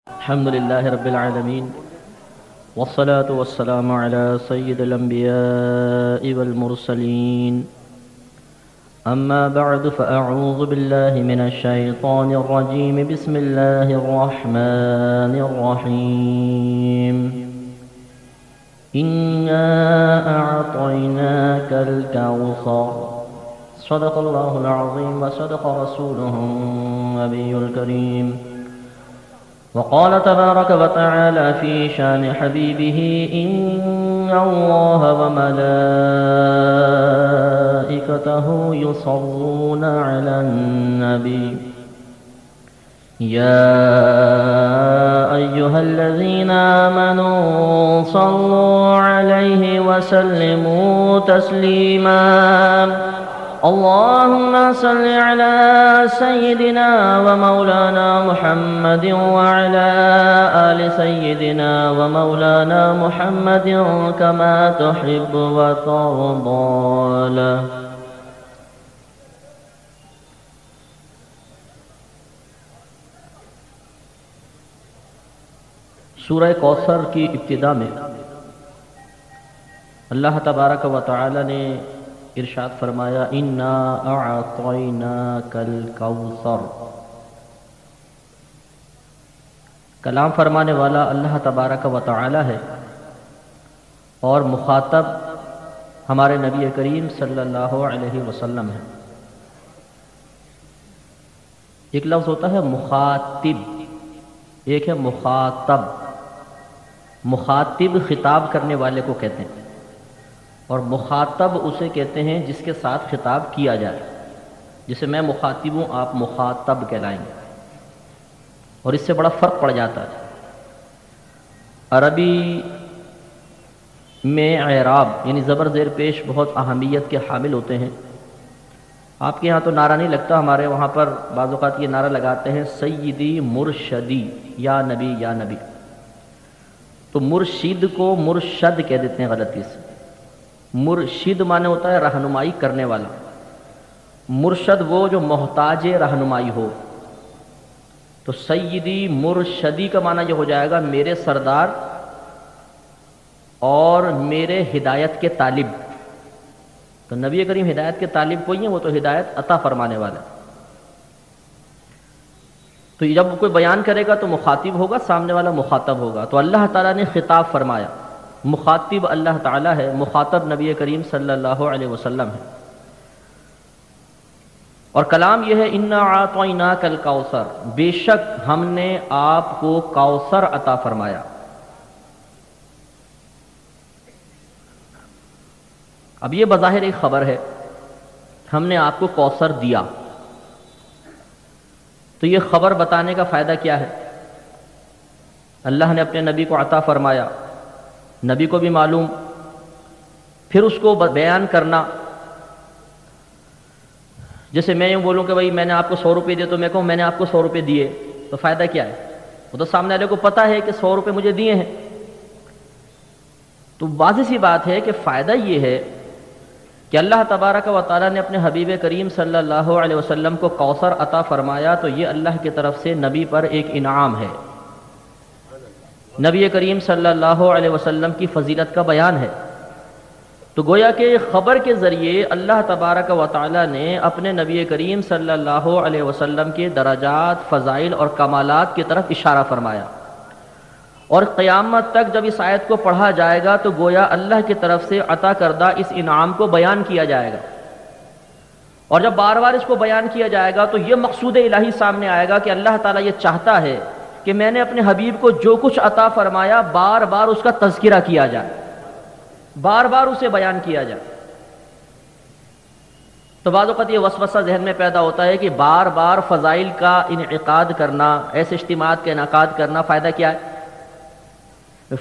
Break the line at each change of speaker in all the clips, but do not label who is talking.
الحمد لله رب العالمين والصلاة والسلام على سيد الأنبياء والمرسلين أما بعد فأعوذ بالله من الشيطان الرجيم بسم الله الرحمن الرحيم إنا أعطيناك الكوثر صدق الله العظيم وصدق رسوله النبي الكريم وقال تبارك وتعالى في شان حبيبه إن الله وملائكته يصلون على النبي يا أيها الذين آمنوا صلوا عليه وسلموا تسليما اللهم صل على سيدنا ومولانا محمد وعلى آل سيدنا ومولانا محمد كما تحب وترضى له سورہ کوثر کی ابتدا میں اللہ تبارک و تعالی نے ارشاد فرمایا انا اعطیناک الکوثر۔ کلام فرمانے والا اللہ تبارک و تعالی ہے اور مخاطب ہمارے نبی کریم صلی اللہ علیہ وسلم ہے۔ ایک لفظ ہوتا ہے مخاطب، ایک ہے مخاطب۔ مخاطب خطاب کرنے والے کو کہتے ہیں اور مخاطب اسے کہتے ہیں جس کے ساتھ خطاب کیا جائے، جسے میں مخاطب ہوں آپ مخاطب کہلائیں گے، اور اس سے بڑا فرق پڑ جاتا ہے۔ عربی میں اعراب یعنی زبر زیر پیش بہت اہمیت کے حامل ہوتے ہیں۔ آپ کے ہاں تو نعرہ نہیں لگتا، ہمارے وہاں پر بعض اوقات یہ نعرہ لگاتے ہیں سیدی مرشدی یا نبی یا نبی، تو مرشد کو مرشد کہہ دیتے ہیں غلطی سے۔ مرشد معنی ہوتا ہے رہنمائی کرنے والا، مرشد وہ جو محتاج رہنمائی ہو، تو سیدی مرشدی کا معنی یہ ہو جائے گا میرے سردار اور میرے ہدایت کے طالب۔ تو نبی کریم ہدایت کے طالب کوئی ہیں، وہ تو ہدایت عطا فرمانے والا۔ تو جب کوئی بیان کرے گا تو مخاطب ہوگا، سامنے والا مخاطب ہوگا۔ تو اللہ تعالیٰ نے خطاب فرمایا، مخاطب اللہ تعالیٰ ہے، مخاطب نبی کریم صلی اللہ علیہ وسلم ہے، اور کلام یہ ہے انا اعطیناک الکوثر، بے شک ہم نے آپ کو کوثر عطا فرمایا۔ اب یہ بظاہر ایک خبر ہے، ہم نے آپ کو کوثر دیا، تو یہ خبر بتانے کا فائدہ کیا ہے؟ اللہ نے اپنے نبی کو عطا فرمایا، نبی کو بھی معلوم، پھر اس کو بیان کرنا۔ جیسے میں یوں بولوں کہ بھائی میں نے آپ کو 100 روپے دیے، تو میں کہوں میں نے آپ کو 100 روپے دیے، تو فائدہ کیا ہے؟ وہ تو سامنے والے کو پتہ ہے کہ 100 روپے مجھے دیے ہیں۔ تو واضح سی بات ہے کہ فائدہ یہ ہے کہ اللہ تبارک و تعالیٰ نے اپنے حبیب کریم صلی اللہ علیہ وسلم کو کوثر عطا فرمایا، تو یہ اللہ کی طرف سے نبی پر ایک انعام ہے، نبی کریم صلی اللہ علیہ وسلم کی فضیلت کا بیان ہے۔ تو گویا کہ خبر کے ذریعے اللہ تبارک و تعالیٰ نے اپنے نبی کریم صلی اللہ علیہ وسلم کے درجات، فضائل اور کمالات کی طرف اشارہ فرمایا، اور قیامت تک جب اس آیت کو پڑھا جائے گا تو گویا اللہ کی طرف سے عطا کردہ اس انعام کو بیان کیا جائے گا، اور جب بار بار اس کو بیان کیا جائے گا تو یہ مقصود الہی سامنے آئے گا کہ اللہ تعالیٰ یہ چاہتا ہے کہ میں نے اپنے حبیب کو جو کچھ عطا فرمایا بار بار اس کا تذکرہ کیا جائے، بار بار اسے بیان کیا جائے۔ تو بعض اوقات یہ وسوسہ ذہن میں پیدا ہوتا ہے کہ بار بار فضائل کا انعقاد کرنا، ایسے اجتماعات کا انعقاد کرنا فائدہ کیا ہے؟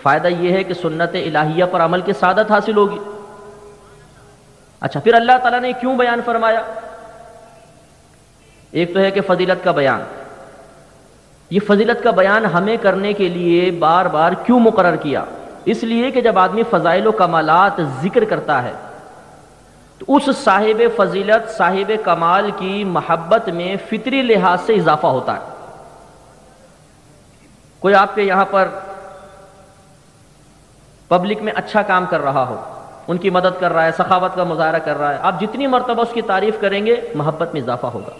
فائدہ یہ ہے کہ سنت الہیہ پر عمل کی سعادت حاصل ہوگی۔ اچھا، پھر اللہ تعالیٰ نے کیوں بیان فرمایا؟ ایک تو ہے کہ فضیلت کا بیان، یہ فضیلت کا بیان ہمیں کرنے کے لیے بار بار کیوں مقرر کیا؟ اس لیے کہ جب آدمی فضائل و کمالات ذکر کرتا ہے تو اس صاحب فضیلت، صاحب کمال کی محبت میں فطری لحاظ سے اضافہ ہوتا ہے۔ کوئی آپ کے یہاں پر پبلک میں اچھا کام کر رہا ہو، ان کی مدد کر رہا ہے، سخاوت کا مظاہرہ کر رہا ہے، آپ جتنی مرتبہ اس کی تعریف کریں گے محبت میں اضافہ ہوگا،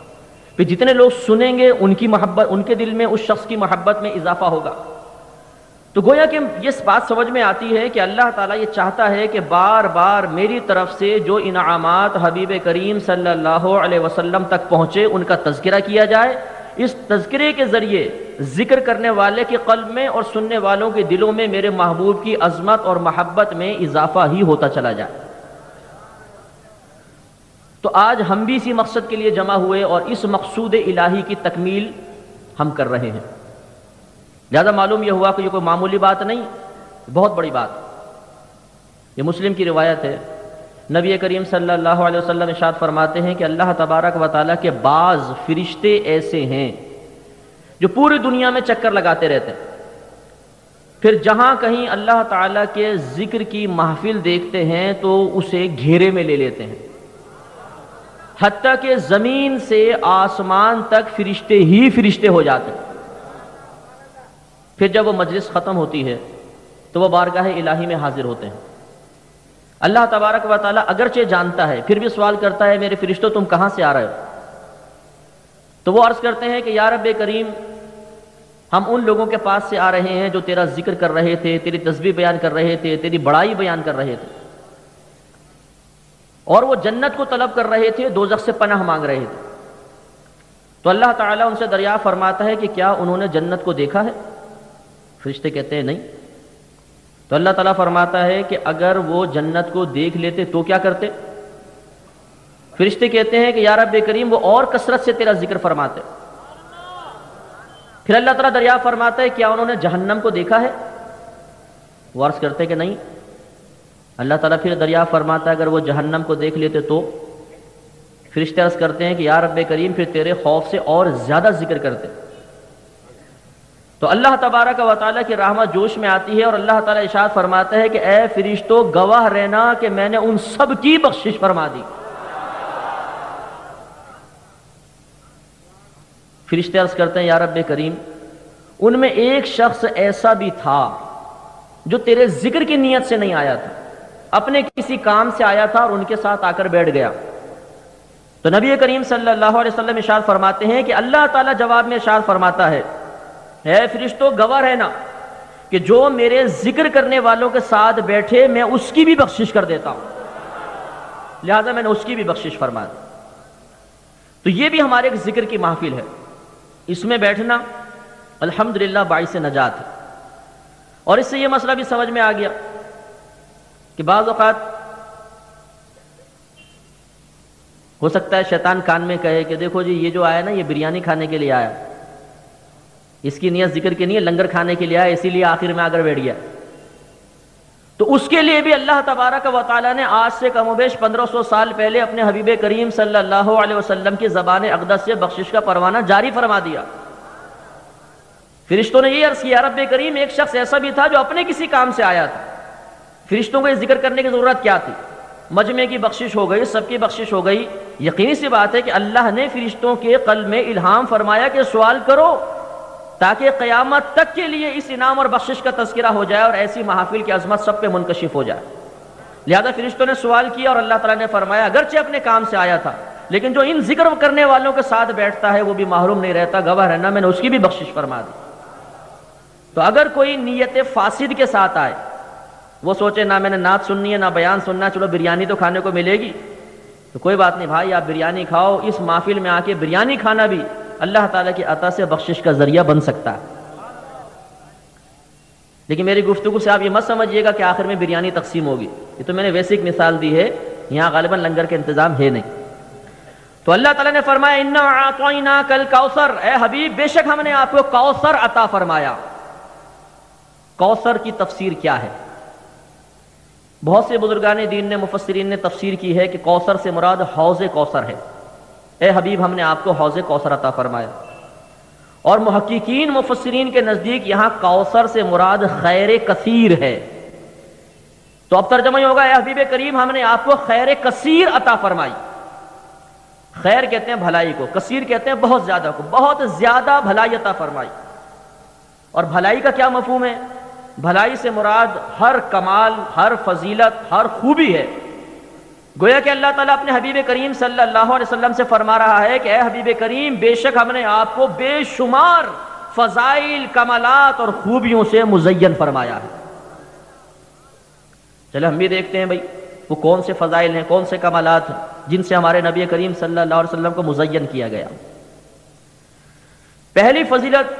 پھر جتنے لوگ سنیں گے ان کی محبت، ان کے دل میں اس شخص کی محبت میں اضافہ ہوگا۔ تو گویا کہ یہ بات سمجھ میں آتی ہے کہ اللہ تعالیٰ یہ چاہتا ہے کہ بار بار میری طرف سے جو انعامات حبیب کریم صلی اللہ علیہ وسلم تک پہنچے ان کا تذکرہ کیا جائے، اس تذکرے کے ذریعے ذکر کرنے والے کے قلب میں اور سننے والوں کے دلوں میں میرے محبوب کی عظمت اور محبت میں اضافہ ہی ہوتا چلا جائے۔ تو آج ہم بھی اسی مقصد کے لیے جمع ہوئے اور اس مقصود الہی کی تکمیل ہم کر رہے ہیں۔ لہذا معلوم یہ ہوا کہ یہ کوئی معمولی بات نہیں، بہت بڑی بات۔ یہ مسلم کی روایت ہے، نبی کریم صلی اللہ علیہ وسلم ارشاد فرماتے ہیں کہ اللہ تبارک و تعالیٰ کے بعض فرشتے ایسے ہیں جو پوری دنیا میں چکر لگاتے رہتے ہیں، پھر جہاں کہیں اللہ تعالیٰ کے ذکر کی محفل دیکھتے ہیں تو اسے گھیرے میں لے لیتے ہیں، حتیٰ کہ زمین سے آسمان تک فرشتے ہی فرشتے ہو جاتے ہیں۔ پھر جب وہ مجلس ختم ہوتی ہے تو وہ بارگاہ الہی میں حاضر ہوتے ہیں۔ اللہ تبارک و تعالیٰ اگرچہ جانتا ہے پھر بھی سوال کرتا ہے، میرے فرشتوں تم کہاں سے آ رہے ہو؟ تو وہ عرض کرتے ہیں کہ یا رب کریم، ہم ان لوگوں کے پاس سے آ رہے ہیں جو تیرا ذکر کر رہے تھے، تیری تسبیح بیان کر رہے تھے، تیری بڑائی بیان کر رہے تھے، اور وہ جنت کو طلب کر رہے تھے، دوزخ سے پناہ مانگ رہے تھے۔ تو اللہ تعالیٰ ان سے دریافت فرماتا ہے کہ کیا انہوں نے جنت کو دیکھا ہے؟ فرشتے کہتے ہیں نہیں۔ تو اللہ تعالیٰ فرماتا ہے کہ اگر وہ جنت کو دیکھ لیتے تو کیا کرتے؟ فرشتے کہتے ہیں کہ یا رب کریم، وہ اور کثرت سے تیرا ذکر فرماتے۔ پھر اللہ تعالیٰ دریافت فرماتا ہے کیا انہوں نے جہنم کو دیکھا ہے؟ وہ عرض کرتے کہ نہیں۔ اللہ تعالیٰ پھر دریافت فرماتا ہے اگر وہ جہنم کو دیکھ لیتے تو؟ فرشتے عرض کرتے ہیں کہ یا رب کریم، پھر تیرے خوف سے اور زیادہ ذکر کرتے۔ تو اللہ تبارک و تعالیٰ کی رحمت جوش میں آتی ہے اور اللہ تعالیٰ ارشاد فرماتا ہے کہ اے فرشتوں، گواہ رہنا کہ میں نے ان سب کی بخشش فرما دی۔ فرشتے عرض کرتے ہیں یا رب کریم، ان میں ایک شخص ایسا بھی تھا جو تیرے ذکر کی نیت سے نہیں آیا تھا، اپنے کسی کام سے آیا تھا اور ان کے ساتھ آ کر بیٹھ گیا۔ تو نبی کریم صلی اللہ علیہ وسلم ارشاد فرماتے ہیں کہ اللہ تعالیٰ جواب میں ارشاد فرماتا ہے، اے فرشتوں، گواہ رہنا کہ جو میرے ذکر کرنے والوں کے ساتھ بیٹھے میں اس کی بھی بخشش کر دیتا ہوں، لہذا میں نے اس کی بھی بخشش فرما دی۔ تو یہ بھی ہمارے ایک ذکر کی محفل ہے، اس میں بیٹھنا الحمدللہ باعث نجات ہے۔ اور اس سے یہ مسئلہ بھی سمجھ میں آ گیا کہ بعض اوقات ہو سکتا ہے شیطان کان میں کہے کہ دیکھو جی، یہ جو آیا نا یہ بریانی کھانے کے لیے آیا، اس کی نیت ذکر کی نہیں ہے، لنگر کھانے کے لیے آیا، اسی لیے آخر میں آ کر بیٹھ گیا۔ تو اس کے لیے بھی اللہ تبارک و تعالیٰ نے آج سے کم و بیش 1500 سال پہلے اپنے حبیب کریم صلی اللہ علیہ وسلم کی زبان اقدس سے بخشش کا پروانہ جاری فرما دیا۔ فرشتوں نے یہ عرض کیا، رب کریم، ایک شخص ایسا بھی تھا جو اپنے کسی کام سے آیا تھا، فرشتوں کو یہ ذکر کرنے کی ضرورت کیا تھی؟ مجمع کی بخشش ہو گئی، سب کی بخشش ہو گئی۔ یقینی سی بات ہے کہ اللہ نے فرشتوں کے قلب میں الہام فرمایا کہ سوال کرو، تاکہ قیامت تک کے لیے اس انعام اور بخشش کا تذکرہ ہو جائے اور ایسی محافل کی عظمت سب پہ منکشف ہو جائے۔ لہذا فرشتوں نے سوال کیا اور اللہ تعالیٰ نے فرمایا اگرچہ اپنے کام سے آیا تھا، لیکن جو ان ذکر کرنے والوں کے ساتھ بیٹھتا ہے وہ بھی محروم نہیں رہتا، گواہ رہنا میں نے اس کی بھی بخشش فرما دی۔ تو اگر کوئی نیت فاسد کے ساتھ آئے، وہ سوچے نہ میں نے نعت سننی ہے نہ بیان سننا، چلو بریانی تو کھانے کو ملے گی، تو کوئی بات نہیں بھائی، آپ بریانی کھاؤ۔ اس محفل میں آ کے بریانی کھانا بھی اللہ تعالیٰ کی عطا سے بخشش کا ذریعہ بن سکتا ہے۔ لیکن میری گفتگو سے آپ یہ مت سمجھیے گا کہ آخر میں بریانی تقسیم ہوگی، یہ تو میں نے ویسے ایک مثال دی ہے، یہاں غالباً لنگر کا انتظام ہے نہیں۔ تو اللہ تعالیٰ نے فرمایا اِنَّا أَعْطَيْنَاكَ الْكَوْثَرَ، اے حبیب بے شک ہم نے آپ کو کوثر عطا فرمایا۔ کوثر کی تفسیر کیا ہے؟ بہت سے بزرگان دین نے، مفسرین نے تفسیر کی ہے کہ کوثر سے مراد حوض کوثر ہے۔ اے حبیب ہم نے آپ کو حوض کوثر عطا فرمایا۔ اور محققین مفسرین کے نزدیک یہاں کوثر سے مراد خیر کثیر ہے۔ تو اب ترجمہ یہ ہوگا، اے حبیب کریم ہم نے آپ کو خیر کثیر عطا فرمائی۔ خیر کہتے ہیں بھلائی کو، کثیر کہتے ہیں بہت زیادہ کو، بہت زیادہ بھلائی عطا فرمائی۔ اور بھلائی کا کیا مفہوم ہے؟ بھلائی سے مراد ہر کمال، ہر فضیلت، ہر خوبی ہے۔ گویا کہ اللہ تعالیٰ اپنے حبیب کریم صلی اللہ علیہ وسلم سے فرما رہا ہے کہ اے حبیب کریم، بے شک ہم نے آپ کو بے شمار فضائل، کمالات اور خوبیوں سے مزین فرمایا ہے۔ چلے ہم بھی دیکھتے ہیں بھئی وہ کون سے فضائل ہیں، کون سے کمالات ہیں جن سے ہمارے نبی کریم صلی اللہ علیہ وسلم کو مزین کیا گیا۔ پہلی فضیلت،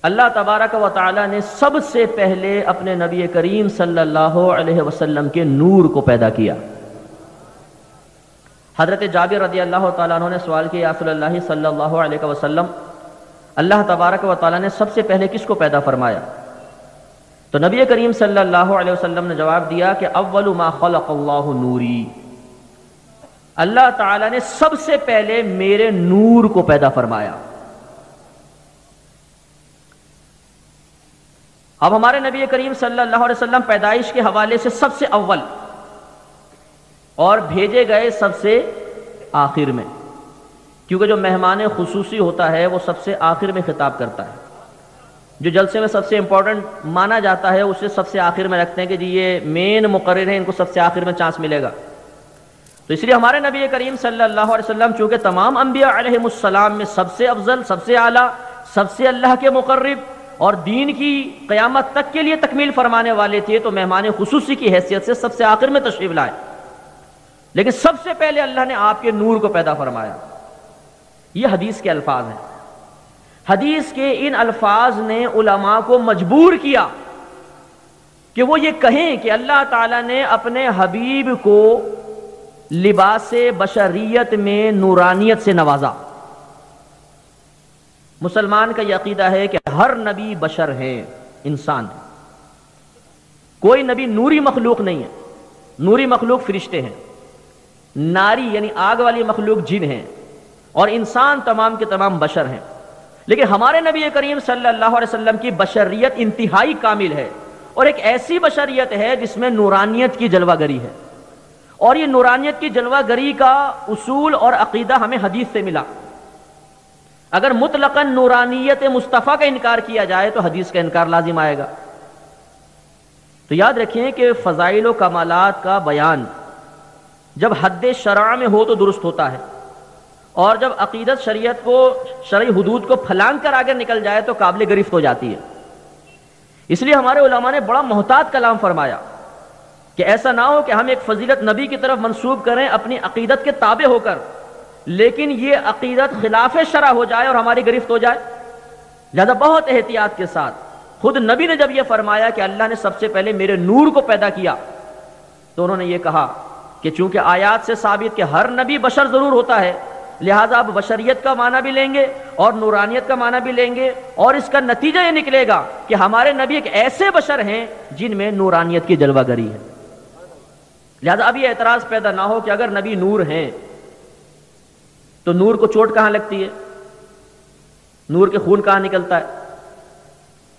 اللہ تبارک و تعالی نے سب سے پہلے اپنے نبی کریم صلی اللہ علیہ وسلم کے نور کو پیدا کیا۔ حضرت جابر رضی اللہ تعالیٰ عنہ نے سوال کیا، یا رسول اللہ صلی اللہ علیہ وسلم، اللہ تبارک و تعالیٰ نے سب سے پہلے کس کو پیدا فرمایا؟ تو نبی کریم صلی اللہ علیہ وسلم نے جواب دیا کہ اول ما خلق اللہ نوری، اللہ تعالیٰ نے سب سے پہلے میرے نور کو پیدا فرمایا۔ اب ہمارے نبی کریم صلی اللہ علیہ وسلم پیدائش کے حوالے سے سب سے اول اور بھیجے گئے سب سے آخر میں، کیونکہ جو مہمان خصوصی ہوتا ہے وہ سب سے آخر میں خطاب کرتا ہے، جو جلسے میں سب سے امپورٹنٹ مانا جاتا ہے اسے سب سے آخر میں رکھتے ہیں کہ جی یہ مین مقرر ہیں، ان کو سب سے آخر میں چانس ملے گا۔ تو اس لیے ہمارے نبی کریم صلی اللہ علیہ وسلم چونکہ تمام انبیاء علیہ السلام میں سب سے افضل، سب سے اعلیٰ، سب سے اللہ کے مقرب اور دین کی قیامت تک کے لیے تکمیل فرمانے والے تھے، تو مہمان خصوصی کی حیثیت سے سب سے آخر میں تشریف لائے، لیکن سب سے پہلے اللہ نے آپ کے نور کو پیدا فرمایا۔ یہ حدیث کے الفاظ ہیں۔ حدیث کے ان الفاظ نے علماء کو مجبور کیا کہ وہ یہ کہیں کہ اللہ تعالیٰ نے اپنے حبیب کو لباس بشریت میں نورانیت سے نوازا۔ مسلمان کا یہ عقیدہ ہے کہ ہر نبی بشر ہے، انسان ہے، کوئی نبی نوری مخلوق نہیں ہے۔ نوری مخلوق فرشتے ہیں، ناری یعنی آگ والی مخلوق جن ہیں، اور انسان تمام کے تمام بشر ہیں۔ لیکن ہمارے نبی کریم صلی اللہ علیہ وسلم کی بشریت انتہائی کامل ہے، اور ایک ایسی بشریت ہے جس میں نورانیت کی جلوہ گری ہے، اور یہ نورانیت کی جلوہ گری کا اصول اور عقیدہ ہمیں حدیث سے ملا۔ اگر مطلقاً نورانیت مصطفیٰ کا انکار کیا جائے تو حدیث کا انکار لازم آئے گا۔ تو یاد رکھیں کہ فضائل و کمالات کا بیان جب حد شرع میں ہو تو درست ہوتا ہے، اور جب عقیدت شریعت کو، شرعی حدود کو پھلانگ کر آگے نکل جائے تو قابل گرفت ہو جاتی ہے۔ اس لیے ہمارے علماء نے بڑا محتاط کلام فرمایا کہ ایسا نہ ہو کہ ہم ایک فضیلت نبی کی طرف منسوب کریں اپنی عقیدت کے تابع ہو کر، لیکن یہ عقیدت خلاف شرع ہو جائے اور ہماری گرفت ہو جائے۔ لہذا بہت احتیاط کے ساتھ خود نبی نے جب یہ فرمایا کہ اللہ نے سب سے پہلے میرے نور کو پیدا کیا، تو انہوں نے یہ کہا کہ چونکہ آیات سے ثابت کہ ہر نبی بشر ضرور ہوتا ہے، لہذا اب بشریت کا معنی بھی لیں گے اور نورانیت کا معنی بھی لیں گے، اور اس کا نتیجہ یہ نکلے گا کہ ہمارے نبی ایک ایسے بشر ہیں جن میں نورانیت کی جلوہ گری ہے۔ لہذا اب یہ اعتراض پیدا نہ ہو کہ اگر نبی نور ہیں تو نور کو چوٹ کہاں لگتی ہے، نور کے خون کہاں نکلتا ہے،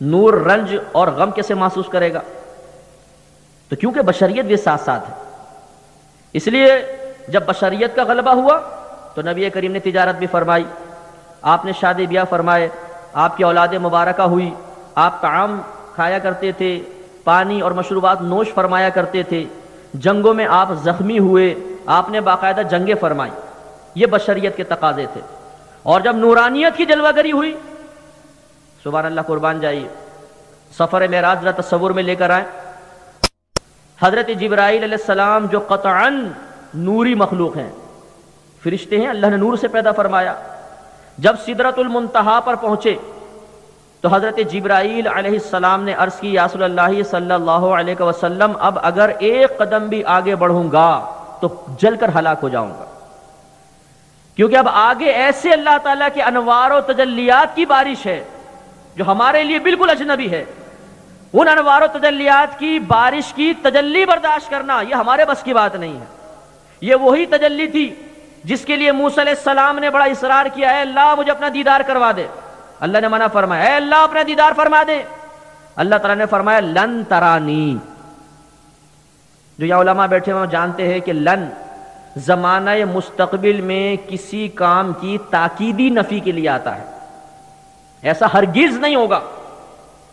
نور رنج اور غم کیسے محسوس کرے گا؟ تو کیونکہ بشریت بھی ساتھ ساتھ ہے، اس لیے جب بشریت کا غلبہ ہوا تو نبی کریم نے تجارت بھی فرمائی، آپ نے شادی بیاہ فرمائے، آپ کی اولاد مبارکہ ہوئی، آپ طعام کھایا کرتے تھے، پانی اور مشروبات نوش فرمایا کرتے تھے، جنگوں میں آپ زخمی ہوئے، آپ نے باقاعدہ جنگیں فرمائی، یہ بشریت کے تقاضے تھے۔ اور جب نورانیت کی جلوہ گری ہوئی، سبحان اللہ، قربان جائیے، سفر معراج ذرا تصور میں لے کر آئیں۔ حضرت جبرائیل علیہ السلام جو قطعاً نوری مخلوق ہیں، فرشتے ہیں، اللہ نے نور سے پیدا فرمایا، جب سدرۃ المنتہا پر پہنچے تو حضرت جبرائیل علیہ السلام نے عرض کی، یا رسول اللہ صلی اللہ علیہ وسلم، اب اگر ایک قدم بھی آگے بڑھوں گا تو جل کر ہلاک ہو جاؤں گا، کیونکہ اب آگے ایسے اللہ تعالیٰ کے انوار و تجلیات کی بارش ہے جو ہمارے لیے بالکل اجنبی ہے۔ ان انوار و تجلیات کی بارش کی تجلی برداشت کرنا یہ ہمارے بس کی بات نہیں ہے۔ یہ وہی تجلی تھی جس کے لیے موسیٰ علیہ السلام نے بڑا اصرار کیا، اے اللہ مجھے اپنا دیدار کروا دے۔ اللہ نے منع فرمایا، اے اللہ اپنا دیدار فرما دے۔ اللہ تعالیٰ نے فرمایا لن ترانی۔ جو یا علماء بیٹھے ہیں وہ جانتے ہیں کہ لن زمانہ مستقبل میں کسی کام کی تاکیدی نفی کے لیے آتا ہے، ایسا ہرگز نہیں ہوگا.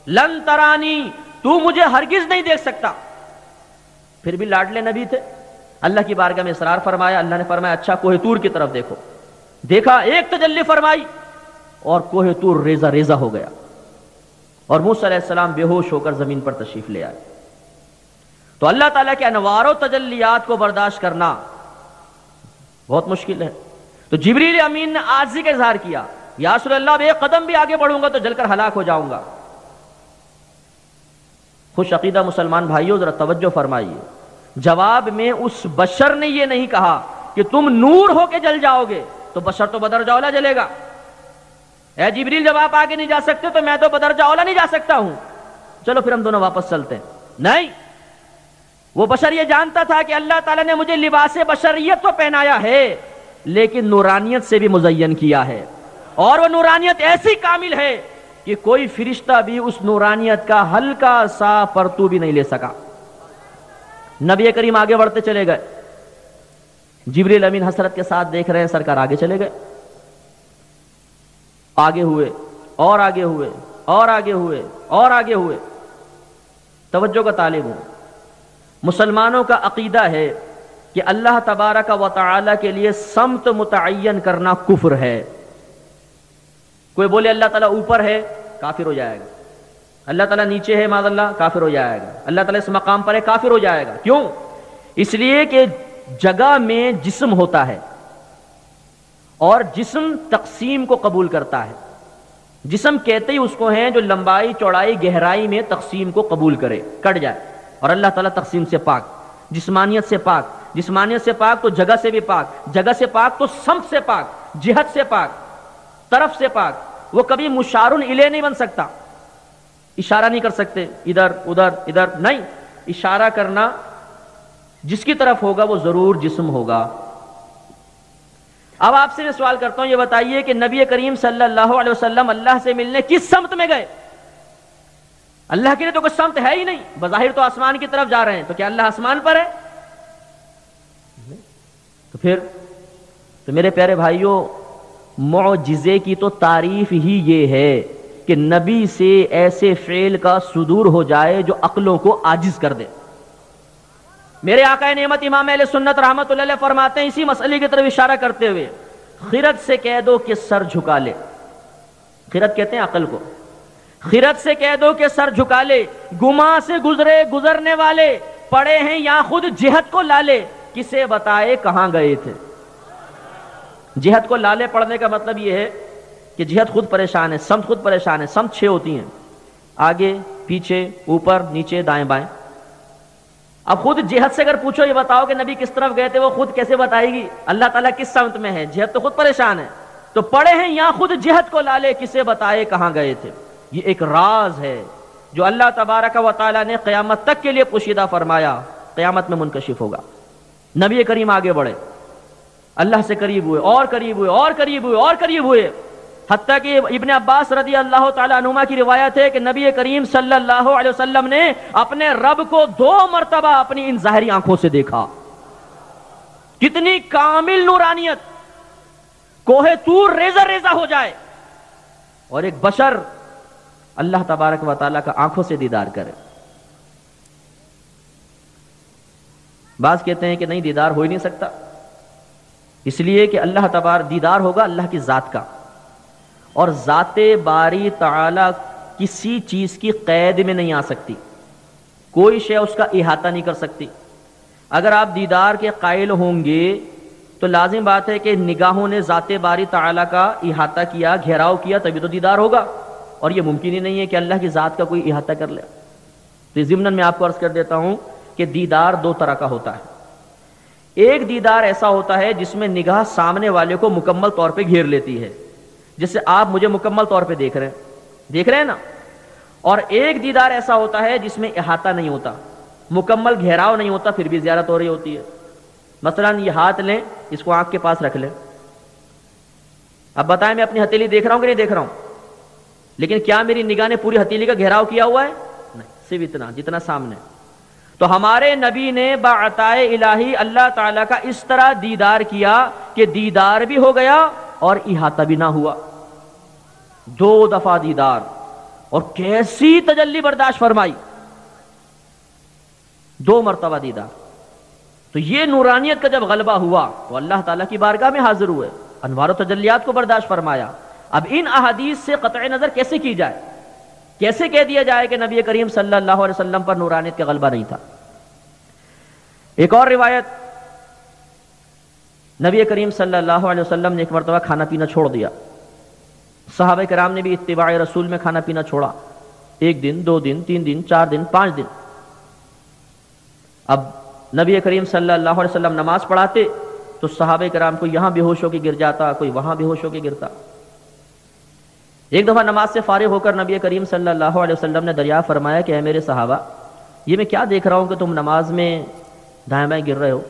لن ترانی، تو مجھے ہرگز نہیں دیکھ سکتا. پھر بھی لاڈلے نبی تھے. اللہ کی بارگاہ میں اصرار فرمایا. اللہ نے فرمایا اچھا کوہ طور کی طرف دیکھو. دیکھا، ایک تجلی فرمائی اور کوہ طور ریزہ ریزہ ہو گیا اور موسیٰ علیہ السلام بے ہوش ہو کر زمین پر تشریف لے آئے. تو اللہ تعالیٰ کے انوار و تجلیات کو برداشت کرنا بہت مشکل ہے. تو جبریل امین نے عاجزی کا اظہار کیا، یا رسول اللہ اب ایک قدم بھی آگے بڑھوں گا تو جل کر ہلاک ہو جاؤں گا. خوش عقیدہ مسلمان بھائیوں ذرا توجہ فرمائیے، جواب میں اس بشر نے یہ نہیں کہا کہ تم نور ہو کے جل جاؤ گے، تو بشر تو بدرجہ اولا جلے گا. اے جبریل جب آپ آگے نہیں جا سکتے تو میں تو بدرجہ اولا نہیں جا سکتا ہوں، چلو پھر ہم دونوں واپس چلتے ہیں. نہیں، وہ بشر یہ جانتا تھا کہ اللہ تعالیٰ نے مجھے لباس بشریت تو پہنایا ہے لیکن نورانیت سے بھی مزین کیا ہے، اور وہ نورانیت ایسی کامل ہے کہ کوئی فرشتہ بھی اس نورانیت کا ہلکا سا پرتو بھی نہیں لے سکا. نبی کریم آگے بڑھتے چلے گئے. جبریل امین حسرت کے ساتھ دیکھ رہے ہیں، سرکار آگے چلے گئے. آگے ہوئے اور آگے ہوئے اور آگے ہوئے اور آگے ہوئے. توجہ کا طالب ہوں، مسلمانوں کا عقیدہ ہے کہ اللہ تبارک و تعالی کے لیے سمت متعین کرنا کفر ہے. کوئی بولے اللہ تعالیٰ اوپر ہے، کافر ہو جائے گا. اللہ تعالیٰ نیچے ہے، معاذ اللہ، کافر ہو جائے گا. اللہ تعالیٰ اس مقام پر ہے، کافر ہو جائے گا. کیوں؟ اس لیے کہ جگہ میں جسم ہوتا ہے اور جسم تقسیم کو قبول کرتا ہے. جسم کہتے ہی اس کو ہیں جو لمبائی چوڑائی گہرائی میں تقسیم کو قبول کرے، کٹ جائے. اور اللہ تعالیٰ تقسیم سے پاک، جسمانیت سے پاک. جسمانیت سے پاک تو جگہ سے بھی پاک، جگہ سے پاک تو سمت سے پاک، جہت سے پاک، طرف سے پاک. وہ کبھی مشار الیہ نہیں بن سکتا. اشارہ نہیں کر سکتے ادھر ادھر ادھر، نہیں. اشارہ کرنا جس کی طرف ہوگا وہ ضرور جسم ہوگا. اب آپ سے میں سوال کرتا ہوں، یہ بتائیے کہ نبی کریم صلی اللہ علیہ وسلم اللہ سے ملنے کس سمت میں گئے؟ اللہ کے لیے تو کوئی سمت ہے ہی نہیں. بظاہر تو آسمان کی طرف جا رہے ہیں، تو کیا اللہ آسمان پر ہے؟ تو پھر تو میرے پیارے بھائیوں، معجزے کی تو تعریف ہی یہ ہے کہ نبی سے ایسے فعل کا صدور ہو جائے جو عقلوں کو عاجز کر دے. میرے آقا نعمت امام اہل سنت رحمت اللہ علیہ فرماتے ہیں اسی مسئلے کی طرف اشارہ کرتے ہوئے، خرد سے کہہ دو کہ سر جھکا لے. خرد کہتے ہیں عقل کو. خرد سے کہہ دو کہ سر جھکا لے. گما سے گزرے گزرنے والے پڑے ہیں یا خود جہت کو لالے، کسے بتائے کہاں گئے تھے. جہت کو لالے پڑھنے کا مطلب یہ ہے کہ جہت خود پریشان ہے، سمت خود پریشان ہے. سمت 6 ہوتی ہیں، آگے پیچھے اوپر نیچے دائیں بائیں. اب خود جہت سے اگر پوچھو یہ بتاؤ کہ نبی کس طرف گئے تھے، وہ خود کیسے بتائے گی؟ اللہ تعالیٰ کس سمت میں ہے؟ جہت تو خود پریشان ہے. تو پڑے ہیں یا خود جہت کو لالے، کسے بتائے کہاں گئے تھے. یہ ایک راز ہے جو اللہ تبارک و تعالیٰ نے قیامت تک کے لیے پوشیدہ فرمایا، قیامت میں منکشف ہوگا. نبی کریم آگے بڑھے، اللہ سے قریب ہوئے اور قریب ہوئے اور قریب ہوئے اور قریب ہوئے، حتیٰ کہ ابن عباس رضی اللہ تعالیٰ عنہما کی روایت ہے کہ نبی کریم صلی اللہ علیہ وسلم نے اپنے رب کو 2 مرتبہ اپنی ان ظاہری آنکھوں سے دیکھا. کتنی کامل نورانیت! کوہ طور ریزہ ریزہ ہو جائے اور ایک بشر اللہ تبارک و تعالیٰ کا آنکھوں سے دیدار کرے. بعض کہتے ہیں کہ نہیں، دیدار ہو ہی نہیں سکتا، اس لیے کہ اللہ تبارک دیدار ہوگا اللہ کی ذات کا، اور ذات باری تعالی کسی چیز کی قید میں نہیں آ سکتی. کوئی شے اس کا احاطہ نہیں کر سکتی. اگر آپ دیدار کے قائل ہوں گے تو لازم بات ہے کہ نگاہوں نے ذات باری تعالی کا احاطہ کیا، گھیراؤ کیا، تبھی تو دیدار ہوگا. اور یہ ممکن ہی نہیں ہے کہ اللہ کی ذات کا کوئی احاطہ کر لے. تو ضمن میں آپ کو عرض کر دیتا ہوں کہ دیدار 2 طرح کا ہوتا ہے. ایک دیدار ایسا ہوتا ہے جس میں نگاہ سامنے والے کو مکمل طور پہ گھیر لیتی ہے، جس سے آپ مجھے مکمل طور پہ دیکھ رہے ہیں نا. اور ایک دیدار ایسا ہوتا ہے جس میں احاطہ نہیں ہوتا، مکمل گھیراؤ نہیں ہوتا، پھر بھی زیارت ہو رہی ہوتی ہے. مثلا یہ ہاتھ لیں، اس کو آنکھ کے پاس رکھ لیں. اب بتائیں میں اپنی ہتھیلی دیکھ رہا ہوں کہ نہیں دیکھ رہا ہوں؟ لیکن کیا میری نگاہ نے پوری ہتھیلی کا گھیراؤ کیا ہوا ہے؟ نہیں، صرف اتنا جتنا سامنے. تو ہمارے نبی نے بعطائے الہی اللہ تعالیٰ کا اس طرح دیدار کیا کہ دیدار بھی ہو گیا اور احاطہ بھی نہ ہوا. 2 دفعہ دیدار، اور کیسی تجلی برداشت فرمائی، 2 مرتبہ دیدار۔ تو یہ نورانیت کا جب غلبہ ہوا تو اللہ تعالیٰ کی بارگاہ میں حاضر ہوئے، انوار و تجلیات کو برداشت فرمایا۔ اب ان احادیث سے قطع نظر کیسے کی جائے، کیسے کہہ دیا جائے کہ نبی کریم صلی اللہ علیہ وسلم پر نورانیت کا غلبہ نہیں تھا؟ ایک اور روایت، نبی کریم صلی اللہ علیہ وسلم نے ایک مرتبہ کھانا پینا چھوڑ دیا، صحابہ کرام نے بھی اتباع رسول میں کھانا پینا چھوڑا، 1 دن 2 دن 3 دن 4 دن 5 دن۔ اب نبی کریم صلی اللہ علیہ وسلم نماز پڑھاتے تو صحابہ کرام کو یہاں بے ہوش ہو کے گر جاتا، کوئی وہاں بے ہوش ہو کے گرتا۔ ایک دفعہ نماز سے فارغ ہو کر نبی کریم صلی اللہ علیہ وسلم نے دریافت فرمایا کہ اے میرے صحابہ، یہ میں کیا دیکھ رہا ہوں کہ تم نماز میں دائیں بائیں گر رہے ہو؟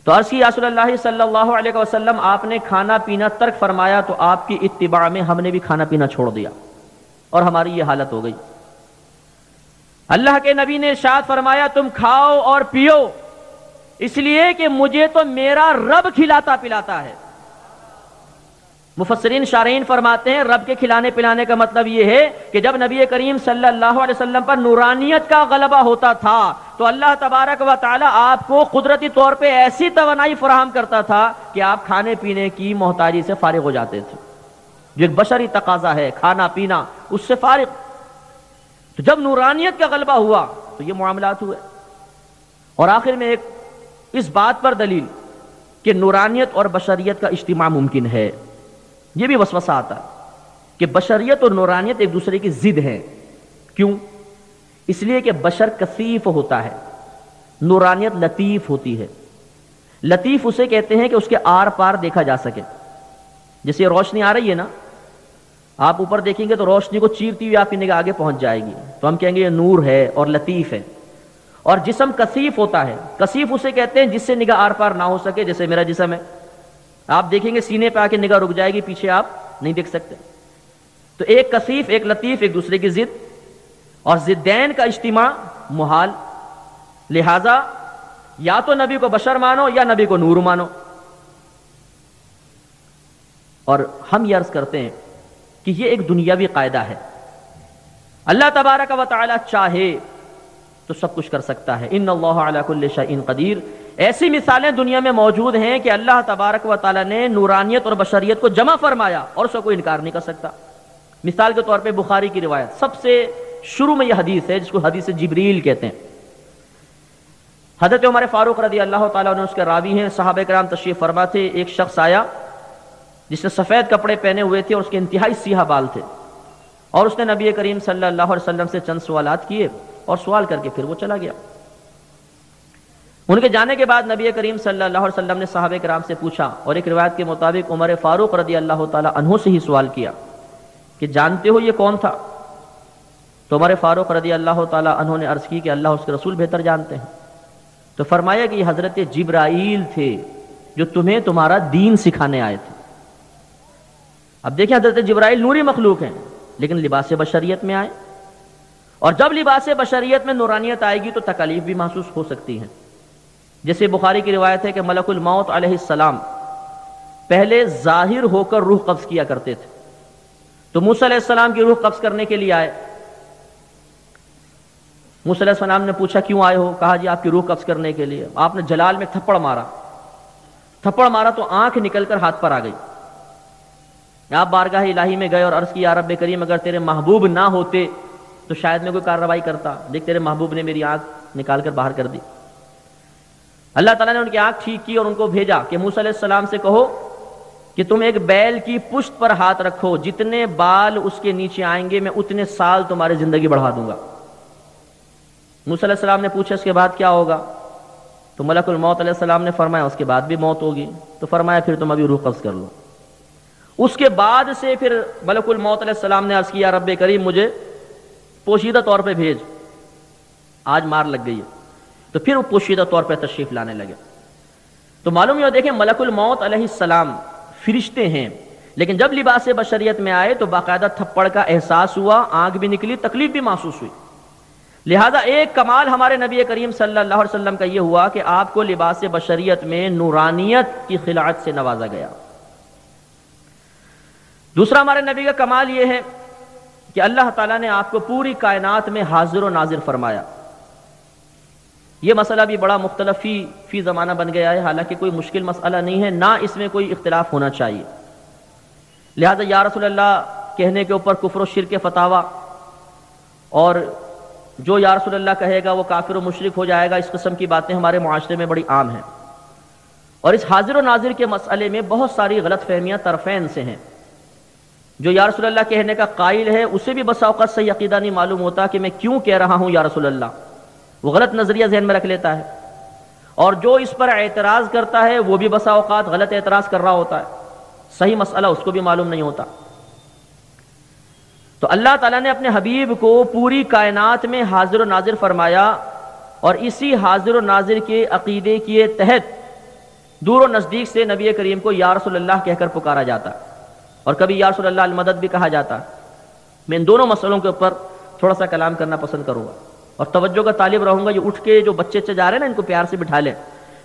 تو عرض کی یا رسول اللہ صلی اللہ علیہ وسلم، آپ نے کھانا پینا ترک فرمایا تو آپ کی اتباع میں ہم نے بھی کھانا پینا چھوڑ دیا اور ہماری یہ حالت ہو گئی۔ اللہ کے نبی نے ارشاد فرمایا تم کھاؤ اور پیو، اس لیے کہ مجھے تو میرا رب کھلاتا پلاتا ہے۔ مفسرین شارحین فرماتے ہیں رب کے کھلانے پلانے کا مطلب یہ ہے کہ جب نبی کریم صلی اللہ علیہ وسلم پر نورانیت کا غلبہ ہوتا تھا تو اللہ تبارک و تعالی آپ کو قدرتی طور پہ ایسی توانائی فراہم کرتا تھا کہ آپ کھانے پینے کی محتاجی سے فارغ ہو جاتے تھے، جو ایک بشری تقاضا ہے، کھانا پینا، اس سے فارغ۔ تو جب نورانیت کا غلبہ ہوا تو یہ معاملات ہوئے۔ اور آخر میں ایک اس بات پر دلیل کہ نورانیت اور بشریت کا اجتماع ممکن ہے، یہ بھی وسوسہ آتا ہے کہ بشریت اور نورانیت ایک دوسرے کی ضد ہیں۔ کیوں؟ اس لیے کہ بشر کثیف ہوتا ہے، نورانیت لطیف ہوتی ہے۔ لطیف اسے کہتے ہیں کہ اس کے آر پار دیکھا جا سکے۔ جیسے روشنی آ رہی ہے نا، آپ اوپر دیکھیں گے تو روشنی کو چیرتی ہوئی آپ کی نگاہ آگے پہنچ جائے گی، تو ہم کہیں گے یہ نور ہے اور لطیف ہے۔ اور جسم کثیف ہوتا ہے، کثیف اسے کہتے ہیں جس سے نگاہ آر پار نہ ہو سکے، جیسے میرا جسم ہے، آپ دیکھیں گے سینے پہ آ کے نگاہ رک جائے گی، پیچھے آپ نہیں دیکھ سکتے۔ تو ایک کثیف ایک لطیف، ایک دوسرے کی ضد، اور ضدین کا اجتماع محال۔ لہذا یا تو نبی کو بشر مانو یا نبی کو نور مانو۔ اور ہم یہ عرض کرتے ہیں کہ یہ ایک دنیاوی قاعدہ ہے، اللہ تبارک و تعالی چاہے تو سب کچھ کر سکتا ہے، ان اللہ علی کل شیء قدیر۔ ایسی مثالیں دنیا میں موجود ہیں کہ اللہ تبارک و تعالی نے نورانیت اور بشریت کو جمع فرمایا اور اس کا کوئی انکار نہیں کر سکتا۔ مثال کے طور پہ بخاری کی روایت، سب سے شروع میں یہ حدیث ہے جس کو حدیث جبریل کہتے ہیں۔ حضرت عمر فاروق رضی اللہ تعالیٰ عنہ اس کے راوی ہیں، صحابہ کرام تشریف فرما تھے، ایک شخص آیا جس نے سفید کپڑے پہنے ہوئے تھے اور اس کے انتہائی سیاہ بال تھے، اور اس نے نبی کریم صلی اللہ علیہ وسلم سے چند سوالات کیے اور سوال کر کے پھر وہ چلا گیا۔ ان کے جانے کے بعد نبی کریم صلی اللہ علیہ وسلم نے صحابہ کرام سے پوچھا، اور ایک روایت کے مطابق عمر فاروق رضی اللہ تعالیٰ عنہ سے ہی سوال کیا کہ جانتے ہو یہ کون تھا؟ تو عمر فاروق رضی اللہ تعالیٰ عنہ نے عرض کی کہ اللہ اس کے رسول بہتر جانتے ہیں۔ تو فرمایا کہ یہ حضرت جبرائیل تھے جو تمہیں تمہارا دین سکھانے آئے تھے۔ اب دیکھیں حضرت جبرائیل نوری مخلوق ہیں لیکن لباس بشریت میں آئے، اور جب لباس بشریت میں نورانیت آئے گی تو تکالیف بھی محسوس ہو سکتی ہیں۔ جیسے بخاری کی روایت ہے کہ ملک الموت علیہ السلام پہلے ظاہر ہو کر روح قبض کیا کرتے تھے، تو موسیٰ علیہ السلام کی روح قبض کرنے کے لیے آئے۔ موسیٰ علیہ السلام نے پوچھا کیوں آئے ہو؟ کہا جی آپ کی روح قبض کرنے کے لیے۔ آپ نے جلال میں تھپڑ مارا تو آنکھ نکل کر ہاتھ پر آ گئی۔ آپ بارگاہ الہی میں گئے اور عرض کی یا رب کریم اگر تیرے محبوب نہ ہوتے تو شاید میں کوئی کارروائی کرتا، دیکھ تیرے محبوب نے میری آنکھ نکال کر باہر کر دی۔ اللہ تعالیٰ نے ان کی آنکھ ٹھیک کی اور ان کو بھیجا کہ موسیٰ علیہ السلام سے کہو کہ تم ایک بیل کی پشت پر ہاتھ رکھو، جتنے بال اس کے نیچے آئیں گے میں اتنے سال تمہاری زندگی بڑھا دوں گا۔ موسیٰ علیہ السلام نے پوچھا اس کے بعد کیا ہوگا؟ تو ملک الموت علیہ السلام نے فرمایا اس کے بعد بھی موت ہوگی۔ تو فرمایا پھر تم ابھی روح قبض کر لو۔ اس کے بعد سے پھر ملک الموت علیہ السلام نے عرض کیا رب کریم مجھے پوشیدہ طور پہ بھیج، آج مار لگ گئی ہے۔ تو پھر وہ پوشیدہ طور پہ تشریف لانے لگے۔ تو معلوم یہ دیکھیں ملک الموت علیہ السلام فرشتے ہیں، لیکن جب لباس بشریت میں آئے تو باقاعدہ تھپڑ کا احساس ہوا، آنکھ بھی نکلی، تکلیف بھی محسوس ہوئی۔ لہذا ایک کمال ہمارے نبی کریم صلی اللہ علیہ وسلم کا یہ ہوا کہ آپ کو لباس بشریت میں نورانیت کی خلعت سے نوازا گیا۔ دوسرا ہمارے نبی کا کمال یہ ہے کہ اللہ تعالیٰ نے آپ کو پوری کائنات میں حاضر و ناظر فرمایا. یہ مسئلہ بھی بڑا مختلف فی زمانہ بن گیا ہے، حالانکہ کوئی مشکل مسئلہ نہیں ہے، نہ اس میں کوئی اختلاف ہونا چاہیے. لہذا یا رسول اللہ کہنے کے اوپر کفر و شرک فتاویٰ، اور جو یا رسول اللہ کہے گا وہ کافر و مشرک ہو جائے گا، اس قسم کی باتیں ہمارے معاشرے میں بڑی عام ہیں. اور اس حاضر و ناظر کے مسئلے میں بہت ساری غلط فہمیاں طرفین سے ہیں. جو یا رسول اللہ کہنے کا قائل ہے اسے بھی بسا اوقات صحیح عقیدہ نہیں معلوم ہوتا کہ میں کیوں کہہ رہا ہوں یا رسول اللہ، وہ غلط نظریہ ذہن میں رکھ لیتا ہے. اور جو اس پر اعتراض کرتا ہے وہ بھی بسا اوقات غلط اعتراض کر رہا ہوتا ہے، صحیح مسئلہ اس کو بھی معلوم نہیں ہوتا. تو اللہ تعالیٰ نے اپنے حبیب کو پوری کائنات میں حاضر و ناظر فرمایا، اور اسی حاضر و ناظر کے عقیدے کے تحت دور و نزدیک سے نبی کریم کو یا رسول اللہ کہہ کر پکارا جاتا، اور کبھی یا رسول اللہ المدد بھی کہا جاتا. میں ان دونوں مسئلوں کے اوپر تھوڑا سا کلام کرنا پسند کروں گا، اور توجہ کا طالب رہوں گا. یہ اٹھ کے جو بچے جا رہے ہیں نا، ان کو پیار سے بٹھا لیں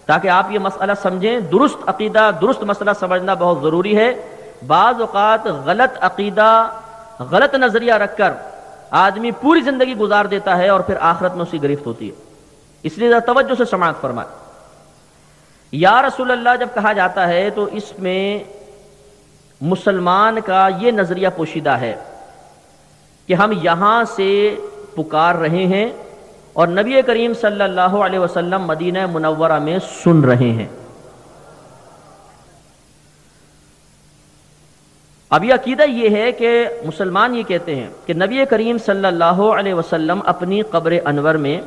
تاکہ آپ یہ مسئلہ سمجھیں. درست عقیدہ، درست مسئلہ سمجھنا بہت ضروری ہے. بعض اوقات غلط عقیدہ، غلط نظریہ رکھ کر آدمی پوری زندگی گزار دیتا ہے اور پھر آخرت میں اس کی گرفت ہوتی ہے. اس لیے ذرا توجہ سے سماعت فرمائیں. یا رسول اللہ جب کہا جاتا ہے تو اس میں مسلمان کا یہ نظریہ پوشیدہ ہے کہ ہم یہاں سے پکار رہے ہیں اور نبی کریم صلی اللہ علیہ وسلم مدینہ منورہ میں سن رہے ہیں. اب یہ عقیدہ یہ ہے کہ مسلمان یہ کہتے ہیں کہ نبی کریم صلی اللہ علیہ وسلم اپنی قبر انور میں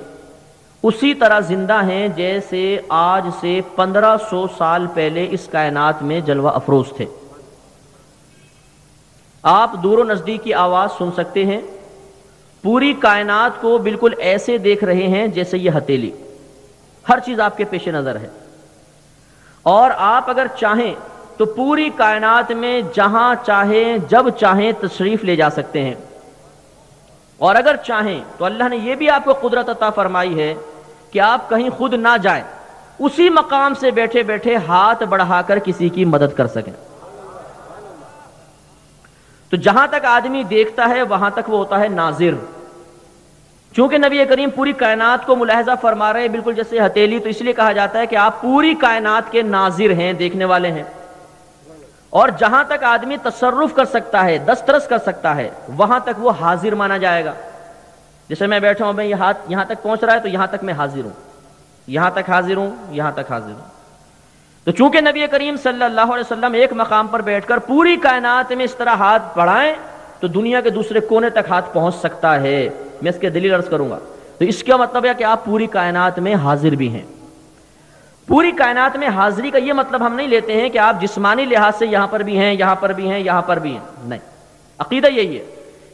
اسی طرح زندہ ہیں جیسے آج سے 1500 سال پہلے اس کائنات میں جلوہ افروز تھے. آپ دور و نزدیک کی آواز سن سکتے ہیں، پوری کائنات کو بالکل ایسے دیکھ رہے ہیں جیسے یہ ہتھیلی، ہر چیز آپ کے پیش نظر ہے. اور آپ اگر چاہیں تو پوری کائنات میں جہاں چاہیں جب چاہیں تشریف لے جا سکتے ہیں، اور اگر چاہیں تو اللہ نے یہ بھی آپ کو قدرت عطا فرمائی ہے کہ آپ کہیں خود نہ جائیں، اسی مقام سے بیٹھے بیٹھے ہاتھ بڑھا کر کسی کی مدد کر سکیں. تو جہاں تک آدمی دیکھتا ہے وہاں تک وہ ہوتا ہے ناظر. چونکہ نبی کریم پوری کائنات کو ملاحظہ فرما رہے ہیں بالکل جیسے ہتھیلی، تو اس لیے کہا جاتا ہے کہ آپ پوری کائنات کے ناظر ہیں، دیکھنے والے ہیں. اور جہاں تک آدمی تصرف کر سکتا ہے، دسترس کر سکتا ہے، وہاں تک وہ حاضر مانا جائے گا. جیسے میں بیٹھا ہوں، میں یہ ہاتھ یہاں تک پہنچ رہا ہے تو یہاں تک میں حاضر ہوں، یہاں تک حاضر ہوں، یہاں تک حاضر ہوں. تو چونکہ نبی کریم صلی اللہ علیہ وسلم ایک مقام پر بیٹھ کر پوری کائنات میں اس طرح ہاتھ بڑھائیں تو دنیا کے دوسرے کونے تک ہاتھ پہنچ سکتا ہے. میں اس کے دلیل عرض کروں گا. تو اس کا مطلب ہے کہ آپ پوری کائنات میں حاضر بھی ہیں. پوری کائنات میں حاضری کا یہ مطلب ہم نہیں لیتے ہیں کہ آپ جسمانی لحاظ سے یہاں پر بھی ہیں، یہاں پر بھی ہیں، یہاں پر بھی ہیں. نہیں، عقیدہ یہی ہے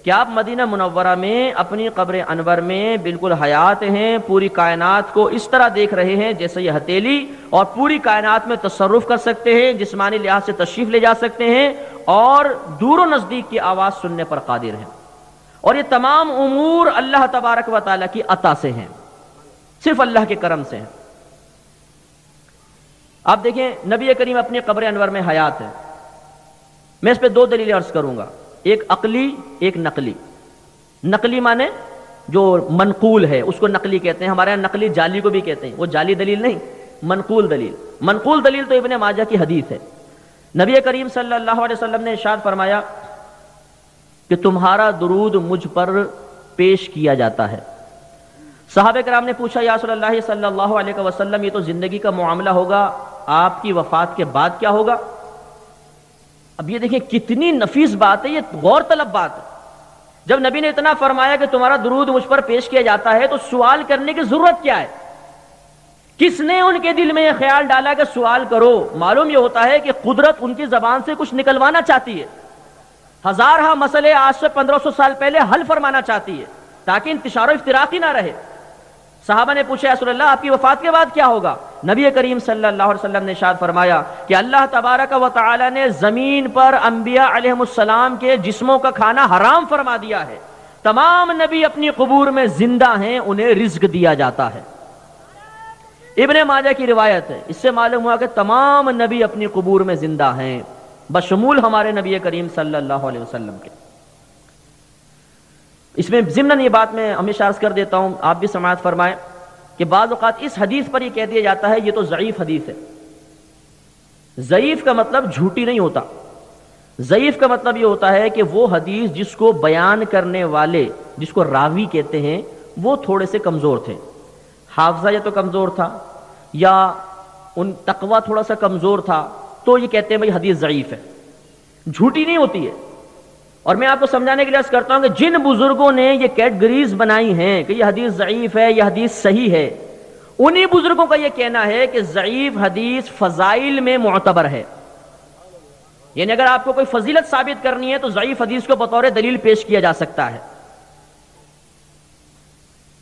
کہ آپ مدینہ منورہ میں اپنی قبر انور میں بالکل حیات ہیں، پوری کائنات کو اس طرح دیکھ رہے ہیں جیسے یہ ہتھیلی، اور پوری کائنات میں تصرف کر سکتے ہیں، جسمانی لحاظ سے تشریف لے جا سکتے ہیں، اور دور و نزدیک کی آواز سننے پر قادر ہیں. اور یہ تمام امور اللہ تبارک و تعالیٰ کی عطا سے ہیں، صرف اللہ کے کرم سے ہیں. آپ دیکھیں نبی کریم اپنی قبر انور میں حیات ہے. میں اس پہ دو دلیلیں عرض کروں گا، ایک عقلی ایک نقلی. نقلی مانے جو منقول ہے اس کو نقلی کہتے ہیں، ہمارے یہاں نقلی جعلی کو بھی کہتے ہیں. وہ جعلی دلیل نہیں، منقول دلیل. منقول دلیل تو ابن ماجہ کی حدیث ہے. نبی کریم صلی اللہ علیہ وسلم نے ارشاد فرمایا کہ تمہارا درود مجھ پر پیش کیا جاتا ہے. صحابہ کرام نے پوچھا یا رسول اللہ صلی اللہ علیہ وسلم یہ تو زندگی کا معاملہ ہوگا، آپ کی وفات کے بعد کیا ہوگا؟ اب یہ دیکھیں کتنی نفیس بات ہے، یہ غور طلب بات ہے. جب نبی نے اتنا فرمایا کہ تمہارا درود مجھ پر پیش کیا جاتا ہے تو سوال کرنے کی ضرورت کیا ہے؟ کس نے ان کے دل میں یہ خیال ڈالا کہ سوال کرو؟ معلوم یہ ہوتا ہے کہ قدرت ان کی زبان سے کچھ نکلوانا چاہتی ہے، ہزارہ مسئلے آج سے 1500 سال پہلے حل فرمانا چاہتی ہے تاکہ انتشار و افتراقی نہ رہے. صحابہ نے پوچھا یا رسول اللہ آپ کی وفات کے بعد کیا ہوگا؟ نبی کریم صلی اللہ علیہ وسلم نے ارشاد فرمایا کہ اللہ تبارک و تعالی نے زمین پر انبیاء علیہم السلام کے جسموں کا کھانا حرام فرما دیا ہے. تمام نبی اپنی قبور میں زندہ ہیں، انہیں رزق دیا جاتا ہے. ابن ماجہ کی روایت ہے، اس سے معلوم ہوا کہ تمام نبی اپنی قبور میں زندہ ہیں. بشمول ہمارے نبی کریم صلی اللہ علیہ وسلم کے۔ اس میں ضمناً یہ بات میں ہمیشہ عرض کر دیتا ہوں، آپ بھی سماعت فرمائیں کہ بعض اوقات اس حدیث پر یہ کہہ دیا جاتا ہے یہ تو ضعیف حدیث ہے۔ ضعیف کا مطلب جھوٹی نہیں ہوتا، ضعیف کا مطلب یہ ہوتا ہے کہ وہ حدیث جس کو بیان کرنے والے، جس کو راوی کہتے ہیں، وہ تھوڑے سے کمزور تھے، حافظہ یا تو کمزور تھا یا ان تقوی تھوڑا سا کمزور تھا، تو یہ کہتے ہیں بھائی حدیث ضعیف ہے، جھوٹی نہیں ہوتی ہے۔ اور میں آپ کو سمجھانے کے لیے عرض کرتا ہوں کہ جن بزرگوں نے یہ کیٹگریز بنائی ہیں کہ یہ حدیث ضعیف ہے، یہ حدیث صحیح ہے، انہی بزرگوں کا یہ کہنا ہے کہ ضعیف حدیث فضائل میں معتبر ہے، یعنی اگر آپ کو کوئی فضیلت ثابت کرنی ہے تو ضعیف حدیث کو بطور دلیل پیش کیا جا سکتا ہے۔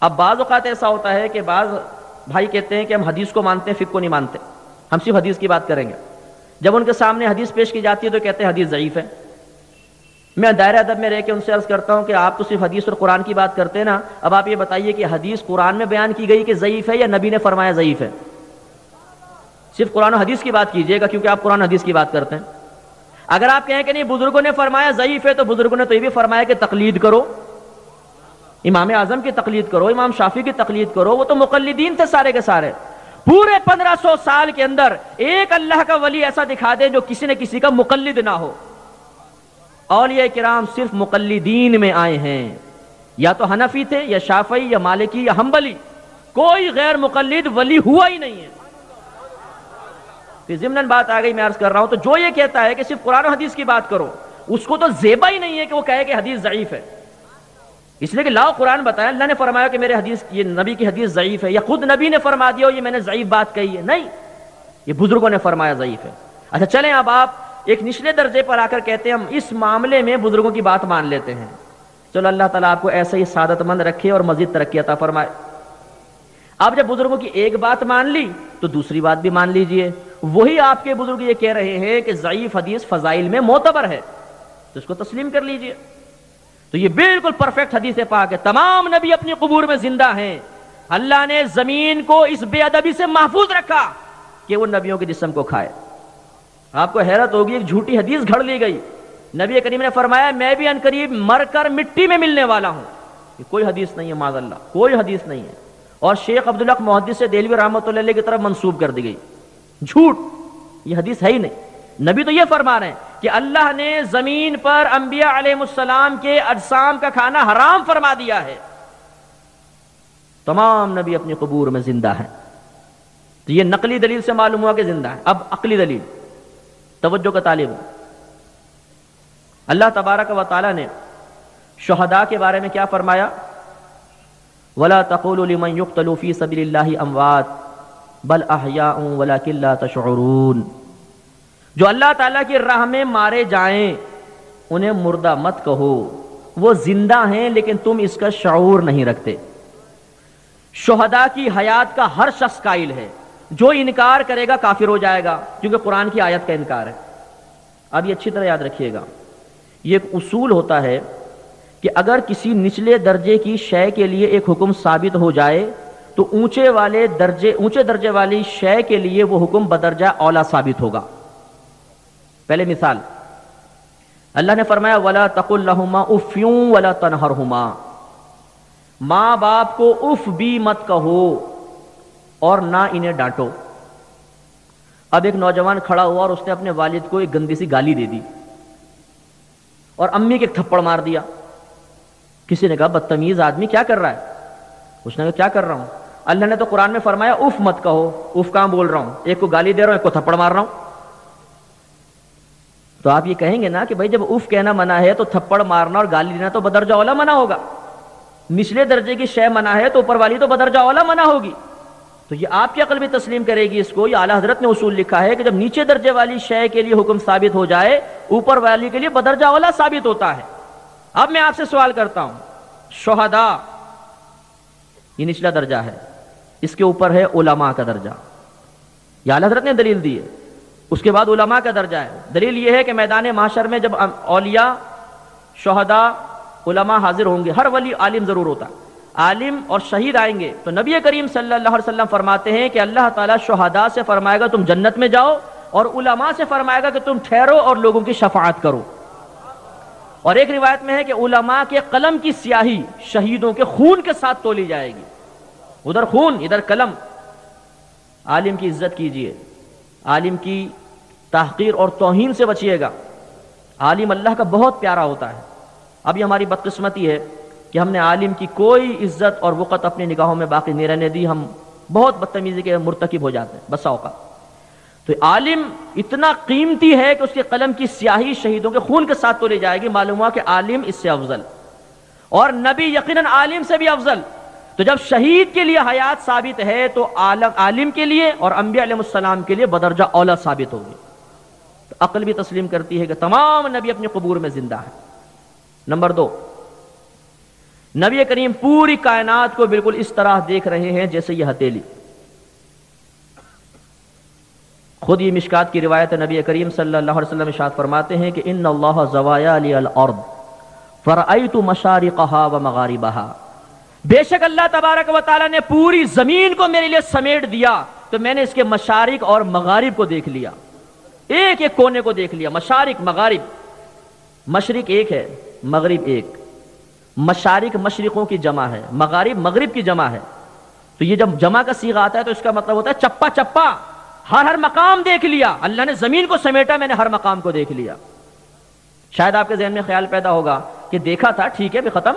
اب بعض اوقات ایسا ہوتا ہے کہ بعض بھائی کہتے ہیں کہ ہم حدیث کو مانتے ہیں، فقہ کو نہیں مانتے، ہم صرف حدیث کی بات کریں گے۔ جب ان کے سامنے حدیث پیش کی جاتی ہے تو کہتے ہیں حدیث ضعیف ہے۔ میں دائرہ ادب میں رہ کے ان سے عرض کرتا ہوں کہ آپ تو صرف حدیث اور قرآن کی بات کرتے ہیں نا، اب آپ یہ بتائیے کہ حدیث قرآن میں بیان کی گئی کہ ضعیف ہے یا نبی نے فرمایا ضعیف ہے؟ صرف قرآن و حدیث کی بات کیجئے گا کیونکہ آپ قرآن و حدیث کی بات کرتے ہیں۔ اگر آپ کہیں کہ نہیں بزرگوں نے فرمایا ضعیف ہے تو بزرگوں نے تو یہ بھی فرمایا کہ تقلید کرو، امام اعظم کی تقلید کرو، امام شافعی کی تقلید کرو، وہ تو مقلدین تھے سارے کے سارے۔ پورے 1500 سال کے اندر ایک اللہ کا ولی ایسا دکھا دے جو کسی نے کسی کا مقلد نہ ہو۔ اولیاء کرام صرف مقلدین میں آئے ہیں، یا تو حنفی تھے یا شافعی یا مالکی یا حنبلی، کوئی غیر مقلد ولی ہوا ہی نہیں ہے۔ کہ ضمناً بات آ گئی، میں عرض کر رہا ہوں، تو جو یہ کہتا ہے کہ صرف قرآن و حدیث کی بات کرو، اس کو تو زیبا ہی نہیں ہے کہ وہ کہے کہ حدیث ضعیف ہے، اس لیے کہ لاؤ قرآن بتایا، اللہ نے فرمایا کہ میرے حدیث، یہ نبی کی حدیث ضعیف ہے، یا خود نبی نے فرما دیا یہ میں نے ضعیف بات کہی ہے، نہیں، یہ بزرگوں نے فرمایا ضعیف ہے۔ اچھا چلیں اب آپ ایک نچلے درجے پر آ کر کہتے ہیں ہم اس معاملے میں بزرگوں کی بات مان لیتے ہیں۔ چلو اللہ تعالیٰ آپ کو ایسے ہی سعادت مند رکھے اور مزید ترقی عطا فرمائے۔ اب جب بزرگوں کی ایک بات مان لی تو دوسری بات بھی مان لیجئے، وہی آپ کے بزرگ یہ کہہ رہے ہیں کہ ضعیف حدیث فضائل میں معتبر ہے، تو اس کو تسلیم کر لیجئے۔ تو یہ بالکل پرفیکٹ حدیث پاک ہے، تمام نبی اپنی قبور میں زندہ ہیں، اللہ نے زمین کو اس بے ادبی سے محفوظ رکھا کہ وہ نبیوں کے جسم کو کھائے۔ آپ کو حیرت ہوگی، ایک جھوٹی حدیث گھڑ لی گئی، نبی کریم نے فرمایا میں بھی عنقریب مر کر مٹی میں ملنے والا ہوں، یہ کوئی حدیث نہیں ہے، معاذ اللہ کوئی حدیث نہیں ہے، اور شیخ عبدالحق محدث دہلوی رحمۃ اللہ علیہ کی طرف منسوب کر دی گئی، جھوٹ، یہ حدیث ہے ہی نہیں۔ نبی تو یہ فرما رہے ہیں کہ اللہ نے زمین پر انبیاء علیہ السلام کے اجسام کا کھانا حرام فرما دیا ہے، تمام نبی اپنی قبور میں زندہ ہیں، تو یہ نقلی دلیل سے معلوم ہوا کہ زندہ ہے۔ اب عقلی دلیل، توجہ کا طالب ہوں، اللہ تبارک و تعالی نے شہداء کے بارے میں کیا فرمایا؟ وَلَا تَقُولُوا لِمَنْ يُقْتَلُ فِي سَبِيلِ اللَّهِ أَمْوَاتٌ بَلْ أَحْيَاءٌ وَلَكِنْ لَا تَشْعُرُونَ، جو اللہ تعالیٰ کی راہ میں مارے جائیں انہیں مردہ مت کہو، وہ زندہ ہیں لیکن تم اس کا شعور نہیں رکھتے۔ شہداء کی حیات کا ہر شخص قائل ہے، جو انکار کرے گا کافر ہو جائے گا، کیونکہ قرآن کی آیت کا انکار ہے۔ اب یہ اچھی طرح یاد رکھیے گا، یہ ایک اصول ہوتا ہے کہ اگر کسی نچلے درجے کی شے کے لیے ایک حکم ثابت ہو جائے تو اونچے درجے والی شے کے لیے وہ حکم بدرجہ اولا ثابت ہوگا۔ پہلے مثال، اللہ نے فرمایا وَلَا تَقُلْ لَهُمَا أُفٍّ وَلَا تَنْهَرْهُمَا، ماں باپ کو اف بھی مت کہو اور نہ انہیں ڈانٹو۔ اب ایک نوجوان کھڑا ہوا اور اس نے اپنے والد کو ایک گندی سی گالی دے دی اور امی کے ایک تھپڑ مار دیا۔ کسی نے کہا بدتمیز آدمی کیا کر رہا ہے؟ اس نے کہا کیا کر رہا ہوں؟ اللہ نے تو قرآن میں فرمایا اف مت کہو، اف کہاں بول رہا ہوں، ایک کو گالی دے رہا ہوں ایک کو تھپڑ مار رہا ہوں۔ تو آپ یہ کہیں گے نا کہ بھائی جب اف کہنا منع ہے تو تھپڑ مارنا اور گالی دینا تو بدرجہ اولا منع ہوگا، نچلے درجے کی شے منع ہے تو اوپر والی تو بدرجہ اولا منع ہوگی۔ تو یہ آپ کی عقل بھی تسلیم کرے گی اس کو، یہ اعلیٰ حضرت نے اصول لکھا ہے کہ جب نیچے درجے والی شے کے لیے حکم ثابت ہو جائے اوپر والی کے لیے بدرجہ اولا ثابت ہوتا ہے۔ اب میں آپ سے سوال کرتا ہوں، شہداء یہ نچلا درجہ ہے، اس کے اوپر ہے علماء کا درجہ، یہ اعلیٰ حضرت نے دلیل دی ہے، اس کے بعد علماء کا درجہ ہے۔ دلیل یہ ہے کہ میدان محشر میں جب اولیاء، شہداء، علماء حاضر ہوں گے، ہر ولی عالم ضرور ہوتا ہے، عالم اور شہید آئیں گے، تو نبی کریم صلی اللہ علیہ وسلم فرماتے ہیں کہ اللہ تعالیٰ شہداء سے فرمائے گا تم جنت میں جاؤ، اور علماء سے فرمائے گا کہ تم ٹھہرو اور لوگوں کی شفاعت کرو۔ اور ایک روایت میں ہے کہ علماء کے قلم کی سیاہی شہیدوں کے خون کے ساتھ تولی جائے گی، ادھر خون ادھر قلم۔ عالم کی عزت کیجئے، عالم کی تحقیر اور توہین سے بچیے گا۔ عالم اللہ کا بہت پیارا ہوتا ہے۔ اب یہ ہماری بدقسمتی ہے کہ ہم نے عالم کی کوئی عزت اور وقت اپنی نگاہوں میں باقی نہیں رہنے دی، ہم بہت بدتمیزی کے مرتکب ہو جاتے ہیں بسا اوقات۔ تو عالم اتنا قیمتی ہے کہ اس کے قلم کی سیاہی شہیدوں کے خون کے ساتھ تولی جائے گی۔ معلوم ہوا کہ عالم اس سے افضل، اور نبی یقیناً عالم سے بھی افضل۔ تو جب شہید کے لیے حیات ثابت ہے تو عالم کے لیے اور انبیاء علیہ السلام کے لیے بدرجہ اولا ثابت ہوگی۔ تو عقل بھی تسلیم کرتی ہے کہ تمام نبی اپنے قبور میں زندہ ہیں۔ نمبر 2، نبی کریم پوری کائنات کو بالکل اس طرح دیکھ رہے ہیں جیسے یہ ہتھیلی۔ خود یہ مشکات کی روایت ہے، نبی کریم صلی اللہ علیہ وسلم ارشاد فرماتے ہیں کہ ان اللہ زوایا لی الارض فرأیت مشارقها ومغاربها، بے شک اللہ تبارک و تعالی نے پوری زمین کو میرے لیے سمیٹ دیا تو میں نے اس کے مشارق اور مغارب کو دیکھ لیا، ایک ایک کونے کو دیکھ لیا۔ مشارق مغارب، مشرق ایک ہے، مغرب ایک۔ مشارق مشرقوں کی جمع ہے، مغارب مغرب کی جمع ہے۔ تو یہ جب جمع کا صیغہ آتا ہے تو اس کا مطلب ہوتا ہے چپا چپا، ہر مقام دیکھ لیا۔ اللہ نے زمین کو سمیٹا، میں نے ہر مقام کو دیکھ لیا۔ شاید آپ کے ذہن میں خیال پیدا ہوگا کہ دیکھا تھا ٹھیک ہے بھی ختم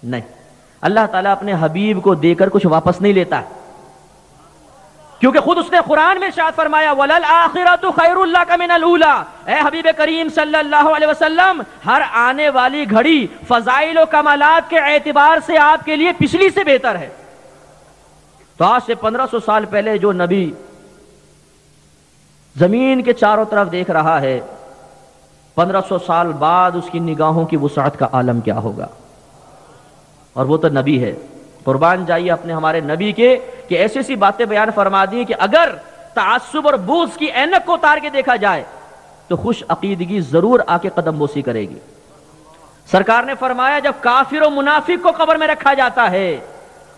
نہیں۔ اللہ تعالیٰ اپنے حبیب کو دے کر کچھ واپس نہیں لیتا ہے، کیونکہ خود اس نے قرآن میں ارشاد فرمایا وَلَلْآخِرَةُ خَيْرٌ لَكَ مِنَ الْأُولَىٰ، اے حبیب کریم صلی اللہ علیہ وسلم، ہر آنے والی گھڑی فضائل و کمالات کے اعتبار سے آپ کے لیے پچھلی سے بہتر ہے۔ تو آج سے 1500 سال پہلے جو نبی زمین کے چاروں طرف دیکھ رہا ہے، 1500 سال بعد اس کی نگاہوں کی وسعت کا عالم کیا ہوگا؟ اور وہ تو نبی ہے۔ قربان جائیے اپنے ہمارے نبی کے کہ ایسی ایسی باتیں بیان فرما دی کہ اگر تعصب اور بغض کی اینک کو اتار کے دیکھا جائے تو خوش عقیدگی ضرور آ کے قدم بوسی کرے گی۔ سرکار نے فرمایا جب کافر و منافق کو قبر میں رکھا جاتا ہے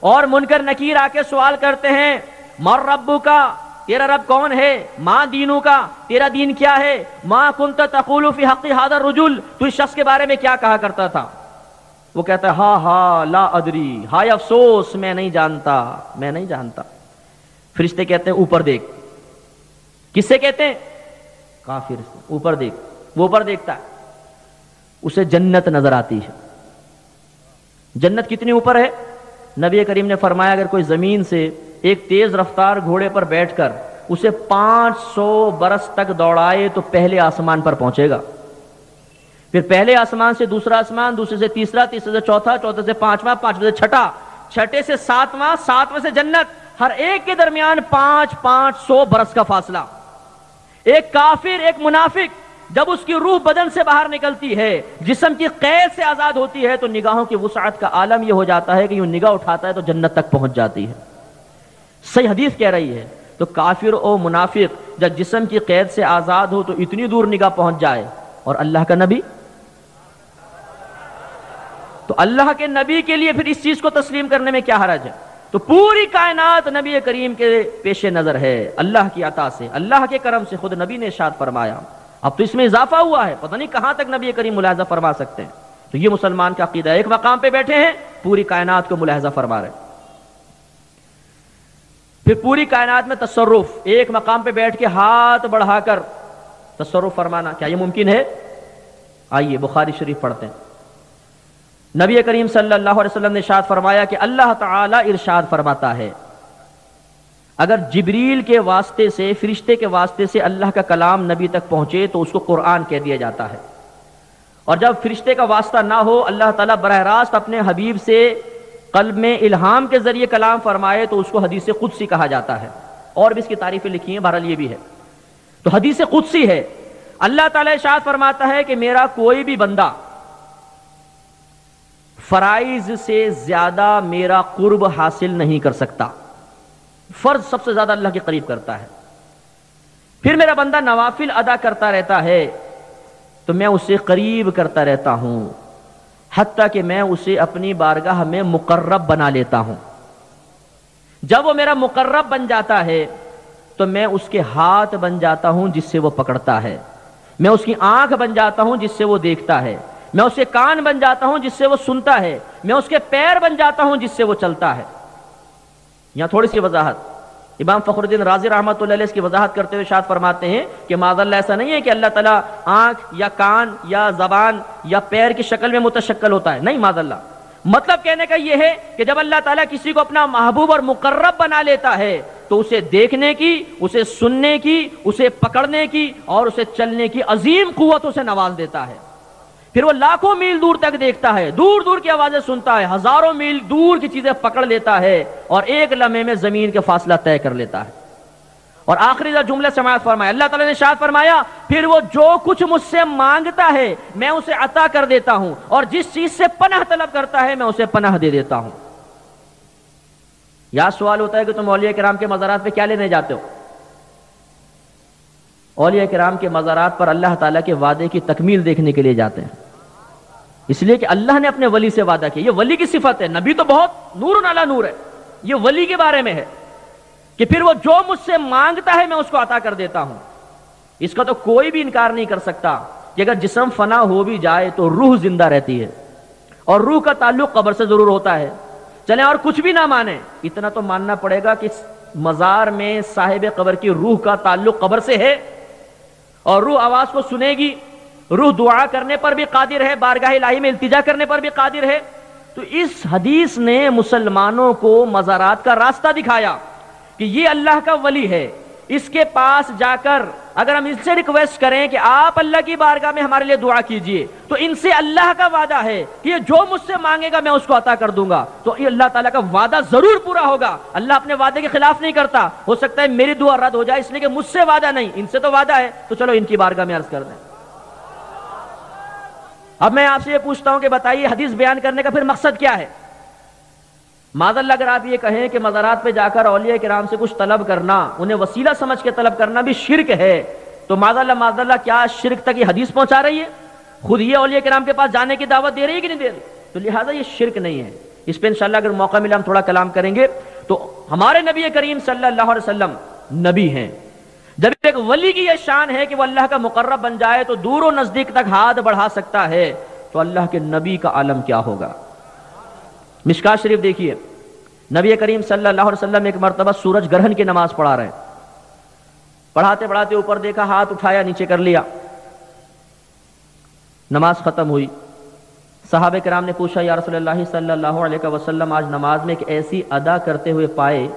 اور منکر نکیر آ کے سوال کرتے ہیں مر ربو کا، تیرا رب کون ہے؟ ماں دینو کا، تیرا دین کیا ہے؟ ماں کنت تقول فی حق ھذا الرجل، تو اس شخص کے بارے میں کیا کہا کرتا تھا؟ وہ کہتا ہے ہاں ہاں لا ادری، ہائے افسوس میں نہیں جانتا، میں نہیں جانتا۔ فرشتے کہتے ہیں اوپر دیکھ۔ کس سے کہتے ہیں؟ کافر سے۔ اوپر دیکھ۔ وہ اوپر دیکھتا ہے، اسے جنت نظر آتی ہے۔ جنت کتنی اوپر ہے؟ نبی کریم نے فرمایا اگر کوئی زمین سے ایک تیز رفتار گھوڑے پر بیٹھ کر اسے 500 برس تک دوڑائے تو پہلے آسمان پر پہنچے گا، پھر پہلے آسمان سے دوسرا آسمان، دوسرے سے تیسرا، تیسرے سے چوتھا، چوتھے سے پانچواں، پانچویں سے چھٹا، چھٹے سے ساتواں، ساتویں سے جنت۔ ہر ایک کے درمیان 500 برس کا فاصلہ۔ ایک کافر، ایک منافق جب اس کی روح بدن سے باہر نکلتی ہے، جسم کی قید سے آزاد ہوتی ہے تو نگاہوں کی وسعت کا عالم یہ ہو جاتا ہے کہ یوں نگاہ اٹھاتا ہے تو جنت تک پہنچ جاتی ہے۔ صحیح حدیث کہہ رہی ہے۔ تو کافر و منافق جب جسم کی قید سے آزاد ہو تو اتنی دور نگاہ پہنچ جائے، اور اللہ کا نبی، تو اللہ کے نبی کے لیے پھر اس چیز کو تسلیم کرنے میں کیا حرج ہے؟ تو پوری کائنات نبی کریم کے پیش نظر ہے، اللہ کی عطا سے، اللہ کے کرم سے۔ خود نبی نے ارشاد فرمایا، اب تو اس میں اضافہ ہوا ہے، پتہ نہیں کہاں تک نبی کریم ملاحظہ فرما سکتے ہیں۔ تو یہ مسلمان کا عقیدہ ہے، ایک مقام پہ بیٹھے ہیں پوری کائنات کو ملاحظہ فرما رہے ہیں۔ پھر پوری کائنات میں تصرف، ایک مقام پہ بیٹھ کے ہاتھ بڑھا کر تصرف فرمانا، کیا یہ ممکن ہے؟ آئیے بخاری شریف پڑھتے ہیں۔ نبی کریم صلی اللہ علیہ وسلم نے ارشاد فرمایا کہ اللہ تعالی ارشاد فرماتا ہے اگر جبریل کے واسطے سے، فرشتے کے واسطے سے اللہ کا کلام نبی تک پہنچے تو اس کو قرآن کہہ دیا جاتا ہے، اور جب فرشتے کا واسطہ نہ ہو، اللہ تعالیٰ براہ راست اپنے حبیب سے قلب میں الہام کے ذریعے کلام فرمائے تو اس کو حدیث قدسی کہا جاتا ہے۔ اور بھی اس کی تعریفیں لکھی ہیں، بہرحال یہ بھی ہے۔ تو حدیث قدسی ہے، اللہ تعالیٰ ارشاد فرماتا ہے کہ میرا کوئی بھی بندہ فرائض سے زیادہ میرا قرب حاصل نہیں کر سکتا، فرض سب سے زیادہ اللہ کے قریب کرتا ہے، پھر میرا بندہ نوافل ادا کرتا رہتا ہے تو میں اسے قریب کرتا رہتا ہوں، حتیٰ کہ میں اسے اپنی بارگاہ میں مقرب بنا لیتا ہوں۔ جب وہ میرا مقرب بن جاتا ہے تو میں اس کے ہاتھ بن جاتا ہوں جس سے وہ پکڑتا ہے، میں اس کی آنکھ بن جاتا ہوں جس سے وہ دیکھتا ہے، میں اس کے کان بن جاتا ہوں جس سے وہ سنتا ہے، میں اس کے پیر بن جاتا ہوں جس سے وہ چلتا ہے۔ یہاں تھوڑی سی وضاحت، امام فخر الدین رازی رحمۃ اللہ علیہ اس کی وضاحت کرتے ہوئے ارشاد فرماتے ہیں کہ معاذ اللہ ایسا نہیں ہے کہ اللہ تعالیٰ آنکھ یا کان یا زبان یا پیر کی شکل میں متشکل ہوتا ہے، نہیں، معاذ اللہ۔ مطلب کہنے کا یہ ہے کہ جب اللہ تعالیٰ کسی کو اپنا محبوب اور مقرب بنا لیتا ہے تو اسے دیکھنے کی، اسے سننے کی، اسے پکڑنے کی اور اسے چلنے کی عظیم قوتوں سے نواز دیتا ہے۔ پھر وہ لاکھوں میل دور تک دیکھتا ہے، دور دور کی آوازیں سنتا ہے، ہزاروں میل دور کی چیزیں پکڑ لیتا ہے اور ایک لمحے میں زمین کے فاصلہ طے کر لیتا ہے۔ اور آخری جملہ سماعت فرمایا، اللہ تعالیٰ نے ارشاد فرمایا، پھر وہ جو کچھ مجھ سے مانگتا ہے میں اسے عطا کر دیتا ہوں، اور جس چیز سے پناہ طلب کرتا ہے میں اسے پناہ دے دیتا ہوں۔ یا سوال ہوتا ہے کہ تم اولیاء کرام کے مزارات پہ کیا لینے جاتے ہو؟ اولیاء کرام کے مزارات پر اللہ تعالیٰ کے وعدے کی تکمیل دیکھنے کے لیے جاتے ہیں، اس لیے کہ اللہ نے اپنے ولی سے وعدہ کیا۔ یہ ولی کی صفت ہے، نبی تو بہت نور علی نور ہے، یہ ولی کے بارے میں ہے کہ پھر وہ جو مجھ سے مانگتا ہے میں اس کو عطا کر دیتا ہوں۔ اس کا تو کوئی بھی انکار نہیں کر سکتا کہ اگر جسم فنا ہو بھی جائے تو روح زندہ رہتی ہے، اور روح کا تعلق قبر سے ضرور ہوتا ہے۔ چلیں اور کچھ بھی نہ مانیں، اتنا تو ماننا پڑے گا کہ مزار میں صاحب قبر کی روح کا تعلق قبر سے ہے، اور روح آواز کو سنے گی، روح دعا کرنے پر بھی قادر ہے، بارگاہ الہی میں التجا کرنے پر بھی قادر ہے۔ تو اس حدیث نے مسلمانوں کو مزارات کا راستہ دکھایا کہ یہ اللہ کا ولی ہے، اس کے پاس جا کر اگر ہم ان سے ریکویسٹ کریں کہ آپ اللہ کی بارگاہ میں ہمارے لیے دعا کیجئے، تو ان سے اللہ کا وعدہ ہے کہ یہ جو مجھ سے مانگے گا میں اس کو عطا کر دوں گا، تو یہ اللہ تعالیٰ کا وعدہ ضرور پورا ہوگا۔ اللہ اپنے وعدے کے خلاف نہیں کرتا، ہو سکتا ہے میری دعا رد ہو جائے اس لیے کہ مجھ سے وعدہ نہیں، ان سے تو وعدہ ہے، تو چلو ان کی بارگاہ میں عرض کر دیں۔ اب میں آپ سے یہ پوچھتا ہوں کہ بتائیے حدیث بیان کرنے کا پھر مقصد کیا ہے؟ معاذ اللہ اگر آپ یہ کہیں کہ مزارات پہ جا کر اولیاء کرام سے کچھ طلب کرنا، انہیں وسیلہ سمجھ کے طلب کرنا بھی شرک ہے، تو معاذ اللہ کیا شرک تک یہ حدیث پہنچا رہی ہے؟ خود یہ اولیاء کرام کے پاس جانے کی دعوت دے رہی ہے کہ نہیں دے رہی؟ تو لہٰذا یہ شرک نہیں ہے۔ اس پہ انشاءاللہ اگر موقع ملا ہم تھوڑا کلام کریں گے۔ تو ہمارے نبی کریم صلی اللہ علیہ وسلم نبی ہیں، جب ایک ولی کی یہ شان ہے کہ وہ اللہ کا مقرب بن جائے تو دور و نزدیک تک ہاتھ بڑھا سکتا ہے، تو اللہ کے نبی کا عالم کیا ہوگا؟ مشکات شریف دیکھیے، نبی کریم صلی اللہ علیہ وسلم ایک مرتبہ سورج گرہن کی نماز پڑھا رہے ہیں، پڑھاتے پڑھاتے اوپر دیکھا، ہاتھ اٹھایا، نیچے کر لیا، نماز ختم ہوئی۔ صحابہ کرام نے پوچھا، یا رسول اللہ صلی اللہ علیہ وسلم آج نماز میں ایک ایسی ادا کرتے ہوئے پائے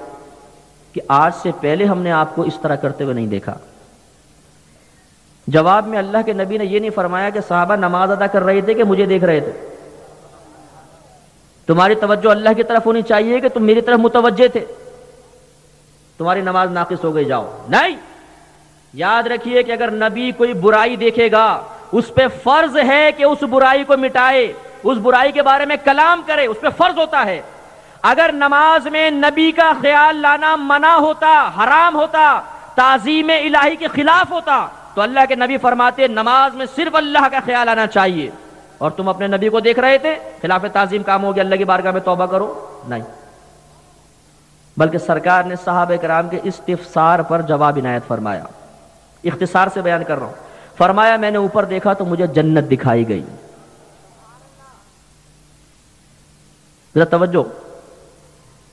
کہ آج سے پہلے ہم نے آپ کو اس طرح کرتے ہوئے نہیں دیکھا۔ جواب میں اللہ کے نبی نے یہ نہیں فرمایا کہ صحابہ نماز ادا کر رہے تھے کہ مجھے دیکھ رہے تھے، تمہاری توجہ اللہ کی طرف ہونی چاہیے کہ تم میری طرف متوجہ تھے، تمہاری نماز ناقص ہو گئی، جاؤ۔ نہیں، یاد رکھیے کہ اگر نبی کوئی برائی دیکھے گا اس پہ فرض ہے کہ اس برائی کو مٹائے، اس برائی کے بارے میں کلام کرے، اس پہ فرض ہوتا ہے۔ اگر نماز میں نبی کا خیال لانا منع ہوتا، حرام ہوتا، تعظیم الہی کے خلاف ہوتا، تو اللہ کے نبی فرماتے نماز میں صرف اللہ کا خیال آنا چاہیے، اور تم اپنے نبی کو دیکھ رہے تھے، خلاف تعظیم کام ہو گیا، اللہ کی بارگاہ میں توبہ کرو۔ نہیں، بلکہ سرکار نے صحابہ کرام کے استفسار پر جواب عنایت فرمایا۔ اختصار سے بیان کر رہا ہوں، فرمایا میں نے اوپر دیکھا تو مجھے جنت دکھائی گئی۔ ذرا توجہ،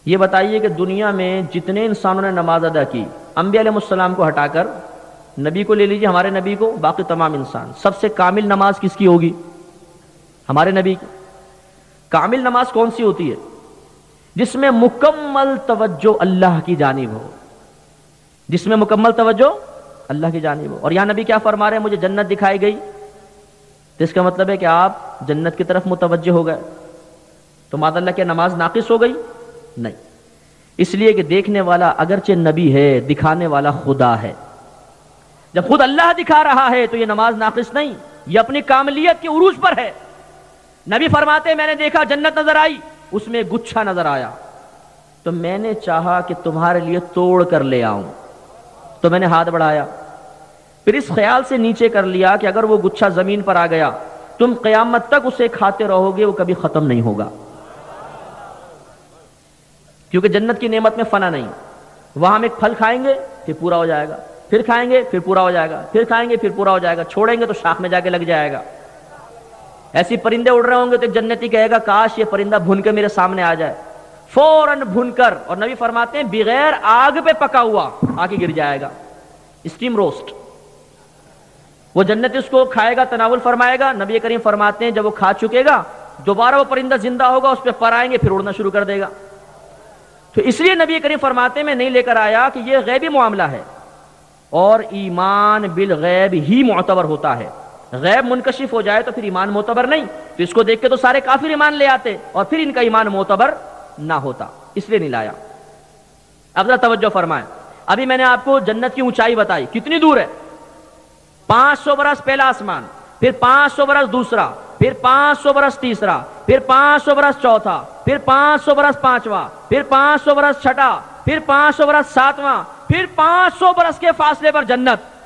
یہ بتائیے کہ دنیا میں جتنے انسانوں نے نماز ادا کی، انبیاء علیہ السلام کو ہٹا کر نبی کو لے لیجیے، ہمارے نبی کو، باقی تمام انسان، سب سے کامل نماز کس کی ہوگی؟ ہمارے نبی کی۔ کامل نماز کون سی ہوتی ہے؟ جس میں مکمل توجہ اللہ کی جانب ہو، جس میں مکمل توجہ اللہ کی جانب ہو۔ اور یہاں نبی کیا فرما رہے ہیں؟ مجھے جنت دکھائی گئی، تو اس کا مطلب ہے کہ آپ جنت کی طرف متوجہ ہو گئے، تو معاذ اللہ کی نماز ناقص ہو گئی؟ نہیں، اس لیے کہ دیکھنے والا اگرچہ نبی ہے، دکھانے والا خدا ہے۔ جب خود اللہ دکھا رہا ہے تو یہ نماز ناقص نہیں، یہ اپنی کاملیت کے عروج پر ہے۔ نبی فرماتے میں نے دیکھا جنت نظر آئی، اس میں گچھا نظر آیا، تو میں نے چاہا کہ تمہارے لیے توڑ کر لے آؤں، تو میں نے ہاتھ بڑھایا، پھر اس خیال سے نیچے کر لیا کہ اگر وہ گچھا زمین پر آ گیا تم قیامت تک اسے کھاتے رہو گے، وہ کبھی ختم نہیں ہوگا، کیونکہ جنت کی نعمت میں فنا نہیں۔ وہاں ہم ایک پھل کھائیں گے پھر پورا ہو جائے گا، پھر کھائیں گے پھر پورا ہو جائے گا، پھر کھائیں گے پھر پورا ہو جائے گا، چھوڑیں گے تو شاخ میں جا کے لگ جائے گا۔ ایسی پرندے اڑ رہے ہوں گے تو ایک جنتی کہے گا کاش یہ پرندہ بھن کے میرے سامنے آ جائے، فوراً بھن کر، اور نبی فرماتے ہیں بغیر آگ پہ پکا ہوا آ کے گر جائے گا، اسٹیم روسٹ۔ وہ جنتی اس کو کھائے گا، تناول فرمائے گا، نبی کریم فرماتے ہیں جب وہ کھا چکے گا دوبارہ وہ پرندہ زندہ ہوگا، اس پہ پر آئیں گے پھر اڑنا شروع کر دے گا۔ تو اس لیے نبی کریم فرماتے ہیں میں نہیں لے کر آیا کہ یہ غیبی معاملہ ہے، اور ایمان بالغیب ہی معتبر ہوتا ہے۔ غیب منکشف ہو جائے تو پھر ایمان معتبر نہیں، تو اس کو دیکھ کے تو سارے کافر ایمان لے آتے اور پھر ان کا ایمان معتبر نہ ہوتا، اس لیے نہیں لایا۔ اب ذرا توجہ فرمائیں، ابھی میں نے آپ کو جنت کی اونچائی بتائی، کتنی دور ہے؟ 500 برس پہلا آسمان، پھر 500 برس دوسرا، پھر 500 برس تیسرا، پھر 500 برس چوتھا، پھر 500 برس پانچواں، پھر 500 برس چھٹا، پھر 500 برس ساتواں، پھر 500 برس کے فاصلے پر جنت،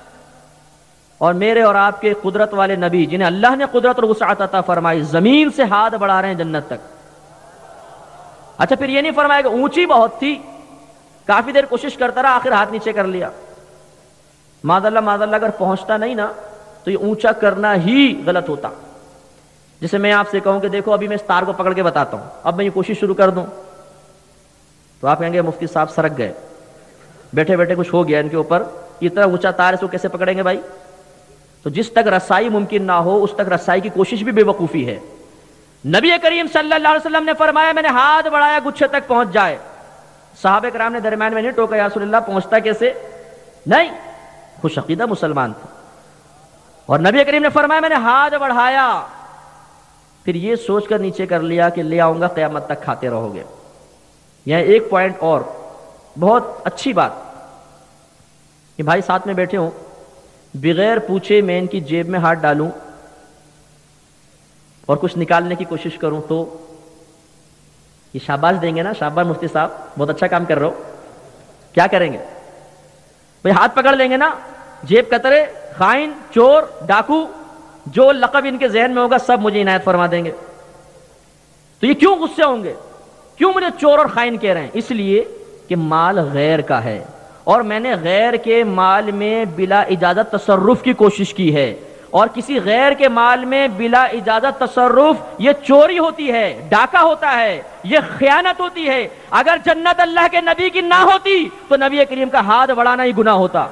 اور میرے اور آپ کے قدرت والے نبی جنہیں اللہ نے قدرت اور وسعت عطا فرمائی زمین سے ہاتھ بڑھا رہے ہیں جنت تک۔ اچھا پھر یہ نہیں فرمایا کہ اونچی بہت تھی، کافی دیر کوشش کرتا رہا، آخر ہاتھ نیچے کر لیا۔ معاذ اللہ اگر پہنچتا نہیں نا تو یہ اونچا کرنا ہی غلط ہوتا۔ جسے میں آپ سے کہوں کہ دیکھو ابھی میں اس تار کو پکڑ کے بتاتا ہوں، اب میں یہ کوشش شروع کر دوں تو آپ کہیں گے مفتی صاحب سرک گئے، بیٹھے بیٹھے کچھ ہو گیا ان کے اوپر، اتنا اونچا تار ہے اس کو کیسے پکڑیں گے بھائی؟ تو جس تک رسائی ممکن نہ ہو اس تک رسائی کی کوشش بھی بے وقوفی ہے۔ نبی کریم صلی اللہ علیہ وسلم نے فرمایا میں نے ہاتھ بڑھایا گچھے تک پہنچ جائے، صحابہ کرام نے درمیان میں نہیں ٹوکا یا رسول اللہ پہنچتا کیسے؟ نہیں، خوش عقیدہ مسلمان تھے، اور نبی کریم نے فرمایا میں نے ہاتھ بڑھایا، پھر یہ سوچ کر نیچے کر لیا کہ لے آؤں گا قیامت تک کھاتے رہو گے۔ یہاں ایک پوائنٹ اور بہت اچھی بات کہ بھائی ساتھ میں بیٹھے ہوں، بغیر پوچھے میں ان کی جیب میں ہاتھ ڈالوں اور کچھ نکالنے کی کوشش کروں تو یہ شاباش دیں گے نا، شاباش مفتی صاحب بہت اچھا کام کر رہے ہو، کیا کریں گے بھائی؟ ہاتھ پکڑ لیں گے نا، جیب کترے، خائن، چور، ڈاکو، جو لقب ان کے ذہن میں ہوگا سب مجھے عنایت فرما دیں گے۔ تو یہ کیوں غصے ہوں گے، کیوں مجھے چور اور خائن کہہ رہے ہیں؟ اس لیے کہ مال غیر کا ہے، اور میں نے غیر کے مال میں بلا اجازت تصرف کی کوشش کی ہے، اور کسی غیر کے مال میں بلا اجازت تصرف یہ چوری ہوتی ہے، ڈاکہ ہوتا ہے، یہ خیانت ہوتی ہے۔ اگر جنت اللہ کے نبی کی نہ ہوتی تو نبی کریم کا ہاتھ بڑھانا ہی گناہ ہوتا،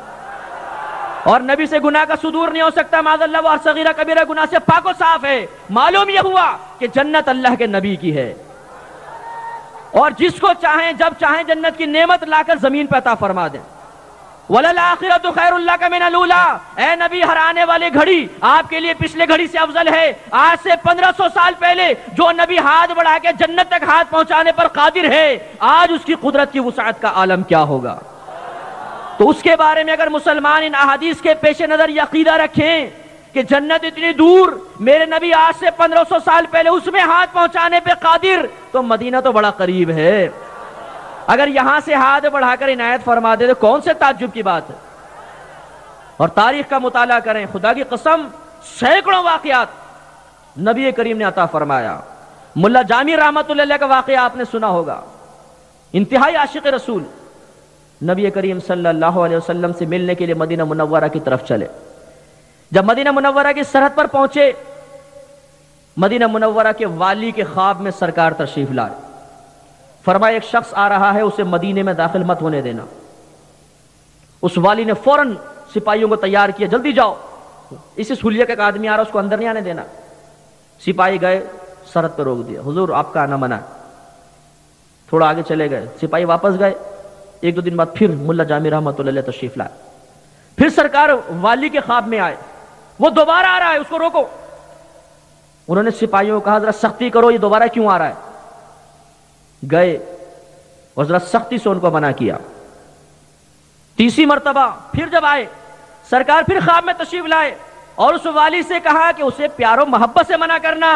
اور نبی سے گناہ کا صدور نہیں ہو سکتا، معاذ اللہ، وہ صغیرہ کبیرہ گناہ سے پاک و صاف ہے۔ معلوم یہ ہوا کہ جنت اللہ کے نبی کی ہے، اور جس کو چاہیں جب چاہیں جنت کی نعمت لا کر زمین پہ عطا فرما دیں۔ وَلَلْآخِرَةُ خَيْرٌ لَكَ مِنَ الْأُولَىٰ، اے نبی ہر آنے والے گھڑی آپ کے لیے پچھلے گھڑی سے افضل ہے۔ آج سے 1500 سال پہلے جو نبی ہاتھ بڑھا کے جنت تک ہاتھ پہنچانے پر قادر ہے، آج اس کی قدرت کی وسعت کا عالم کیا ہوگا؟ تو اس کے بارے میں اگر مسلمان ان احادیث کے پیش نظر یہ عقیدہ رکھیں کہ جنت اتنی دور، میرے نبی آج سے 1500 سال پہلے اس میں ہاتھ پہنچانے پہ قادر، تو مدینہ تو بڑا قریب ہے۔ اگر یہاں سے ہاتھ بڑھا کر عنایت فرما دے تو کون سے تعجب کی بات ہے؟ اور تاریخ کا مطالعہ کریں، خدا کی قسم سینکڑوں واقعات نبی کریم نے عطا فرمایا۔ ملا جامی رحمت اللہ علیہ کا واقعہ آپ نے سنا ہوگا، انتہائی عاشق رسول، نبی کریم صلی اللہ علیہ وسلم سے ملنے کے لیے مدینہ منورہ کی طرف چلے۔ جب مدینہ منورہ کی سرحد پر پہنچے، مدینہ منورہ کے والی کے خواب میں سرکار تشریف لائے، فرمایا ایک شخص آ رہا ہے، اسے مدینے میں داخل مت ہونے دینا۔ اس والی نے فوراً سپاہیوں کو تیار کیا، جلدی جاؤ، اس حلیہ کا ایک آدمی آ رہا ہے، اس کو اندر نہیں آنے دینا۔ سپاہی گئے، سرحد پہ روک دیا، حضور آپ کا آنا منع ہے۔ تھوڑا آگے چلے گئے، سپاہی واپس گئے، ایک دو دن بعد پھر ملا جامی رحمت اللہ علیہ تشریف لائے، پھر سرکار والی کے خواب میں آئے، وہ دوبارہ آ رہا ہے، اس کو روکو۔ انہوں نے سپاہیوں کو کہا ذرا سختی کرو، یہ دوبارہ کیوں آ رہا ہے؟ گئے اور ذرا سختی سے ان کو منع کیا۔ تیسری مرتبہ پھر جب آئے، سرکار پھر خواب میں تشریف لائے اور اس والی سے کہا کہ اسے پیار و محبت سے منع کرنا،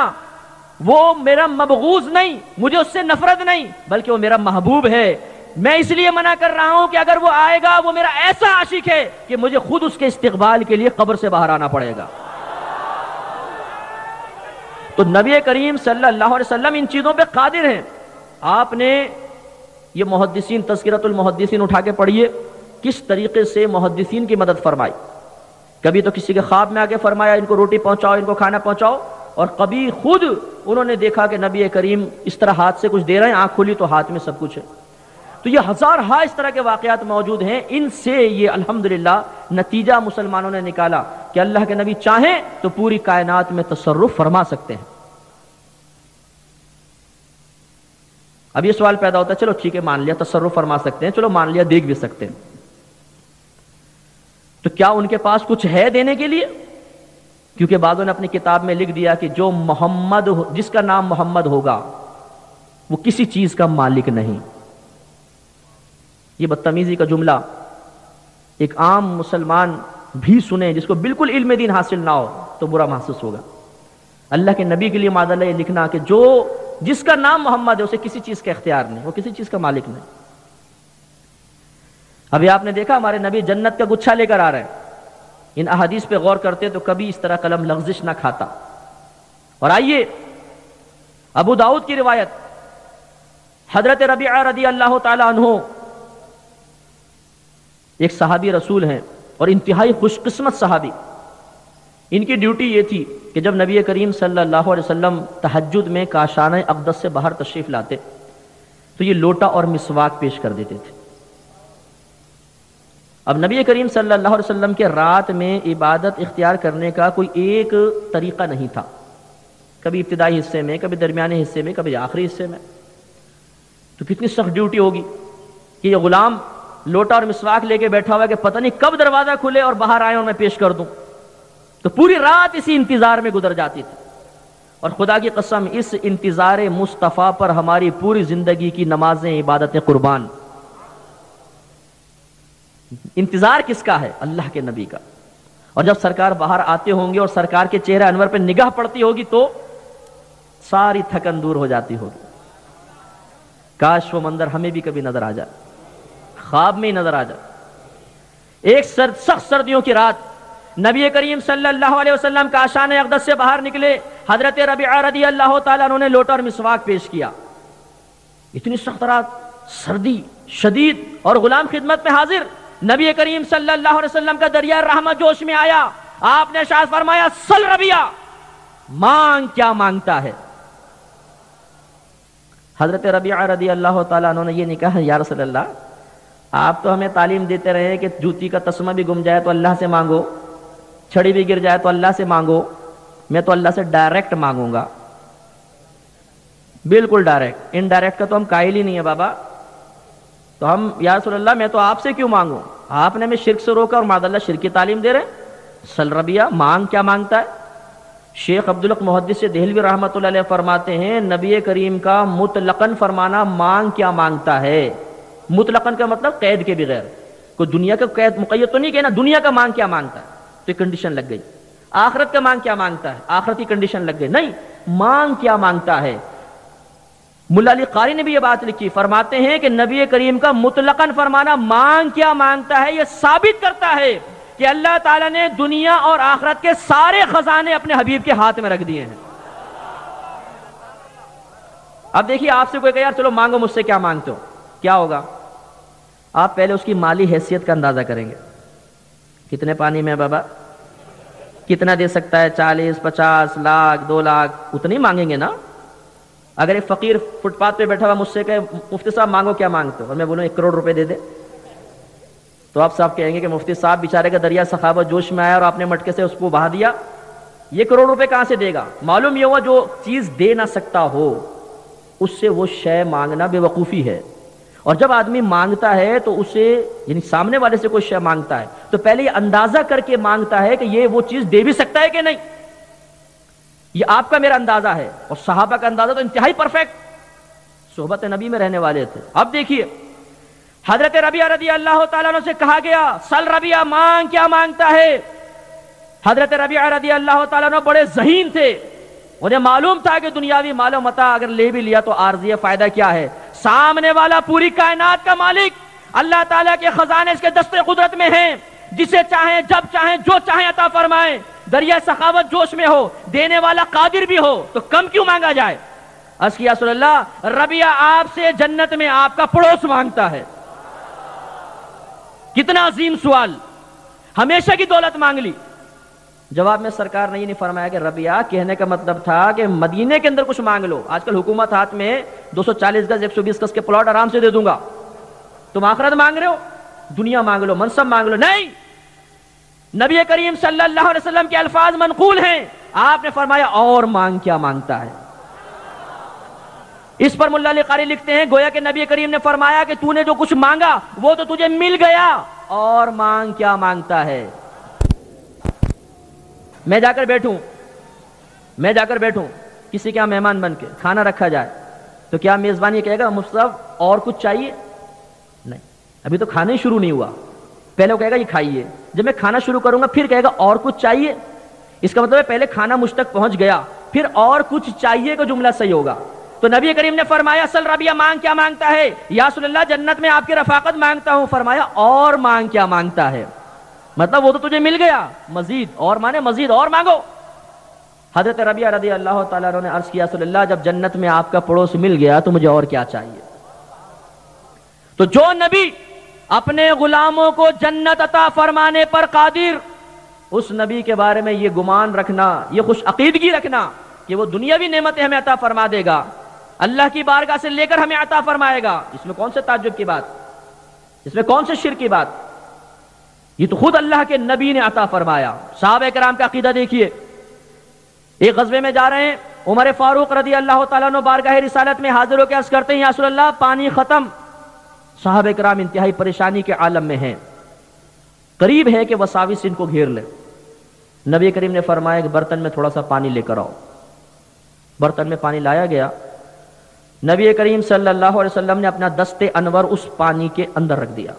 وہ میرا مبغوض نہیں، مجھے اس سے نفرت نہیں، بلکہ وہ میرا محبوب ہے، میں اس لیے منع کر رہا ہوں کہ اگر وہ آئے گا وہ میرا ایسا عاشق ہے کہ مجھے خود اس کے استقبال کے لیے قبر سے باہر آنا پڑے گا۔ تو نبی کریم صلی اللہ علیہ وسلم ان چیزوں پہ قادر ہیں۔ آپ نے یہ محدثین تذکرۃ المحدثین اٹھا کے پڑھیے کس طریقے سے محدثین کی مدد فرمائی. کبھی تو کسی کے خواب میں آگے فرمایا ان کو روٹی پہنچاؤ، ان کو کھانا پہنچاؤ، اور کبھی خود انہوں نے دیکھا کہ نبی کریم اس طرح ہاتھ سے کچھ دے رہے ہیں، آنکھ کھلی تو ہاتھ میں سب کچھ ہے. تو یہ ہزارہا اس طرح کے واقعات موجود ہیں. ان سے یہ الحمدللہ نتیجہ مسلمانوں نے نکالا کہ اللہ کے نبی چاہیں تو پوری کائنات میں تصرف فرما سکتے ہیں. اب یہ سوال پیدا ہوتا ہے چلو ٹھیک ہے مان لیا تصرف فرما سکتے ہیں، چلو مان لیا دیکھ بھی سکتے ہیں، تو کیا ان کے پاس کچھ ہے دینے کے لیے؟ کیونکہ بعضوں نے اپنی کتاب میں لکھ دیا کہ جو محمد جس کا نام محمد ہوگا وہ کسی چیز کا مالک نہیں. یہ بدتمیزی کا جملہ ایک عام مسلمان بھی سنے جس کو بالکل علم دین حاصل نہ ہو تو برا محسوس ہوگا. اللہ کے نبی کے لیے معاذ اللہ یہ لکھنا کہ جو جس کا نام محمد ہے اسے کسی چیز کا اختیار نہیں، وہ کسی چیز کا مالک نہیں. ابھی آپ نے دیکھا ہمارے نبی جنت کا گچھا لے کر آ رہے ہیں. ان احادیث پہ غور کرتے تو کبھی اس طرح قلم لغزش نہ کھاتا. اور آئیے ابو داؤد کی روایت، حضرت ربیعہ رضی اللہ تعالی عنہ ایک صحابی رسول ہیں اور انتہائی خوش قسمت صحابی. ان کی ڈیوٹی یہ تھی کہ جب نبی کریم صلی اللہ علیہ وسلم تہجد میں کاشانہ اقدس سے باہر تشریف لاتے تو یہ لوٹا اور مسواک پیش کر دیتے تھے. اب نبی کریم صلی اللہ علیہ وسلم کے رات میں عبادت اختیار کرنے کا کوئی ایک طریقہ نہیں تھا، کبھی ابتدائی حصے میں، کبھی درمیانے حصے میں، کبھی آخری حصے میں. تو کتنی سخت ڈیوٹی ہوگی کہ یہ غلام لوٹا اور مسواک لے کے بیٹھا ہوا ہے کہ پتہ نہیں کب دروازہ کھلے اور باہر آئے اور میں پیش کر دوں. تو پوری رات اسی انتظار میں گزر جاتی تھی. اور خدا کی قسم اس انتظار مصطفیٰ پر ہماری پوری زندگی کی نمازیں عبادتیں قربان. انتظار کس کا ہے؟ اللہ کے نبی کا. اور جب سرکار باہر آتے ہوں گے اور سرکار کے چہرے انور پہ نگاہ پڑتی ہوگی تو ساری تھکن دور ہو جاتی ہوگی. کاش وہ منظر ہمیں بھی کبھی نظر آ جائے، خواب میں ہی نظر آ جائے. ایک سخت سردیوں کی رات نبی کریم صلی اللہ علیہ وسلم کاشان اقدس سے باہر نکلے. حضرت ربیعہ رضی اللہ تعالیٰ عنہ نے لوٹا اور مسواک پیش کیا. اتنی سخت رات، سردی شدید، اور غلام خدمت میں حاضر. نبی کریم صلی اللہ علیہ وسلم کا دریا رحمت جوش میں آیا. آپ نے ارشاد فرمایا سل ربیعہ، مانگ کیا مانگتا ہے. حضرت ربیعہ رضی اللہ تعالیٰ عنہ نے یہ نہیں کہا یا رسول اللہ آپ تو ہمیں تعلیم دیتے رہے کہ جوتی کا تسمہ بھی گم جائے تو اللہ سے مانگو، چھڑی بھی گر جائے تو اللہ سے مانگو، میں تو اللہ سے ڈائریکٹ مانگوں گا. بالکل ڈائریکٹ، انڈائریکٹ کا تو ہم قائل ہی نہیں ہے بابا. تو ہم یا رسول اللہ میں تو آپ سے کیوں مانگوں؟ آپ نے ہمیں شرک سے روکا اور معاذ اللہ شرک کی تعلیم دے رہے. سل ربیعہ، مانگ کیا مانگتا ہے. شیخ عبدالحق محدث دہلوی رحمۃ اللہ علیہ فرماتے ہیں نبی کریم کا مطلقاً فرمانا مانگ کیا مانگتا ہے. مطلقاً کا مطلب قید کے بغیر، کوئی دنیا کا قید مقید تو نہیں کہنا دنیا کا مانگ کیا مانگتا ہے تو ایک کنڈیشن لگ گئی. آخرت کا مانگ کیا مانگتا ہے، آخرت کی کنڈیشن لگ گئی. نہیں، مانگ کیا مانگتا ہے. ملا علی قاری نے بھی یہ بات لکھی، فرماتے ہیں کہ نبی کریم کا مطلقاً فرمانا مانگ کیا مانگتا ہے یہ ثابت کرتا ہے کہ اللہ تعالیٰ نے دنیا اور آخرت کے سارے خزانے اپنے حبیب کے ہاتھ میں رکھ دیے ہیں. اب دیکھیے آپ سے کوئی کہے یار چلو مانگو مجھ سے، کیا مانگتے ہو، کیا ہوگا؟ آپ پہلے اس کی مالی حیثیت کا اندازہ کریں گے. کتنے پانی میں بابا، کتنا دے سکتا ہے؟ 40 50 لاکھ 2 لاکھ اتنے ہی مانگیں گے نا. اگر ایک فقیر فٹ پاتھ پہ بیٹھا ہوا مجھ سے کہے مفتی صاحب مانگو کیا مانگتے ہو، اور میں بولوں 1 کروڑ روپے دے دے، تو آپ صاحب کہیں گے کہ مفتی صاحب بیچارے کا دریا سخاوت جوش میں آیا اور آپ نے مٹکے سے اس کو بہا دیا، یہ کروڑ روپے کہاں سے دے گا؟ معلوم یہ ہوا جو چیز دے نہ سکتا ہو اس سے وہ شے مانگنا بے وقوفی ہے. اور جب آدمی مانگتا ہے تو اسے یعنی سامنے والے سے کوئی شے مانگتا ہے تو پہلے یہ اندازہ کر کے مانگتا ہے کہ یہ وہ چیز دے بھی سکتا ہے کہ نہیں. یہ آپ کا میرا اندازہ ہے، اور صحابہ کا اندازہ تو انتہائی پرفیکٹ، صحبت نبی میں رہنے والے تھے. اب دیکھیے حضرت ربیعہ رضی اللہ تعالیٰ عنہ سے کہا گیا سل ربیعہ، مانگ کیا مانگتا ہے. حضرت ربیعہ رضی اللہ تعالیٰ عنہ بڑے ذہین تھے، انہیں معلوم تھا کہ دنیاوی مال و متاع اگر لے بھی لیا تو عارضی فائدہ کیا ہے. سامنے والا پوری کائنات کا مالک اللہ تعالیٰ کے خزانے اس کے دستے قدرت میں ہیں، جسے چاہیں جب چاہیں جو چاہیں عطا فرمائیں. دریا سخاوت جوش میں ہو، دینے والا قادر بھی ہو، تو کم کیوں مانگا جائے. عرض کیا رسول اللہ ربیہ آپ سے جنت میں آپ کا پڑوس مانگتا ہے۔ کتنا عظیم سوال، ہمیشہ کی دولت مانگ لی۔ جواب میں سرکار نے یہ نہیں فرمایا کہ ربیہ، کہنے کا مطلب تھا کہ مدینے کے اندر کچھ مانگ لو، آج کل حکومت ہاتھ میں 240 گز 120 گز کے پلاٹ آرام سے دے دوں گا، تم آخرت مانگ رہے ہو، دنیا مانگ لو، منصب مانگ لو۔ نہیں، نبی کریم صلی اللہ علیہ وسلم کے الفاظ منقول ہیں، آپ نے فرمایا اور مانگ، کیا مانگتا ہے؟ اس پر ملا علی قاری لکھتے ہیں گویا کہ نبی کریم نے فرمایا کہ تو نے جو کچھ مانگا وہ تو تجھے مل گیا، اور مانگ، کیا مانگتا ہے؟ میں جا کر بیٹھوں کسی کے یہاں مہمان بن کے، کھانا رکھا جائے تو کیا میزبان یہ کہے گا مصطفیٰ اور کچھ چاہیے؟ نہیں، ابھی تو کھانا ہی شروع نہیں ہوا، پہلے وہ کہے گا یہ کھائیے، جب میں کھانا شروع کروں گا پھر کہے گا اور کچھ چاہیے۔ اس کا مطلب ہے پہلے کھانا مجھ تک پہنچ گیا، پھر اور کچھ چاہیے کا جملہ صحیح ہوگا۔ تو نبی کریم نے فرمایا اصل ربیہ مانگ کیا مانگتا ہے؟ یا رسول اللہ جنت میں آپ کی رفاقت مانگتا ہوں۔ فرمایا اور مانگ، کیا مانگتا ہے؟ مطلب وہ تو تجھے مل گیا، مزید، اور مانے مزید اور مانگو۔ حضرت ربیہ رضی اللہ تعالیٰ عنہ نے عرض کیا رسول اللہ جب جنت میں آپ کا پڑوس مل گیا تو مجھے اور کیا چاہیے؟ تو جو نبی اپنے غلاموں کو جنت عطا فرمانے پر قادر، اس نبی کے بارے میں یہ گمان رکھنا، یہ خوش عقیدگی رکھنا کہ وہ دنیاوی نعمتیں ہمیں عطا فرما دے گا، اللہ کی بارگاہ سے لے کر ہمیں عطا فرمائے گا، اس میں کون سے تعجب کی بات، اس میں کون سے شرک کی بات؟ یہ تو خود اللہ کے نبی نے عطا فرمایا۔ صحابہ کرام کا عقیدہ دیکھیے، ایک غزوے میں جا رہے ہیں، عمر فاروق رضی اللہ تعالیٰ عنہ بارگاہ رسالت میں حاضر ہو کے عرض کرتے ہیں یا رسول اللہ پانی ختم۔ صحابہ کرام انتہائی پریشانی کے عالم میں ہیں، قریب ہے کہ وساوس ان کو گھیر لے۔ نبی کریم نے فرمایا کہ برتن میں تھوڑا سا پانی لے کر آؤ۔ برتن میں پانی لایا گیا، نبی کریم صلی اللہ علیہ وسلم نے اپنا دست انور اس پانی کے اندر رکھ دیا۔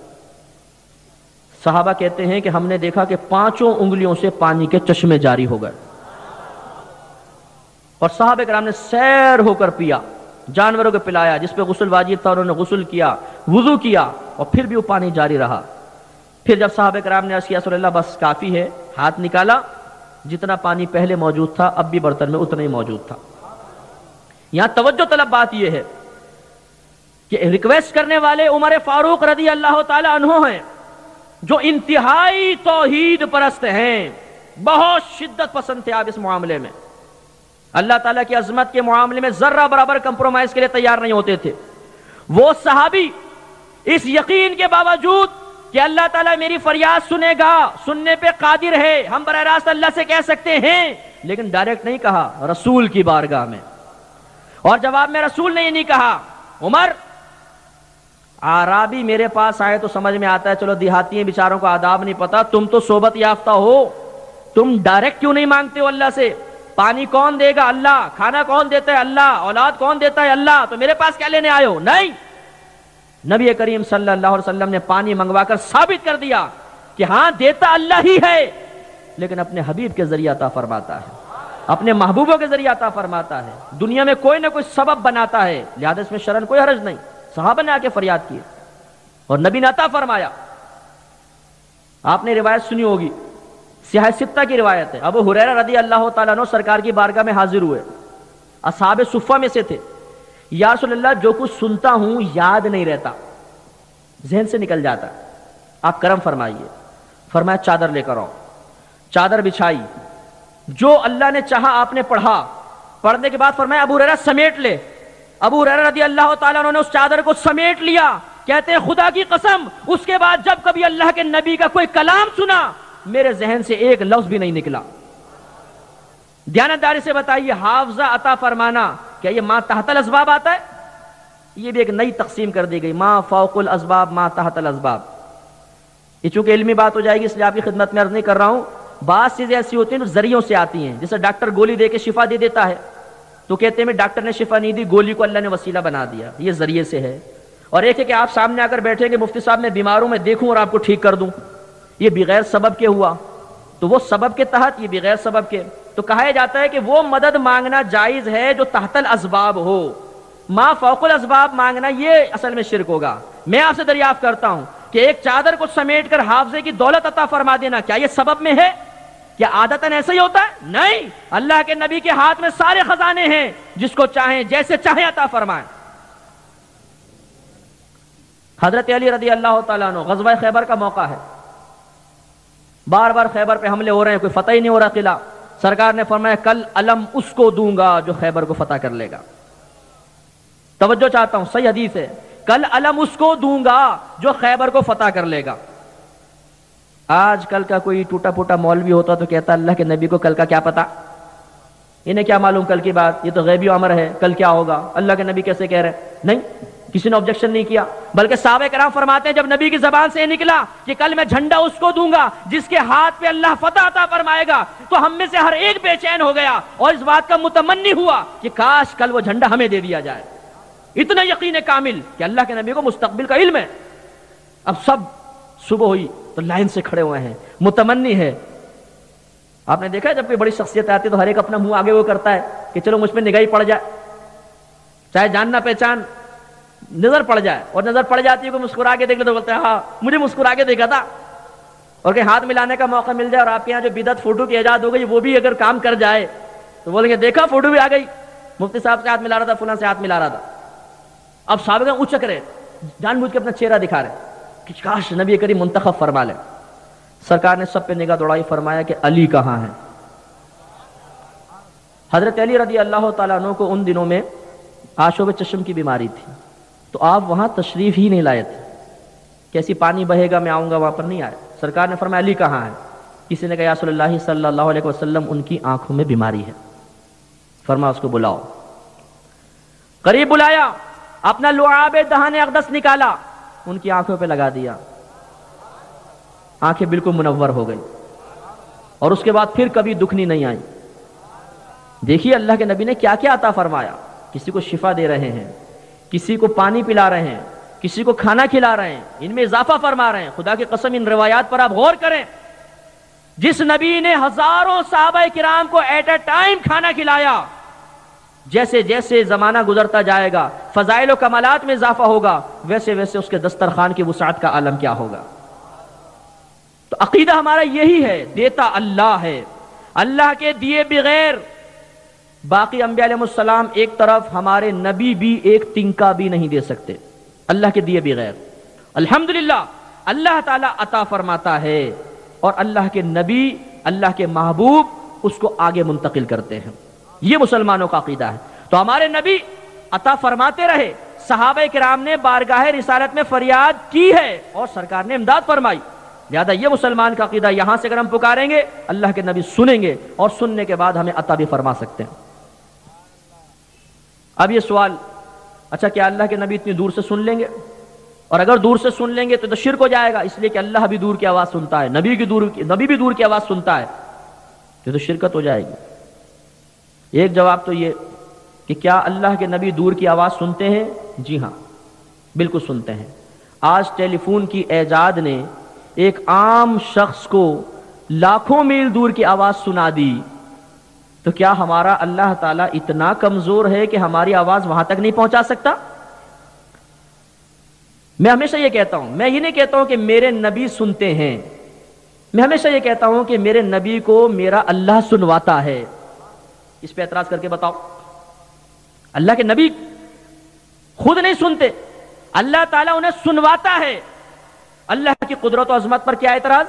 صحابہ کہتے ہیں کہ ہم نے دیکھا کہ 5 انگلیوں سے پانی کے چشمے جاری ہو گئے، اور صحابہ کرام نے سیر ہو کر پیا، جانوروں کو پلایا، جس پہ غسل واجب تھا انہوں نے غسل کیا، وضو کیا، اور پھر بھی وہ پانی جاری رہا۔ پھر جب صحابہ کرام نے عرض کیا رسول اللہ بس کافی ہے، ہاتھ نکالا، جتنا پانی پہلے موجود تھا اب بھی برتن میں اتنا ہی موجود تھا۔ یہاں توجہ طلب بات یہ ہے کہ ریکویسٹ کرنے والے عمر فاروق رضی اللہ تعالی عنہ ہیں، جو انتہائی توحید پرست ہیں، بہت شدت پسند تھے آپ اس معاملے میں، اللہ تعالیٰ کی عظمت کے معاملے میں ذرہ برابر کمپرومائز کے لیے تیار نہیں ہوتے تھے۔ وہ صحابی اس یقین کے باوجود کہ اللہ تعالیٰ میری فریاد سنے گا، سننے پہ قادر ہے، ہم براہ راست اللہ سے کہہ سکتے ہیں، لیکن ڈائریکٹ نہیں کہا، رسول کی بارگاہ میں، اور جواب میں رسول نے یہ نہیں کہا عمر اعرابی میرے پاس آئے تو سمجھ میں آتا ہے، چلو دیہاتی ہیں بیچاروں کو آداب نہیں پتا، تم تو صحبت یافتہ ہو، تم ڈائریکٹ کیوں نہیں مانگتے ہو اللہ سے؟ پانی کون دے گا؟ اللہ۔ کھانا کون دیتا ہے؟ اللہ۔ اولاد کون دیتا ہے؟ اللہ۔ تو میرے پاس کیا لینے آئے ہو؟ نہیں، نبی کریم صلی اللہ علیہ وسلم نے پانی منگوا کر ثابت کر دیا کہ ہاں دیتا اللہ ہی ہے، لیکن اپنے حبیب کے ذریعہ عطا فرماتا ہے، اپنے محبوبوں کے ذریعہ عطا فرماتا ہے، دنیا میں کوئی نہ کوئی سبب بناتا ہے، لہذا اس میں شرعاً کوئی حرج نہیں۔ صحابہ نے آ کے فریاد کی اور نبی نے عطا فرمایا۔ آپ نے روایت سنی ہوگی، سیاہ ستہ کی روایت ہے، ابو ہریرہ رضی اللہ تعالیٰ عنہ سرکار کی بارگاہ میں حاضر ہوئے، اصحاب صفہ میں سے تھے۔ یا رسول اللہ جو کچھ سنتا ہوں یاد نہیں رہتا، ذہن سے نکل جاتا، آپ کرم فرمائیے۔ فرمایا چادر لے کر آؤ، چادر بچھائی، جو اللہ نے چاہا آپ نے پڑھا، پڑھنے کے بعد فرمایا ابو ہریرہ سمیٹ لے۔ ابو ہریرہ رضی اللہ تعالیٰ عنہ نے اس چادر کو سمیٹ لیا، کہتے ہیں خدا کی قسم اس کے بعد جب کبھی اللہ کے نبی کا کوئی کلام سنا میرے ذہن سے ایک لفظ بھی نہیں نکلا۔ دیانتداری سے بتائیے، حافظہ عطا فرمانا کیا یہ ما تحت الاسباب آتا ہے؟ یہ بھی ایک نئی تقسیم کر دی گئی، ما فوق الاسباب ما تحت الاسباب۔ یہ چونکہ علمی بات ہو جائے گی اس لیے آپ کی خدمت میں عرض نہیں کر رہا ہوں۔ بعض چیزیں ایسی ہوتی ہیں جو ذریعوں سے آتی ہیں، جیسے ڈاکٹر گولی دے کے شفا دے دیتا ہے تو کہتے ہیں ڈاکٹر نے شفا نہیں دی، گولی کو اللہ نے وسیلہ بنا دیا، یہ ذریعے سے ہے۔ اور ایک ہے کہ آپ سامنے آ کر بیٹھیں کہ مفتی صاحب میں بیمار ہوں، میں دیکھوں اور آپ کو ٹھیک کر دوں، یہ بغیر سبب کے ہوا، تو وہ سبب کے تحت، یہ بغیر سبب کے۔ تو کہا جاتا ہے کہ وہ مدد مانگنا جائز ہے جو تحت الاسباب ہو، ما فوق الاسباب مانگنا یہ اصل میں شرک ہوگا۔ میں آپ سے دریافت کرتا ہوں کہ ایک چادر کو سمیٹ کر حافظے کی دولت عطا فرما دینا کیا یہ سبب میں ہے؟ کیا عادتاً ایسا ہی ہوتا ہے؟ نہیں، اللہ کے نبی کے ہاتھ میں سارے خزانے ہیں، جس کو چاہیں جیسے چاہیں عطا فرمائیں۔ حضرت علی رضی اللہ تعالیٰ عنہ، غزوہ خیبر کا موقع ہے، بار بار خیبر پہ حملے ہو رہے ہیں، کوئی فتح ہی نہیں ہو رہا قلعہ۔ سرکار نے فرمایا کل علم اس کو دوں گا جو خیبر کو فتح کر لے گا۔ توجہ چاہتا ہوں، صحیح حدیث ہے، کل علم اس کو دوں گا جو خیبر کو فتح کر لے گا۔ آج کل کا کوئی ٹوٹا پھوٹا مولوی ہوتا تو کہتا اللہ کے نبی کو کل کا کیا پتا، انہیں کیا معلوم کل کی بات، یہ تو غیبی امر ہے، کل کیا ہوگا، اللہ کے نبی کیسے کہہ رہے ہیں؟ نہیں، کسی نے آبجیکشن نہیں کیا، بلکہ صحابہ کرام فرماتے ہیں جب نبی کی زبان سے نکلا کہ کل میں جھنڈا اس کو دوں گا جس کے ہاتھ پہ اللہ فتح عطا فرمائے گا، تو ہم میں سے ہر ایک بے چین ہو گیا اور اس بات کا متمنی ہوا کہ کاش کل وہ جھنڈا ہمیں دے دیا جائے۔ اتنا یقین کامل کہ اللہ کے نبی کو مستقبل کا علم ہے۔ اب سب صبح ہوئی تو لائن سے کھڑے ہوئے ہیں، متمنی ہے۔ آپ نے دیکھا ہے جب کوئی بڑی شخصیت آتی ہے تو ہر ایک اپنا منہ آگے وہ کرتا ہے کہ چلو مجھ پہ نگاہ ہی پڑ جائے، چاہے جان نہ پہچان نظر پڑ جائے، اور نظر پڑ جاتی ہے کوئی مسکرا کے دیکھ لے تو بولتے ہیں ہاں مجھے مسکرا کے دیکھا تھا، اور کہ ہاتھ ملانے کا موقع مل جائے اور آپ کے یہاں جو بدعت فوٹو کی ایجاد ہو گئی وہ بھی اگر کام کر جائے تو بولیں گے دیکھا فوٹو بھی آ گئی، مفتی صاحب سے ہاتھ ملا رہا تھا، فلاں سے ہاتھ ملا رہا تھا۔ اب صحابہ اچک رہے، جان بوجھ کے اپنا چہرہ دکھا رہے کہ کاش نبی کریم منتخب فرما لے۔ سرکار نے سب پہ نگاہ دوڑائی، فرمایا کہ علی کہاں ہے؟ حضرت علی رضی اللہ تعالیٰ عنہ کو ان دنوں میں آشوب چشم کی بیماری تھی، تو آپ وہاں تشریف ہی نہیں لائے تھے، کیسی پانی بہے گا میں آؤں گا وہاں پر نہیں آئے۔ سرکار نے فرمایا علی کہاں ہے؟ کسی نے کہا یا رسول اللہ صلی اللہ علیہ وسلم ان کی آنکھوں میں بیماری ہے۔ فرمایا اس کو بلاؤ۔ قریب بلایا، اپنا لعاب دہان اقدس نکالا، ان کی آنکھوں پہ لگا دیا، آنکھیں بالکل منور ہو گئی، اور اس کے بعد پھر کبھی دکھنی نہیں آئی۔ دیکھیے اللہ کے نبی نے کیا کیا عطا فرمایا، کسی کو شفا دے رہے ہیں، کسی کو پانی پلا رہے ہیں، کسی کو کھانا کھلا رہے ہیں، ان میں اضافہ فرما رہے ہیں۔ خدا کی قسم ان روایات پر آپ غور کریں، جس نبی نے ہزاروں صحابہ کرام کو ایٹ اے ٹائم کھانا کھلایا، جیسے جیسے زمانہ گزرتا جائے گا فضائل و کمالات میں اضافہ ہوگا، ویسے ویسے اس کے دسترخوان کی وسعت کا عالم کیا ہوگا۔ تو عقیدہ ہمارا یہی ہے، دیتا اللہ ہے، اللہ کے دیے بغیر باقی انبیاء علیہ السلام ایک طرف، ہمارے نبی بھی ایک تنکا بھی نہیں دے سکتے اللہ کے دیے بغیر۔ الحمدللہ اللہ تعالیٰ عطا فرماتا ہے، اور اللہ کے نبی، اللہ کے محبوب اس کو آگے منتقل کرتے ہیں۔ یہ مسلمانوں کا عقیدہ ہے۔ تو ہمارے نبی عطا فرماتے رہے، صحابہ کرام نے بارگاہ رسالت میں فریاد کی ہے اور سرکار نے امداد فرمائی، لہذا یہ مسلمان کا عقیدہ، یہاں سے اگر ہم پکاریں گے اللہ کے نبی سنیں گے، اور سننے کے بعد ہمیں عطا بھی فرما سکتے ہیں۔ اب یہ سوال، اچھا کیا اللہ کے نبی اتنی دور سے سن لیں گے؟ اور اگر دور سے سن لیں گے تو شرک ہو جائے گا، اس لیے کہ اللہ بھی دور کی آواز سنتا ہے، نبی بھی دور کی آواز سنتا ہے، تو شرکت ہو جائے گی۔ ایک جواب تو یہ کہ کیا اللہ کے نبی دور کی آواز سنتے ہیں؟ جی ہاں، بالکل سنتے ہیں۔ آج ٹیلی فون کی ایجاد نے ایک عام شخص کو لاکھوں میل دور کی آواز سنا دی، تو کیا ہمارا اللہ تعالیٰ اتنا کمزور ہے کہ ہماری آواز وہاں تک نہیں پہنچا سکتا؟ میں ہمیشہ یہ کہتا ہوں، میں یہ نہیں کہتا ہوں کہ میرے نبی سنتے ہیں، میں ہمیشہ یہ کہتا ہوں کہ میرے نبی کو میرا اللہ سنواتا ہے۔ اس پہ اعتراض کر کے بتاؤ، اللہ کے نبی خود نہیں سنتے، اللہ تعالیٰ انہیں سنواتا ہے۔ اللہ کی قدرت و عظمت پر کیا اعتراض؟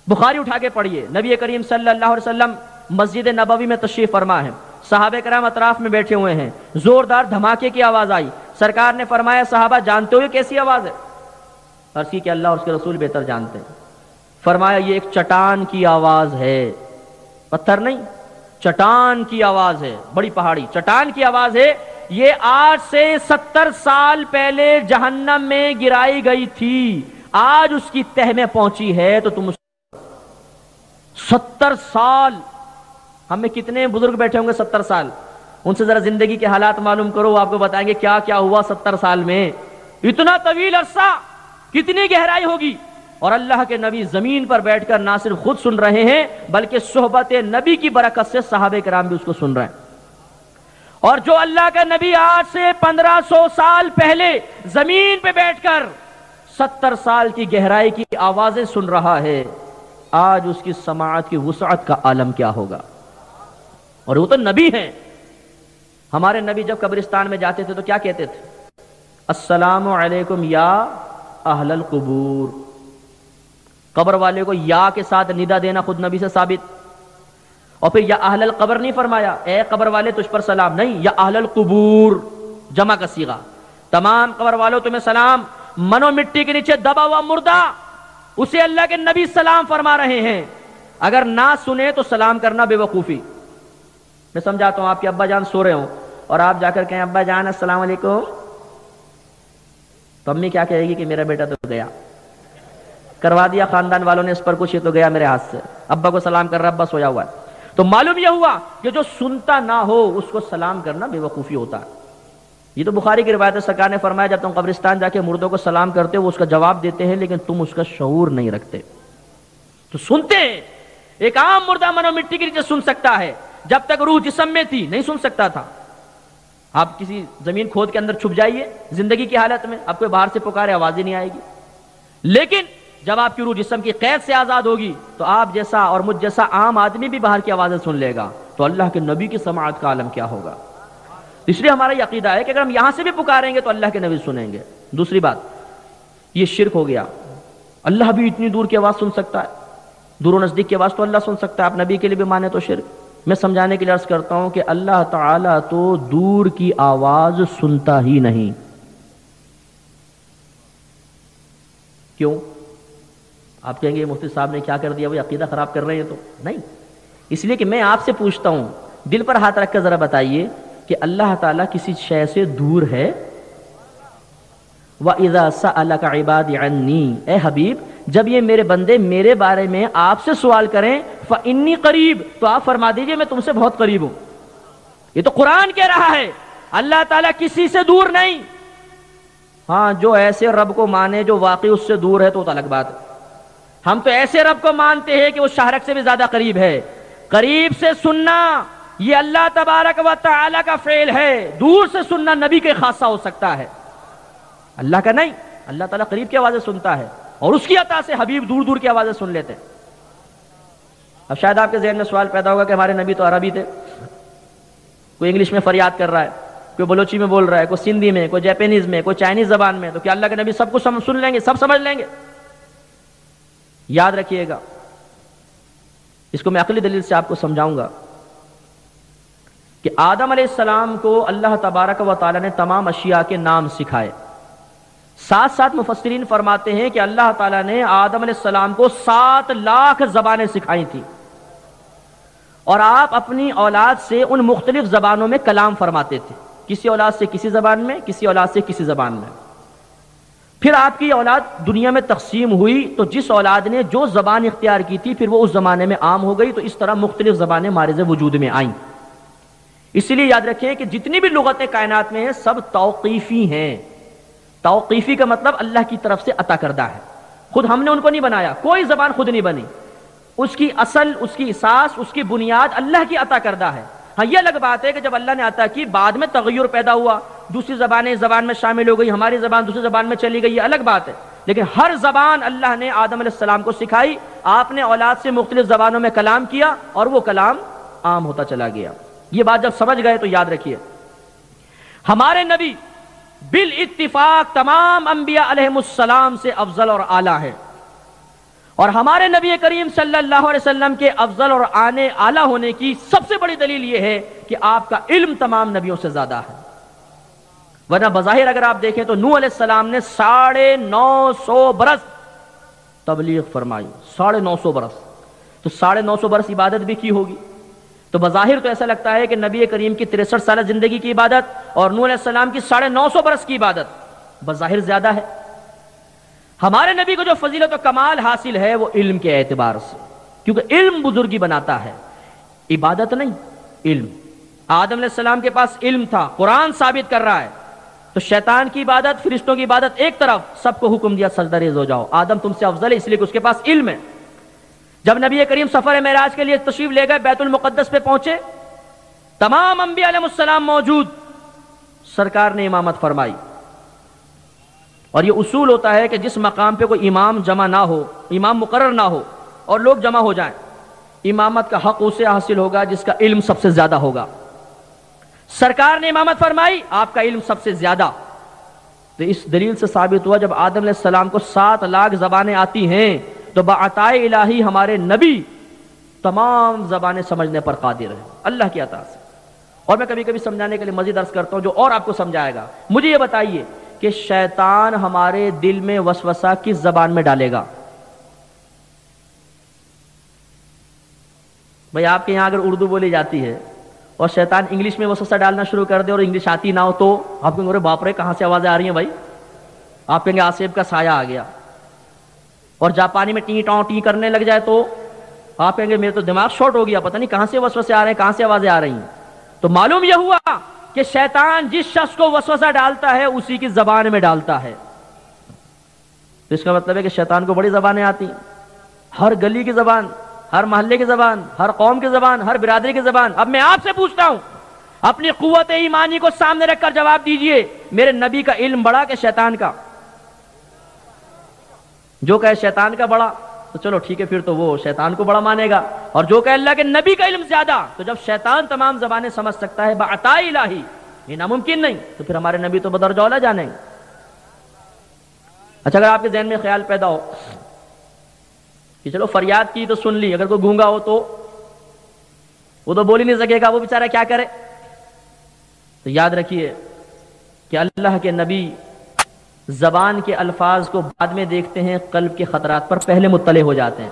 بخاری اٹھا کے پڑھیے، نبی کریم صلی اللہ علیہ وسلم مسجد نبوی میں تشریف فرما ہے، صحابہ کرام اطراف میں بیٹھے ہوئے ہیں، زوردار دھماکے کی آواز آئی، سرکار نے فرمایا صحابہ جانتے ہو یہ کیسی آواز ہے؟ عرض کی کہ اللہ اور اس کے رسول بہتر جانتے ہیں۔ فرمایا یہ ایک چٹان کی آواز ہے، پتھر نہیں، چٹان کی آواز ہے، بڑی پہاڑی چٹان کی آواز ہے، یہ آج سے 70 سال پہلے جہنم میں گرائی گئی تھی، آج اس کی تہ میں پہنچی ہے، تو تم 70 سال، ہم میں کتنے بزرگ بیٹھے ہوں گے 70 سال، ان سے ذرا زندگی کے حالات معلوم کرو، وہ آپ کو بتائیں گے کیا کیا ہوا 70 سال میں، اتنا طویل عرصہ، کتنی گہرائی ہوگی۔ اور اللہ کے نبی زمین پر بیٹھ کر نہ صرف خود سن رہے ہیں بلکہ صحبت نبی کی برکت سے صحابہ کرام بھی اس کو سن رہے ہیں۔ اور جو اللہ کا نبی آج سے 1500 سال پہلے زمین پہ بیٹھ کر 70 سال کی گہرائی کی آوازیں سن رہا ہے، آج اس کی سماعت کی وسعت کا عالم کیا ہوگا. اور وہ تو نبی ہیں. ہمارے نبی جب قبرستان میں جاتے تھے تو کیا کہتے تھے؟ السلام علیکم یا اہل القبور. قبر والے کو یا کے ساتھ ندا دینا خود نبی سے ثابت. اور پھر یا اہل القبر نہیں فرمایا اے قبر والے تجھ پر سلام، نہیں، یا اہل القبور جمع کا صیغہ. تمام قبر والوں تمہیں سلام. منو مٹی کے نیچے دبا ہوا مردہ اسے اللہ کے نبی سلام فرما رہے ہیں. اگر نہ سنے تو سلام کرنا بے وقوفی. میں سمجھاتا ہوں، آپ کے ابا جان سو رہے ہوں اور آپ جا کر کہیں ابا جان السلام علیکم، تو امی کیا کہے گی کہ میرا بیٹا تو گیا، کروا دیا خاندان والوں نے اس پر کچھ، یہ تو گیا میرے ہاتھ سے. ابا کو سلام کر رہا، ابا سویا ہوا ہے. تو معلوم یہ ہوا کہ جو سنتا نہ ہو اس کو سلام کرنا بے وقوفی ہوتا ہے. یہ تو بخاری کی روایت ہے، سرکار نے فرمایا جب تم قبرستان جا کے مردوں کو سلام کرتے ہو وہ اس کا جواب دیتے ہیں لیکن تم اس کا شعور نہیں رکھتے. تو سنتے ہیں. ایک عام مردہ منو مٹی کے نیچے سن سکتا ہے، جب تک روح جسم میں تھی نہیں سن سکتا تھا. آپ کسی زمین کھود کے اندر چھپ جائیے زندگی کی حالت میں، آپ کو باہر سے پکارے آواز ہی نہیں آئے گی. لیکن جب آپ کی روح جسم کی قید سے آزاد ہوگی تو آپ جیسا اور مجھ جیسا عام آدمی بھی باہر کی آوازیں سن لے گا. تو اللہ کے نبی کی سماعت کا عالم کیا ہوگا. اس لیے ہمارا یہ عقیدہ ہے کہ اگر ہم یہاں سے بھی پکاریں گے تو اللہ کے نبی سنیں گے. دوسری بات، یہ شرک ہو گیا. اللہ بھی اتنی دور کی آواز سن سکتا ہے، دور و نزدیک کی آواز تو اللہ سن سکتا ہے، آپ نبی کے لیے بھی مانے تو شرک. میں سمجھانے کے لیے عرض کرتا ہوں کہ اللہ تعالیٰ تو دور کی آواز سنتا ہی نہیں. کیوں؟ آپ کہیں گے مفتی صاحب نے کیا کر دیا، وہ عقیدہ خراب کر رہے ہیں. تو نہیں، اس لیے کہ میں آپ سے پوچھتا ہوں، دل پر ہاتھ رکھ کر ذرا بتائیے کہ اللہ تعالیٰ کسی شے سے دور ہے؟ وَإِذَا سَأَلَكَ عِبَادِ عَنِّي، اے حبیب جب یہ میرے بندے میرے بارے میں آپ سے سوال کریں فَإِنِّي قریب، تو آپ فرما دیجئے میں تم سے بہت قریب ہوں. یہ تو قرآن کہہ رہا ہے، اللہ تعالیٰ کسی سے دور نہیں. ہاں، جو ایسے رب کو مانے جو واقعی اس سے دور ہے تو الگ بات ہے. ہم تو ایسے رب کو مانتے ہیں کہ وہ شاہرک سے بھی زیادہ قریب ہے. قریب سے سننا یہ اللہ تبارک و تعالی کا فعل ہے، دور سے سننا نبی کے خاصہ ہو سکتا ہے، اللہ کا نہیں. اللہ تعالیٰ قریب کی آوازیں سنتا ہے اور اس کی عطا سے حبیب دور دور کی آوازیں سن لیتے ہیں. اب شاید آپ کے ذہن میں سوال پیدا ہوگا کہ ہمارے نبی تو عربی تھے، کوئی انگلش میں فریاد کر رہا ہے، کوئی بلوچی میں بول رہا ہے، کوئی سندھی میں، کوئی جاپانیز میں، کوئی چائنیز زبان میں، تو کیا اللہ کے نبی سب کچھ سن لیں گے، سب سمجھ لیں گے؟ یاد رکھیے گا، اس کو میں عقلی دلیل سے آپ کو سمجھاؤں گا کہ آدم علیہ السلام کو اللہ تبارک و تعالی نے تمام اشیاء کے نام سکھائے. ساتھ ساتھ مفسرین فرماتے ہیں کہ اللہ تعالیٰ نے آدم علیہ السلام کو 7 لاکھ زبانیں سکھائی تھیں اور آپ اپنی اولاد سے ان مختلف زبانوں میں کلام فرماتے تھے. کسی اولاد سے کسی زبان میں، کسی اولاد سے کسی زبان میں. پھر آپ کی اولاد دنیا میں تقسیم ہوئی تو جس اولاد نے جو زبان اختیار کی تھی پھر وہ اس زمانے میں عام ہو گئی، تو اس طرح مختلف زبانیں مارز وجود میں آئیں. اسی لیے یاد رکھیں کہ جتنی بھی لغتیں کائنات میں ہیں سب توقیفی ہیں. توقیفی کا مطلب اللہ کی طرف سے عطا کردہ ہے، خود ہم نے ان کو نہیں بنایا. کوئی زبان خود نہیں بنی، اس کی اصل، اس کی اساس، اس کی بنیاد اللہ کی عطا کردہ ہے. ہاں، یہ الگ بات ہے کہ جب اللہ نے عطا کی بعد میں تغیر پیدا ہوا، دوسری زبانیں زبان میں شامل ہو گئی، ہماری زبان دوسری زبان میں چلی گئی، یہ الگ بات ہے. لیکن ہر زبان اللہ نے آدم علیہ السلام کو سکھائی. آپ نے اولاد سے مختلف زبانوں میں کلام کیا اور وہ کلام عام ہوتا چلا گیا. یہ بات جب سمجھ گئے تو یاد رکھیے ہمارے نبی بالاتفاق تمام انبیاء علیہم السلام سے افضل اور اعلیٰ ہے. اور ہمارے نبی کریم صلی اللہ علیہ وسلم کے افضل اور اعلیٰ ہونے کی سب سے بڑی دلیل یہ ہے کہ آپ کا علم تمام نبیوں سے زیادہ ہے. ورنہ بظاہر اگر آپ دیکھیں تو نوح علیہ السلام نے 950 برس تبلیغ فرمائی. 950 برس، تو 950 برس عبادت بھی کی ہوگی. تو بظاہر تو ایسا لگتا ہے کہ نبی کریم کی 63 سالہ زندگی کی عبادت اور نوح علیہ السلام کی 950 برس کی عبادت بظاہر زیادہ ہے. ہمارے نبی کو جو فضیلت و کمال حاصل ہے وہ علم کے اعتبار سے، کیونکہ علم بزرگی بناتا ہے، عبادت نہیں، علم. آدم علیہ السلام کے پاس علم تھا، قرآن ثابت کر رہا ہے. تو شیطان کی عبادت، فرشتوں کی عبادت ایک طرف، سب کو حکم دیا سجدہ ریز ہو جاؤ. آدم تم سے افضل ہے اس لیے کہ اس کے پاس علم ہے. جب نبی کریم سفر معراج کے لیے تشریف لے گئے، بیت المقدس پہ پہنچے، تمام انبیاء علیہ السلام موجود، سرکار نے امامت فرمائی. اور یہ اصول ہوتا ہے کہ جس مقام پہ کوئی امام جمع نہ ہو، امام مقرر نہ ہو، اور لوگ جمع ہو جائیں، امامت کا حق اسے حاصل ہوگا جس کا علم سب سے زیادہ ہوگا۔ سرکار نے امامت فرمائی، آپ کا علم سب سے زیادہ۔ تو اس دلیل سے ثابت ہوا جب آدم علیہ السلام کو 7 لاکھ زبانیں آتی ہیں تو بعطائے الہی ہمارے نبی تمام زبانیں سمجھنے پر قادر ہیں اللہ کی عطا سے۔ اور میں کبھی کبھی سمجھانے کے لیے مزید عرض کرتا ہوں جو اور آپ کو سمجھائے گا۔ مجھے یہ بتائیے کہ شیطان ہمارے دل میں وسوسہ کس زبان میں ڈالے گا؟ بھئی آپ کے یہاں اگر اردو بولی جاتی ہے اور شیطان انگلش میں وسوسہ ڈالنا شروع کر دے اور انگلش آتی نہ ہو تو آپ کہیں گے باپ رے کہاں سے آوازیں آ رہی ہیں بھائی؟ آپ کہیں گے آصف کا سایہ آ گیا۔ اور جاپانی میں ٹی ٹاؤں ٹی کرنے لگ جائے تو آپ کہیں گے میرے تو دماغ شارٹ ہو گیا، پتہ نہیں کہاں سے وسوسے آ رہے ہیں، کہاں سے آوازیں آ رہی ہیں۔ تو معلوم یہ ہوا کہ شیطان جس شخص کو وسوسہ ڈالتا ہے اسی کی زبان میں ڈالتا ہے۔ تو اس کا مطلب ہے کہ شیطان کو بڑی زبانیں آتی ہیں، ہر گلی کی زبان، ہر محلے کی زبان، ہر قوم کی زبان، ہر برادری کی زبان۔ اب میں آپ سے پوچھتا ہوں، اپنی قوت ایمانی کو سامنے رکھ کر جواب دیجئے، میرے نبی کا علم بڑا کہ شیطان کا؟ جو کہے شیطان کا بڑا تو چلو ٹھیک ہے، پھر تو وہ شیطان کو بڑا مانے گا، اور جو کہے اللہ کے نبی کا علم زیادہ، تو جب شیطان تمام زبانیں سمجھ سکتا ہے بعطائے الہی، یہ ناممکن نہیں، تو پھر ہمارے نبی تو بدرجہ اولیٰ جانیں گے۔ اچھا، اگر آپ کے ذہن میں خیال پیدا ہو کہ چلو فریاد کی تو سن لی، اگر کوئی گونگا ہو تو وہ تو بول ہی نہیں سکے گا، وہ بیچارہ کیا کرے؟ تو یاد رکھیے کہ اللہ کے نبی زبان کے الفاظ کو بعد میں دیکھتے ہیں، قلب کے خطرات پر پہلے مطلع ہو جاتے ہیں۔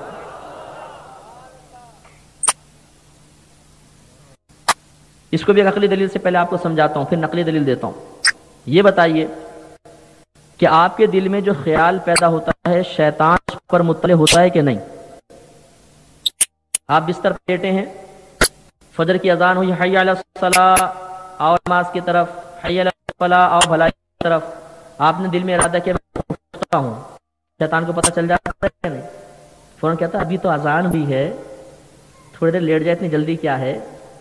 اس کو بھی ایک عقلی دلیل سے پہلے آپ کو سمجھاتا ہوں، پھر نقلی دلیل دیتا ہوں۔ یہ بتائیے کہ آپ کے دل میں جو خیال پیدا ہوتا ہے شیطان اس پر مطلع ہوتا ہے کہ نہیں؟ آپ بستر پر لیٹے ہیں، فجر کی اذان ہوئی، حی علی الصلاۃ، آؤ نماز کی طرف، حی علی الفلاح، آؤ بھلائی کی طرف، آپ نے دل میں ارادہ کیا میں اٹھتا ہوں، شیطان کو پتہ چل جاتا ہے کہ نہیں؟ فوراً کہتا ابھی تو اذان ہوئی ہے، تھوڑی دیر لیٹ جائے، اتنی جلدی کیا ہے،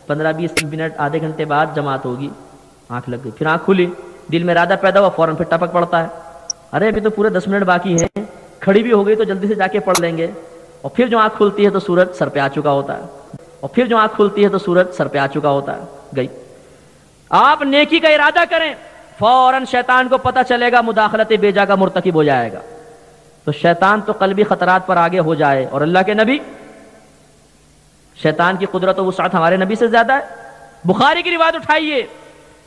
15-20 منٹ آدھے گھنٹے بعد جماعت ہوگی۔ آنکھ لگ گئی، پھر آنکھ کھلی، دل میں ارادہ پیدا ہوا، فوراً پھر ٹپک پڑتا ہے، ارے ابھی تو پورے 10 منٹ باقی ہیں، کھڑی بھی ہو گئی تو جلدی سے جا کے پڑھ لیں گے۔ اور پھر جو آنکھ کھلتی ہے تو سورج سر پہ آ چکا ہوتا ہے، اور پھر جو آنکھ کھلتی ہے تو سورج سر پہ آ چکا ہوتا ہے، گئی۔ آپ نیکی کا ارادہ کریں، فوراً شیطان کو پتہ چلے گا، مداخلت بیجا کا مرتکب ہو جائے گا۔ تو شیطان تو قلبی خطرات پر آگے ہو جائے، اور اللہ کے نبی، شیطان کی قدرت و وسعت ہمارے نبی سے زیادہ ہے۔ بخاری کی روایت اٹھائیے،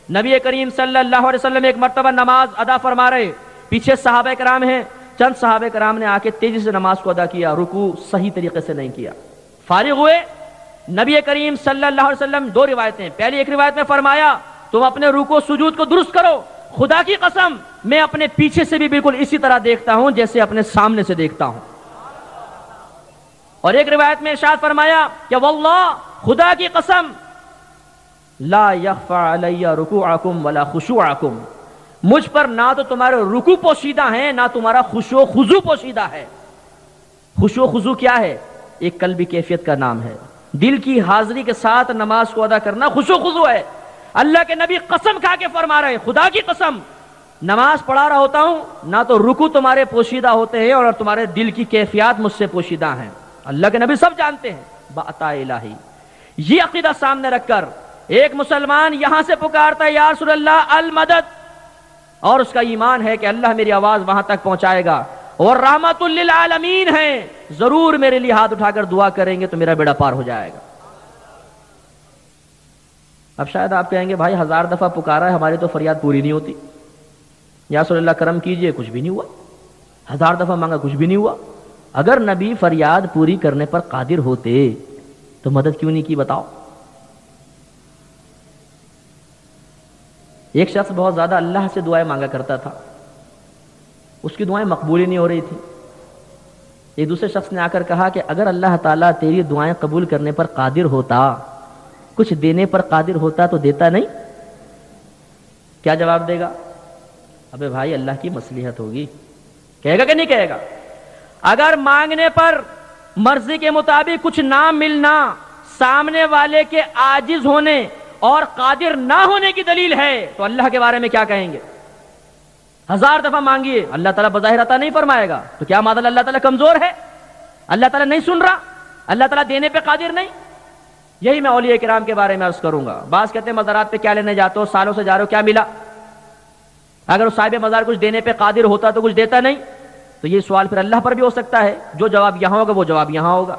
نبی کریم صلی اللہ علیہ وسلم ایک مرتبہ نماز ادا فرما رہے، پیچھے صحابہ کرام ہیں، چند صحابہ کرام نے آ کے تیزی سے نماز کو ادا کیا، رکوع صحیح طریقے سے نہیں کیا۔ فارغ ہوئے، نبی کریم صلی اللہ علیہ وسلم، دو روایتیں، پہلی ایک روایت میں فرمایا تم اپنے رکوع سجود کو درست کرو، خدا کی قسم میں اپنے پیچھے سے بھی بالکل اسی طرح دیکھتا ہوں جیسے اپنے سامنے سے دیکھتا ہوں۔ اور ایک روایت میں ارشاد فرمایا کہ واللہ، خدا کی قسم، لا یخفى علی رکوعکم ولا خشوعکم، مجھ پر نہ تو تمہارے رکوع پوشیدہ ہیں نہ تمہارا خشوع و خضوع پوشیدہ ہے۔ خشوع و خضوع کیا ہے؟ ایک قلبی کیفیت کا نام ہے، دل کی حاضری کے ساتھ نماز کو ادا کرنا خشوع و خضوع ہے۔ اللہ کے نبی قسم کھا کے فرما رہے ہیں، خدا کی قسم نماز پڑھا رہا ہوتا ہوں، نہ تو رکوع تمہارے پوشیدہ ہوتے ہیں اور تمہارے دل کی کیفیات مجھ سے پوشیدہ ہیں۔ اللہ کے نبی سب جانتے ہیں بعطائے الہی۔ یہ عقیدہ سامنے رکھ کر ایک مسلمان یہاں سے پکارتا ہے یا رسول اللہ المدد، اور اس کا ایمان ہے کہ اللہ میری آواز وہاں تک پہنچائے گا، اور رحمت للعالمین ہیں، ضرور میرے لیے ہاتھ اٹھا کر دعا کریں گے تو میرا بیڑا پار ہو جائے گا۔ اب شاید آپ کہیں گے بھائی 1000 دفعہ پکارا ہے، ہماری تو فریاد پوری نہیں ہوتی، یا رسول اللہ کرم کیجئے، کچھ بھی نہیں ہوا، 1000 دفعہ مانگا کچھ بھی نہیں ہوا۔ اگر نبی فریاد پوری کرنے پر قادر ہوتے تو مدد کیوں نہیں کی بتاؤ؟ ایک شخص بہت زیادہ اللہ سے دعائیں مانگا کرتا تھا، اس کی دعائیں مقبول ہی نہیں ہو رہی تھی۔ ایک دوسرے شخص نے آ کر کہا کہ اگر اللہ تعالیٰ تیری دعائیں قبول کرنے پر قادر ہوتا، کچھ دینے پر قادر ہوتا تو دیتا نہیں؟ کیا جواب دے گا؟ ابے بھائی اللہ کی مصلحت ہوگی، کہے گا کہ نہیں کہے گا؟ اگر مانگنے پر مرضی کے مطابق کچھ نہ ملنا سامنے والے کے عاجز ہونے اور قادر نہ ہونے کی دلیل ہے تو اللہ کے بارے میں کیا کہیں گے؟ 1000 دفعہ مانگیے، اللہ تعالیٰ بظاہر عطا نہیں فرمائے گا، تو کیا معاذ اللہ تعالیٰ کمزور ہے؟ اللہ تعالیٰ نہیں سن رہا؟ اللہ تعالیٰ دینے پہ قادر نہیں؟ یہی میں اولیاء کرام کے بارے میں عرض کروں گا. بعض کہتے ہیں مزارات پہ کیا لینے جاتے ہو، سالوں سے جا رہے ہو، کیا ملا؟ اگر اس صاحب مزار کچھ دینے پہ قادر ہوتا تو کچھ دیتا نہیں؟ تو یہ سوال پھر اللہ پر بھی ہو سکتا ہے. جو جواب یہاں ہوگا وہ جواب یہاں ہوگا.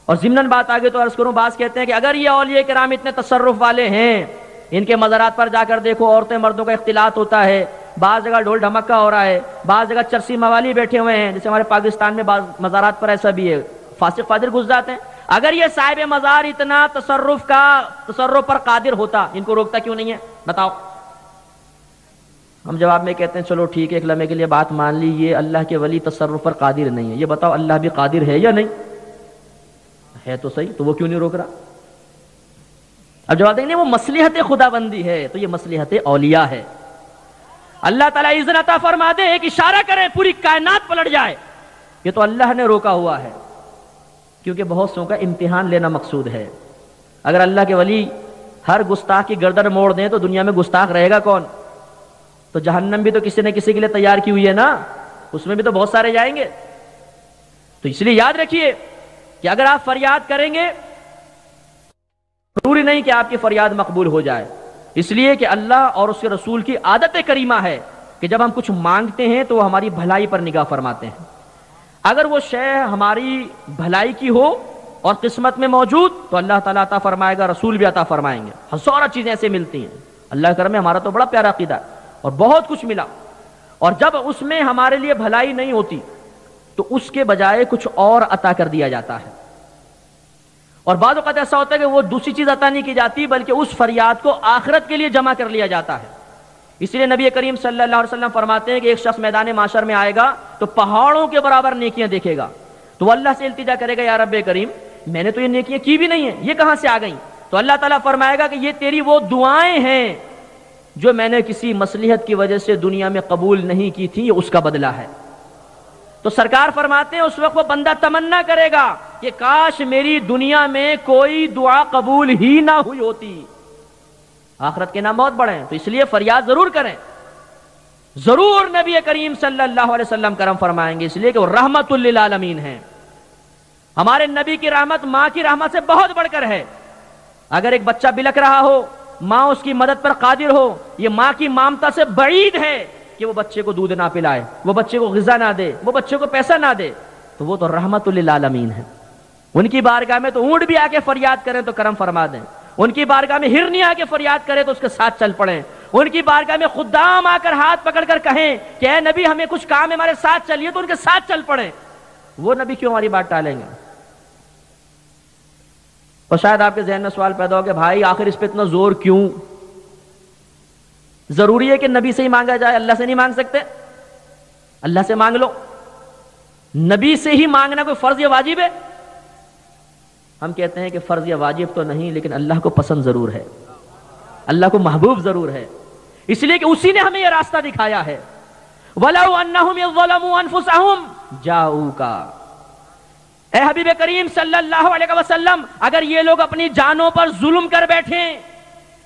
اور ضمناً بات آگے تو عرض کروں، بعض کہتے ہیں کہ اگر یہ اولیاء کرام اتنے تصرف والے ہیں، ان کے مزارات پر جا کر دیکھو عورتیں مردوں کا اختلاط ہوتا ہے، بعض جگہ ڈھول ڈھمکا ہو رہا ہے، بعض جگہ چرسی موالی بیٹھے ہوئے ہیں، جیسے ہمارے پاکستان میں بعض مزارات پر ایسا بھی ہے، فاسق فاجر گھس جاتے ہیں. اگر یہ صاحب مزار اتنا تصرف پر قادر ہوتا، ان کو روکتا کیوں نہیں ہے؟ بتاؤ. ہم جواب میں کہتے ہیں چلو ٹھیک ہے، ایک لمحے کے لیے بات مان لی، یہ اللہ کے ولی تصرف پر قادر نہیں ہے، یہ بتاؤ اللہ بھی قادر ہے یا نہیں؟ ہے تو صحیح، تو وہ کیوں نہیں روک رہا؟ اب جواب دیں گے وہ مصلحت خدا بندی ہے، تو یہ مصلحت اولیاء ہے. اللہ تعالیٰ اذن عطا فرما دے، ایک اشارہ کرے پوری کائنات پلٹ جائے، یہ تو اللہ نے روکا ہوا ہے، کیونکہ بہت سو کا امتحان لینا مقصود ہے. اگر اللہ کے ولی ہر گستاخ کی گردن موڑ دیں تو دنیا میں گستاخ رہے گا کون؟ تو جہنم بھی تو کسی نہ کسی کے لیے تیار کی ہوئی ہے نا، اس میں بھی تو بہت سارے جائیں گے. تو اس لیے یاد رکھیے کہ اگر آپ فریاد کریں گے ضروری نہیں کہ آپ کی فریاد مقبول ہو جائے، اس لیے کہ اللہ اور اس کے رسول کی عادت کریمہ ہے کہ جب ہم کچھ مانگتے ہیں تو وہ ہماری بھلائی پر نگاہ فرماتے ہیں. اگر وہ شے ہماری بھلائی کی ہو اور قسمت میں موجود تو اللہ تعالیٰ عطا فرمائے گا، رسول بھی عطا فرمائیں گے. ہزاروں چیزیں ایسے ملتی ہیں، اللہ کے کرم میں ہمارا تو بڑا پیارا عقیدہ ہے اور بہت کچھ ملا. اور جب اس میں ہمارے لیے بھلائی نہیں ہوتی تو اس کے بجائے کچھ اور عطا کر دیا جاتا ہے. اور بعض اوقات ایسا ہوتا ہے کہ وہ دوسری چیز عطا نہیں کی جاتی بلکہ اس فریاد کو آخرت کے لیے جمع کر لیا جاتا ہے. اس لیے نبی کریم صلی اللہ علیہ وسلم فرماتے ہیں کہ ایک شخص میدان معاشر میں آئے گا تو پہاڑوں کے برابر نیکیاں دیکھے گا، تو وہ اللہ سے التجا کرے گا یا رب کریم میں نے تو یہ نیکیاں کی بھی نہیں ہیں، یہ کہاں سے آ گئیں؟ تو اللہ تعالیٰ فرمائے گا کہ یہ تیری وہ دعائیں ہیں جو میں نے کسی مصلحت کی وجہ سے دنیا میں قبول نہیں کی تھی، یہ اس کا بدلہ ہے. تو سرکار فرماتے ہیں اس وقت وہ بندہ تمنا کرے گا کہ کاش میری دنیا میں کوئی دعا قبول ہی نہ ہوئی ہوتی. آخرت کے نام بہت بڑے ہیں، تو اس لیے فریاد ضرور کریں. ضرور نبی کریم صلی اللہ علیہ وسلم کرم فرمائیں گے، اس لیے کہ وہ رحمت للعالمین ہیں. ہمارے نبی کی رحمت ماں کی رحمت سے بہت بڑھ کر ہے. اگر ایک بچہ بلک رہا ہو، ماں اس کی مدد پر قادر ہو، یہ ماں کی مامتا سے بعید ہے کہ وہ بچے کو دودھ نہ پلائے، وہ بچے کو غذا نہ دے، وہ بچے کو پیسہ نہ دے، تو وہ تو رحمت للعالمین ہے. ان کی بارگاہ میں تو اونٹ بھی آ کے فریاد کریں تو کرم فرما دیں، ان کی بارگاہ میں ہرنی آ کے فریاد کرے تو اس کے ساتھ چل پڑیں، ان کی بارگاہ میں خدام آ کر ہاتھ پکڑ کر کہیں کہ اے نبی ہمیں کچھ کام ہے ہمارے ساتھ چلیے، تو ان کے ساتھ چل پڑیں. وہ نبی کیوں ہماری بات ٹالیں گے؟ اور شاید آپ کے ذہن میں سوال پیدا ہو کہ بھائی آخر اس پہ اتنا زور کیوں؟ ضروری ہے کہ نبی سے ہی مانگا جائے، اللہ سے نہیں مانگ سکتے؟ اللہ سے مانگ لو. نبی سے ہی مانگنا کوئی فرض یا واجب ہے؟ ہم کہتے ہیں کہ فرض یا واجب تو نہیں، لیکن اللہ کو پسند ضرور ہے، اللہ کو محبوب ضرور ہے، اس لیے کہ اسی نے ہمیں یہ راستہ دکھایا ہے. وَلَوْ أَنَّهُمْ إِذْ ظَلَمُوا أَنفُسَهُمْ جَاءُوكَ. اے حبیب کریم صلی اللہ علیہ وسلم، اگر یہ لوگ اپنی جانوں پر ظلم کر بیٹھیں،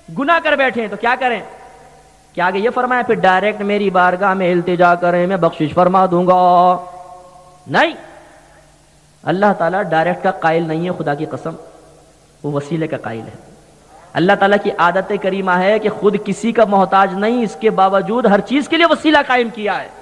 گناہ کر بیٹھیں، تو کیا کریں؟ کیا آگے یہ فرمایا پھر ڈائریکٹ میری بارگاہ میں التجا کریں میں بخشش فرما دوں گا؟ نہیں، اللہ تعالیٰ ڈائریکٹ کا قائل نہیں ہے، خدا کی قسم وہ وسیلے کا قائل ہے. اللہ تعالیٰ کی عادت کریمہ ہے کہ خود کسی کا محتاج نہیں، اس کے باوجود ہر چیز کے لیے وسیلہ قائم کیا ہے.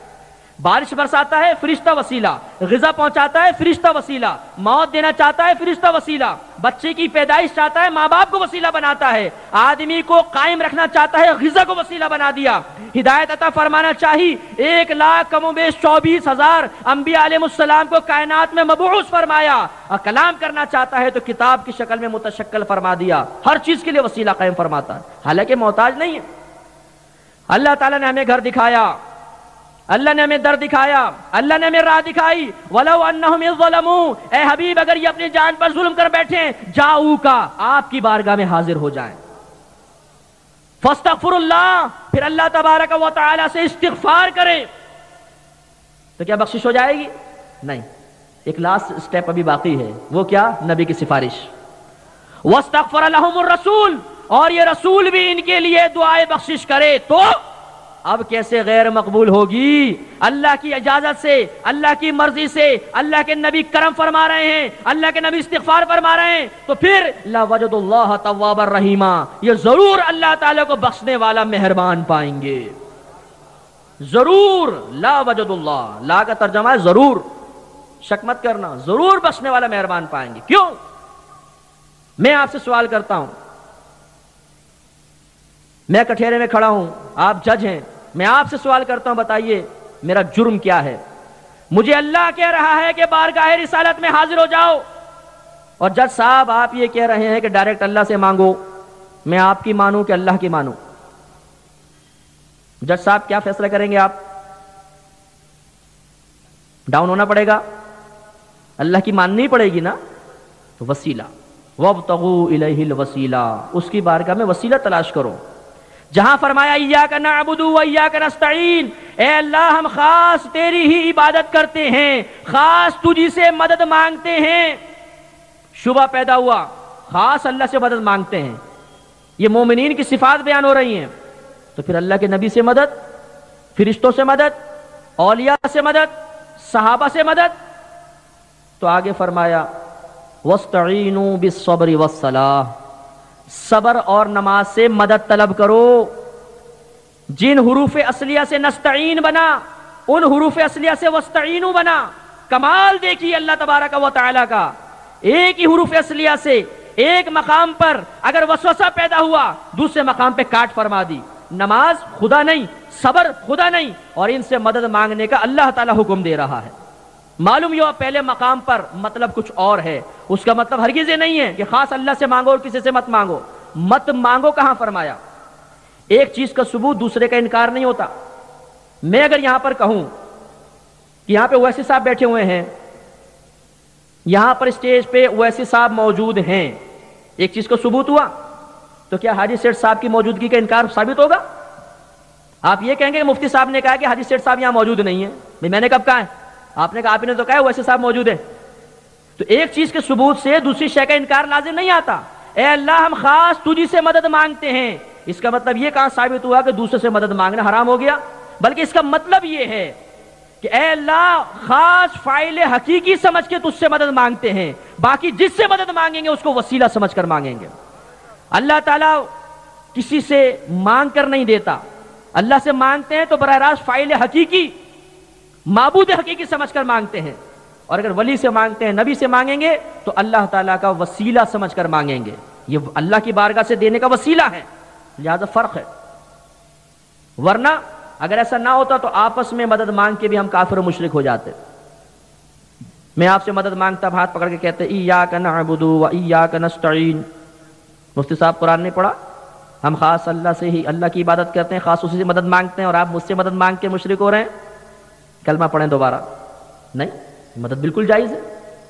بارش برساتا ہے فرشتہ وسیلہ، غذا پہنچاتا ہے فرشتہ وسیلہ، موت دینا چاہتا ہے فرشتہ وسیلہ، بچے کی پیدائش چاہتا ہے ماں باپ کو وسیلہ بناتا ہے، آدمی کو قائم رکھنا چاہتا ہے غذا کو وسیلہ بنا دیا، ہدایت عطا فرمانا چاہی 1,00,000 کم و بیش 24,000 انبیاء علیہ السلام کو کائنات میں مبعوث فرمایا، اور کلام کرنا چاہتا ہے تو کتاب کی شکل میں متشکل فرما دیا. ہر چیز کے لیے وسیلہ قائم فرماتا ہے، حالانکہ محتاج نہیں ہے. اللہ تعالیٰ نے ہمیں گھر دکھایا، اللہ نے ہمیں در دکھایا، اللہ نے ہمیں راہ دکھائی. وَلَوْ أَنَّهُمْ إِذْ ظَلَمُوا، اے حبیب اگر یہ اپنی جان پر ظلم کر بیٹھیں، جاؤکا آپ کی بارگاہ میں حاضر ہو جائیں. فَاسْتَغْفِرُ اللَّهَ، پھر اللہ تبارک و تعالی سے استغفار کریں، تو کیا بخشش ہو جائے گی؟ نہیں. ایک لاسٹ سٹیپ ابھی باقی ہے، وہ کیا؟ نبی کی سفارش. وَاسْتَغْفَرَ لَهُمُ الرَّسُولُ، اور یہ رسول بھی ان کے لیے دعائے بخشش کرے تو اب کیسے غیر مقبول ہوگی؟ اللہ کی اجازت سے، اللہ کی مرضی سے، اللہ کے نبی کرم فرما رہے ہیں، اللہ کے نبی استغفار فرما رہے ہیں، تو پھر لا وجد اللہ توابا الرحیما، یہ ضرور اللہ تعالیٰ کو بخشنے والا مہربان پائیں گے، ضرور۔ لا وجد اللہ، لا کا ترجمہ ہے ضرور، شک مت کرنا، ضرور بخشنے والا مہربان پائیں گے۔ کیوں؟ میں آپ سے سوال کرتا ہوں، میں کٹھیرے میں کھڑا ہوں، آپ جج ہیں، میں آپ سے سوال کرتا ہوں، بتائیے میرا جرم کیا ہے؟ مجھے اللہ کہہ رہا ہے کہ بارگاہ رسالت میں حاضر ہو جاؤ، اور جج صاحب آپ یہ کہہ رہے ہیں کہ ڈائریکٹ اللہ سے مانگو، میں آپ کی مانوں کہ اللہ کی مانوں؟ جج صاحب کیا فیصلہ کریں گے؟ آپ ڈاؤن ہونا پڑے گا، اللہ کی ماننی پڑے گی نا، تو وسیلہ، وابتغوا الیہ الوسیلہ، اس کی بارگاہ میں وسیلہ تلاش کرو۔ جہاں فرمایا ایاک نعبد و ایاک نستعین، اے اللہ ہم خاص تیری ہی عبادت کرتے ہیں، خاص تجھی سے مدد مانگتے ہیں، شبہ پیدا ہوا، خاص اللہ سے مدد مانگتے ہیں، یہ مومنین کی صفات بیان ہو رہی ہیں، تو پھر اللہ کے نبی سے مدد، فرشتوں سے مدد، اولیاء سے مدد، صحابہ سے مدد، تو آگے فرمایا وَاسْتَعِینُوا بِالصَّبْرِ وَالصَّلَاةِ، صبر اور نماز سے مدد طلب کرو۔ جن حروف اصلیہ سے نستعین بنا، ان حروف اصلیہ سے وَاسْتَعِینُوا بنا۔ کمال دیکھیے اللہ تبارک و تعالیٰ کا، ایک ہی حروف اصلیہ سے ایک مقام پر اگر وسوسہ پیدا ہوا، دوسرے مقام پہ کاٹ فرما دی۔ نماز خدا نہیں، صبر خدا نہیں، اور ان سے مدد مانگنے کا اللہ تعالیٰ حکم دے رہا ہے۔ معلوم یہ پہلے مقام پر مطلب کچھ اور ہے، اس کا مطلب ہرگز یہ نہیں ہے کہ خاص اللہ سے مانگو اور کسی سے مت مانگو۔ مت مانگو کہاں فرمایا؟ ایک چیز کا ثبوت دوسرے کا انکار نہیں ہوتا۔ میں اگر یہاں پر کہوں کہ یہاں پہ اویسی صاحب بیٹھے ہوئے ہیں، یہاں پر اسٹیج پہ اویسی صاحب موجود ہیں، ایک چیز کا ثبوت ہوا، تو کیا حاجی سیٹھ صاحب کی موجودگی کا انکار ثابت ہوگا؟ آپ یہ کہیں گے کہ مفتی صاحب نے کہا کہ حاجی سیٹھ صاحب یہاں موجود نہیں ہیں، بھئی میں نے کب کہا ہے؟ آپ نے کہا، آپ نے تو کہا اویسی صاحب موجود ہے۔ تو ایک چیز کے ثبوت سے دوسری شے کا انکار لازم نہیں آتا۔ اے اللہ ہم خاص تجھی سے مدد مانگتے ہیں، اس کا مطلب یہ کہاں ثابت ہوا کہ دوسرے سے مدد مانگنا حرام ہو گیا؟ بلکہ اس کا مطلب یہ ہے کہ اے اللہ خاص فاعل حقیقی سمجھ کے تجھ سے مدد مانگتے ہیں، باقی جس سے مدد مانگیں گے اس کو وسیلہ سمجھ کر مانگیں گے۔ اللہ تعالیٰ کسی سے مانگ کر نہیں دیتا، اللہ سے مانگتے ہیں تو براہ راست فاعل حقیقی، معبود حقیقی سمجھ کر مانگتے ہیں، اور اگر ولی سے مانگتے ہیں، نبی سے مانگیں گے تو اللہ تعالیٰ کا وسیلہ سمجھ کر مانگیں گے، یہ اللہ کی بارگاہ سے دینے کا وسیلہ ہے، لہذا فرق ہے۔ ورنہ اگر ایسا نہ ہوتا تو آپس میں مدد مانگ کے بھی ہم کافر و مشرک ہو جاتے۔ میں آپ سے مدد مانگتا، ہاتھ پکڑ کے کہتے ایاک نعبد و ایاک نستعین، مفتی صاحب قرآن نہیں پڑھا؟ ہم خاص اللہ سے ہی اللہ کی عبادت کرتے ہیں، خاص اسی سے مدد مانگتے ہیں، اور آپ مجھ سے مدد مانگ کے مشرک ہو رہے ہیں۔ کلمہ پڑھیں دوبارہ؟ نہیں، مدد بالکل جائز ہے،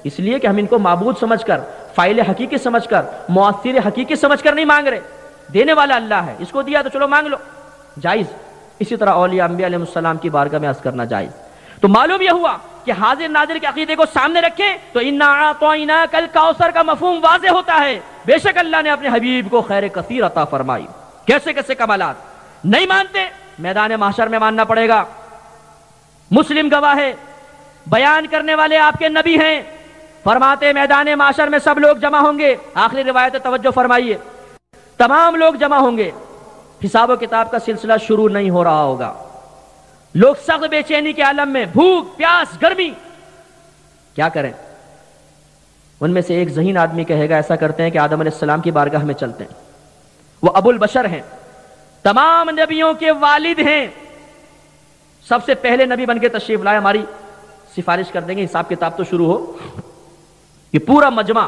اس لیے کہ ہم ان کو معبود سمجھ کر، فاعل حقیقی سمجھ کر، مؤثر حقیقی سمجھ کر نہیں مانگ رہے، دینے والا اللہ ہے، اس کو دیا تو چلو مانگ لو، جائز۔ اسی طرح اولیاء انبیاء علیہ السلام کی بارگاہ میں عرض کرنا جائز۔ تو معلوم یہ ہوا کہ حاضر ناظر کے عقیدے کو سامنے رکھیں تو اِنَّا أَعْطَيْنَاكَ الْكَوْثَرَ کا مفہوم واضح ہوتا ہے، بے شک اللہ نے اپنے حبیب کو خیر کثیر عطا فرمائی، کیسے کیسے کمالات۔ نہیں مانتے، میدان محشر میں ماننا پڑے گا۔ مسلم گواہ ہے، بیان کرنے والے آپ کے نبی ہیں، فرماتے میدان محشر میں سب لوگ جمع ہوں گے، آخری روایت توجہ فرمائیے، تمام لوگ جمع ہوں گے، حساب و کتاب کا سلسلہ شروع نہیں ہو رہا ہوگا، لوگ سخت بے چینی کے عالم میں، بھوک پیاس گرمی، کیا کریں؟ ان میں سے ایک ذہین آدمی کہے گا ایسا کرتے ہیں کہ آدم علیہ السلام کی بارگاہ میں چلتے ہیں، وہ ابو البشر ہیں، تمام نبیوں کے والد ہیں، سب سے پہلے نبی بن کے تشریف لائے، ہماری سفارش کر دیں گے، حساب کتاب تو شروع ہو۔ یہ پورا مجمع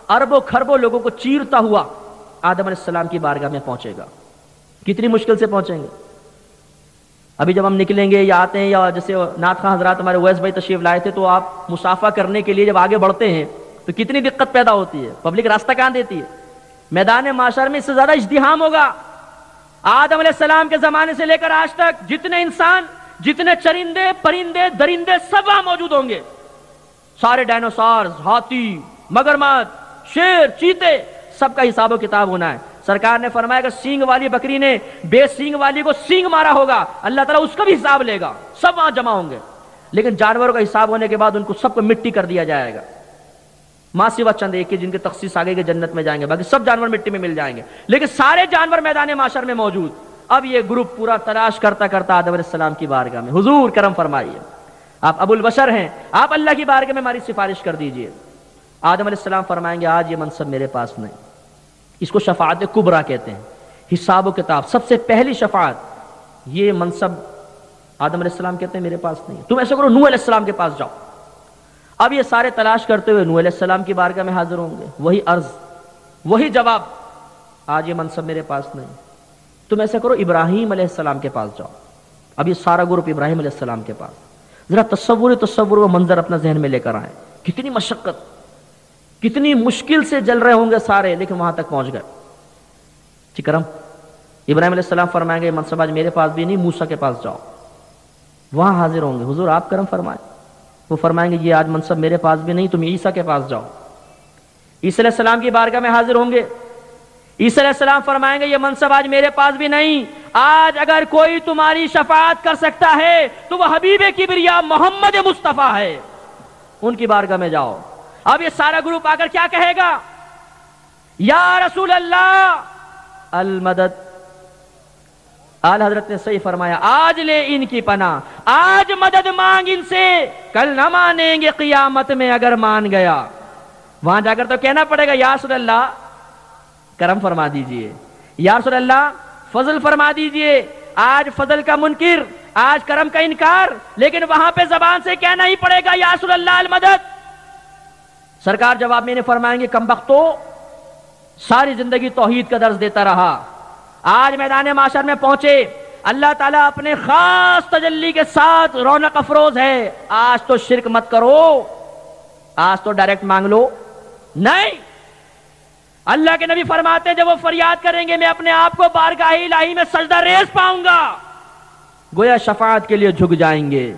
اربوں کھربوں لوگوں کو چیرتا ہوا آدم علیہ السلام کی بارگاہ میں پہنچے گا۔ کتنی مشکل سے پہنچیں گے؟ ابھی جب ہم نکلیں گے یا آتے ہیں، یا جیسے نعت خواں حضرات ہمارے اویس بھائی تشریف لائے تھے، تو آپ مصافحہ کرنے کے لیے جب آگے بڑھتے ہیں تو کتنی دقت پیدا ہوتی ہے، پبلک راستہ کہاں دیتی ہے؟ میدان معاشر میں اس سے زیادہ ازدحام ہوگا۔ آدم علیہ السلام کے زمانے سے لے کر آج تک جتنے انسان، جتنے چرندے پرندے درندے سب وہاں موجود ہوں گے، سارے ڈائنوسارز، ہاتھی، مگرمچھ، شیر، چیتے، سب کا حساب و کتاب ہونا ہے، سرکار نے فرمایا کہ سینگ والی بکری نے بے سینگ والی کو سینگ مارا ہوگا، اللہ تعالیٰ اس کا بھی حساب لے گا، سب وہاں جمع ہوں گے، لیکن جانوروں کا حساب ہونے کے بعد ان کو سب کو مٹی کر دیا جائے گا، ماں سوا چند ایک جن کے تخصیص آگے کے جنت میں جائیں گے، باقی سب جانور مٹی میں مل جائیں گے، لیکن سارے جانور میدان معاشر میں موجود۔ اب یہ گروپ پورا تلاش کرتا کرتا آدم علیہ السلام کی بارگاہ میں، حضور کرم فرمائیے، آپ ابو البشر ہیں، آپ اللہ کی بارگاہ میں ہماری سفارش کر دیجئے۔ آدم علیہ السلام فرمائیں گے آج یہ منصب میرے پاس نہیں، اس کو شفاعت کبریٰ کہتے ہیں، حساب و کتاب، سب سے پہلی شفاعت، یہ منصب آدم علیہ السلام کہتے ہیں میرے پاس نہیں، تم ایسا کرو نوح علیہ السلام کے پاس جاؤ۔ اب یہ سارے تلاش کرتے ہوئے نوح علیہ السلام کی بارگاہ میں حاضر ہوں گے، وہی عرض، وہی جواب، آج یہ منصب میرے پاس نہیں، تم ایسا کرو ابراہیم علیہ السلام کے پاس جاؤ۔ اب یہ سارا گروپ ابراہیم علیہ السلام کے پاس، ذرا تصور و منظر اپنا ذہن میں لے کر آئیں، کتنی مشقت، کتنی مشکل سے جل رہے ہوں گے سارے، لیکن وہاں تک پہنچ گئے۔ جی کرم، ابراہیم علیہ السلام فرمائیں گے منصب آج میرے پاس بھی نہیں، موسیٰ کے پاس جاؤ، وہاں حاضر ہوں گے، حضور آپ کرم فرمائیں، وہ فرمائیں گے یہ آج منصب میرے پاس بھی نہیں، تم عیسیٰ کے پاس جاؤ، عیسیٰ علیہ السلام کی بارگاہ میں حاضر ہوں گے، عیسیٰ علیہ السلام فرمائیں گے یہ منصب آج میرے پاس بھی نہیں، آج اگر کوئی تمہاری شفاعت کر سکتا ہے تو وہ حبیب کبریا محمد مصطفیٰ ہے، ان کی بارگاہ میں جاؤ۔ اب یہ سارا گروپ آ کر کیا کہے گا؟ یا رسول اللہ المدد۔ آل حضرت نے صحیح فرمایا آج لے ان کی پناہ، آج مدد مانگ ان سے، کل نہ مانیں گے قیامت میں اگر مان گیا۔ وہاں جا کر تو کہنا پڑے گا یا رسول اللہ کرم فرما دیجئے، یا رسول اللہ فضل فرما دیجئے، آج فضل کا منکر، آج کرم کا انکار، لیکن وہاں پہ زبان سے کہنا ہی پڑے گا یا رسول اللہ المدد۔ سرکار جواب میں نے فرمائیں گے کمبختو، ساری زندگی توحید کا درس دیتا رہا، آج میدان معاشر میں پہنچے، اللہ تعالیٰ اپنے خاص تجلی کے ساتھ رونق افروز ہے، آج تو شرک مت کرو، آج تو ڈائریکٹ مانگ لو، نہیں، اللہ کے نبی فرماتے ہیں جب وہ فریاد کریں گے میں اپنے آپ کو بارگاہ الہی میں سجدہ ریز پاؤں گا، گویا شفاعت کے لیے جھک جائیں گے۔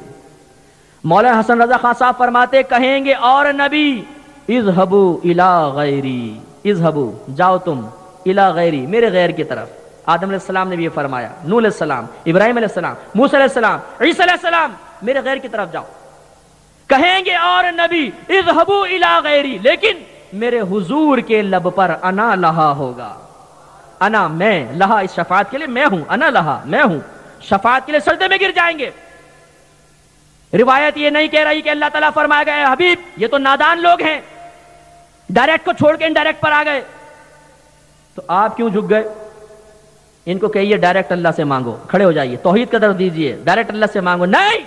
مولانا حسن رضا خان صاحب فرماتے کہیں گے اور نبی اذهبوا الى غیری، اذهبوا جاؤ تم الى غیری، میرے غیر کی طرف۔ آدم علیہ السلام نے بھی یہ فرمایا، نوح علیہ السلام، ابراہیم علیہ السلام، موسیٰ علیہ السلام، عیسیٰ علیہ السلام، میرے غیر کی طرف جاؤ۔ کہیں گے اور نبی اذهبوا الى غیری، لیکن میرے حضور کے لب پر انا لہا ہوگا، انا میں، لہا اس شفاعت کے لیے میں ہوں، انا لہا میں ہوں، شفاعت کے لیے سجدے میں گر جائیں گے۔ روایت یہ نہیں کہہ رہی کہ اللہ تعالیٰ فرمائے گا اے حبیب یہ تو نادان لوگ ہیں، ڈائریکٹ کو چھوڑ کے انڈائریکٹ پر آ گئے، تو آپ کیوں جھک گئے؟ ان کو کہیے ڈائریکٹ اللہ سے مانگو، کھڑے ہو جائیے، توحید کا درس دیجئے، ڈائریکٹ اللہ سے مانگو۔ نہیں،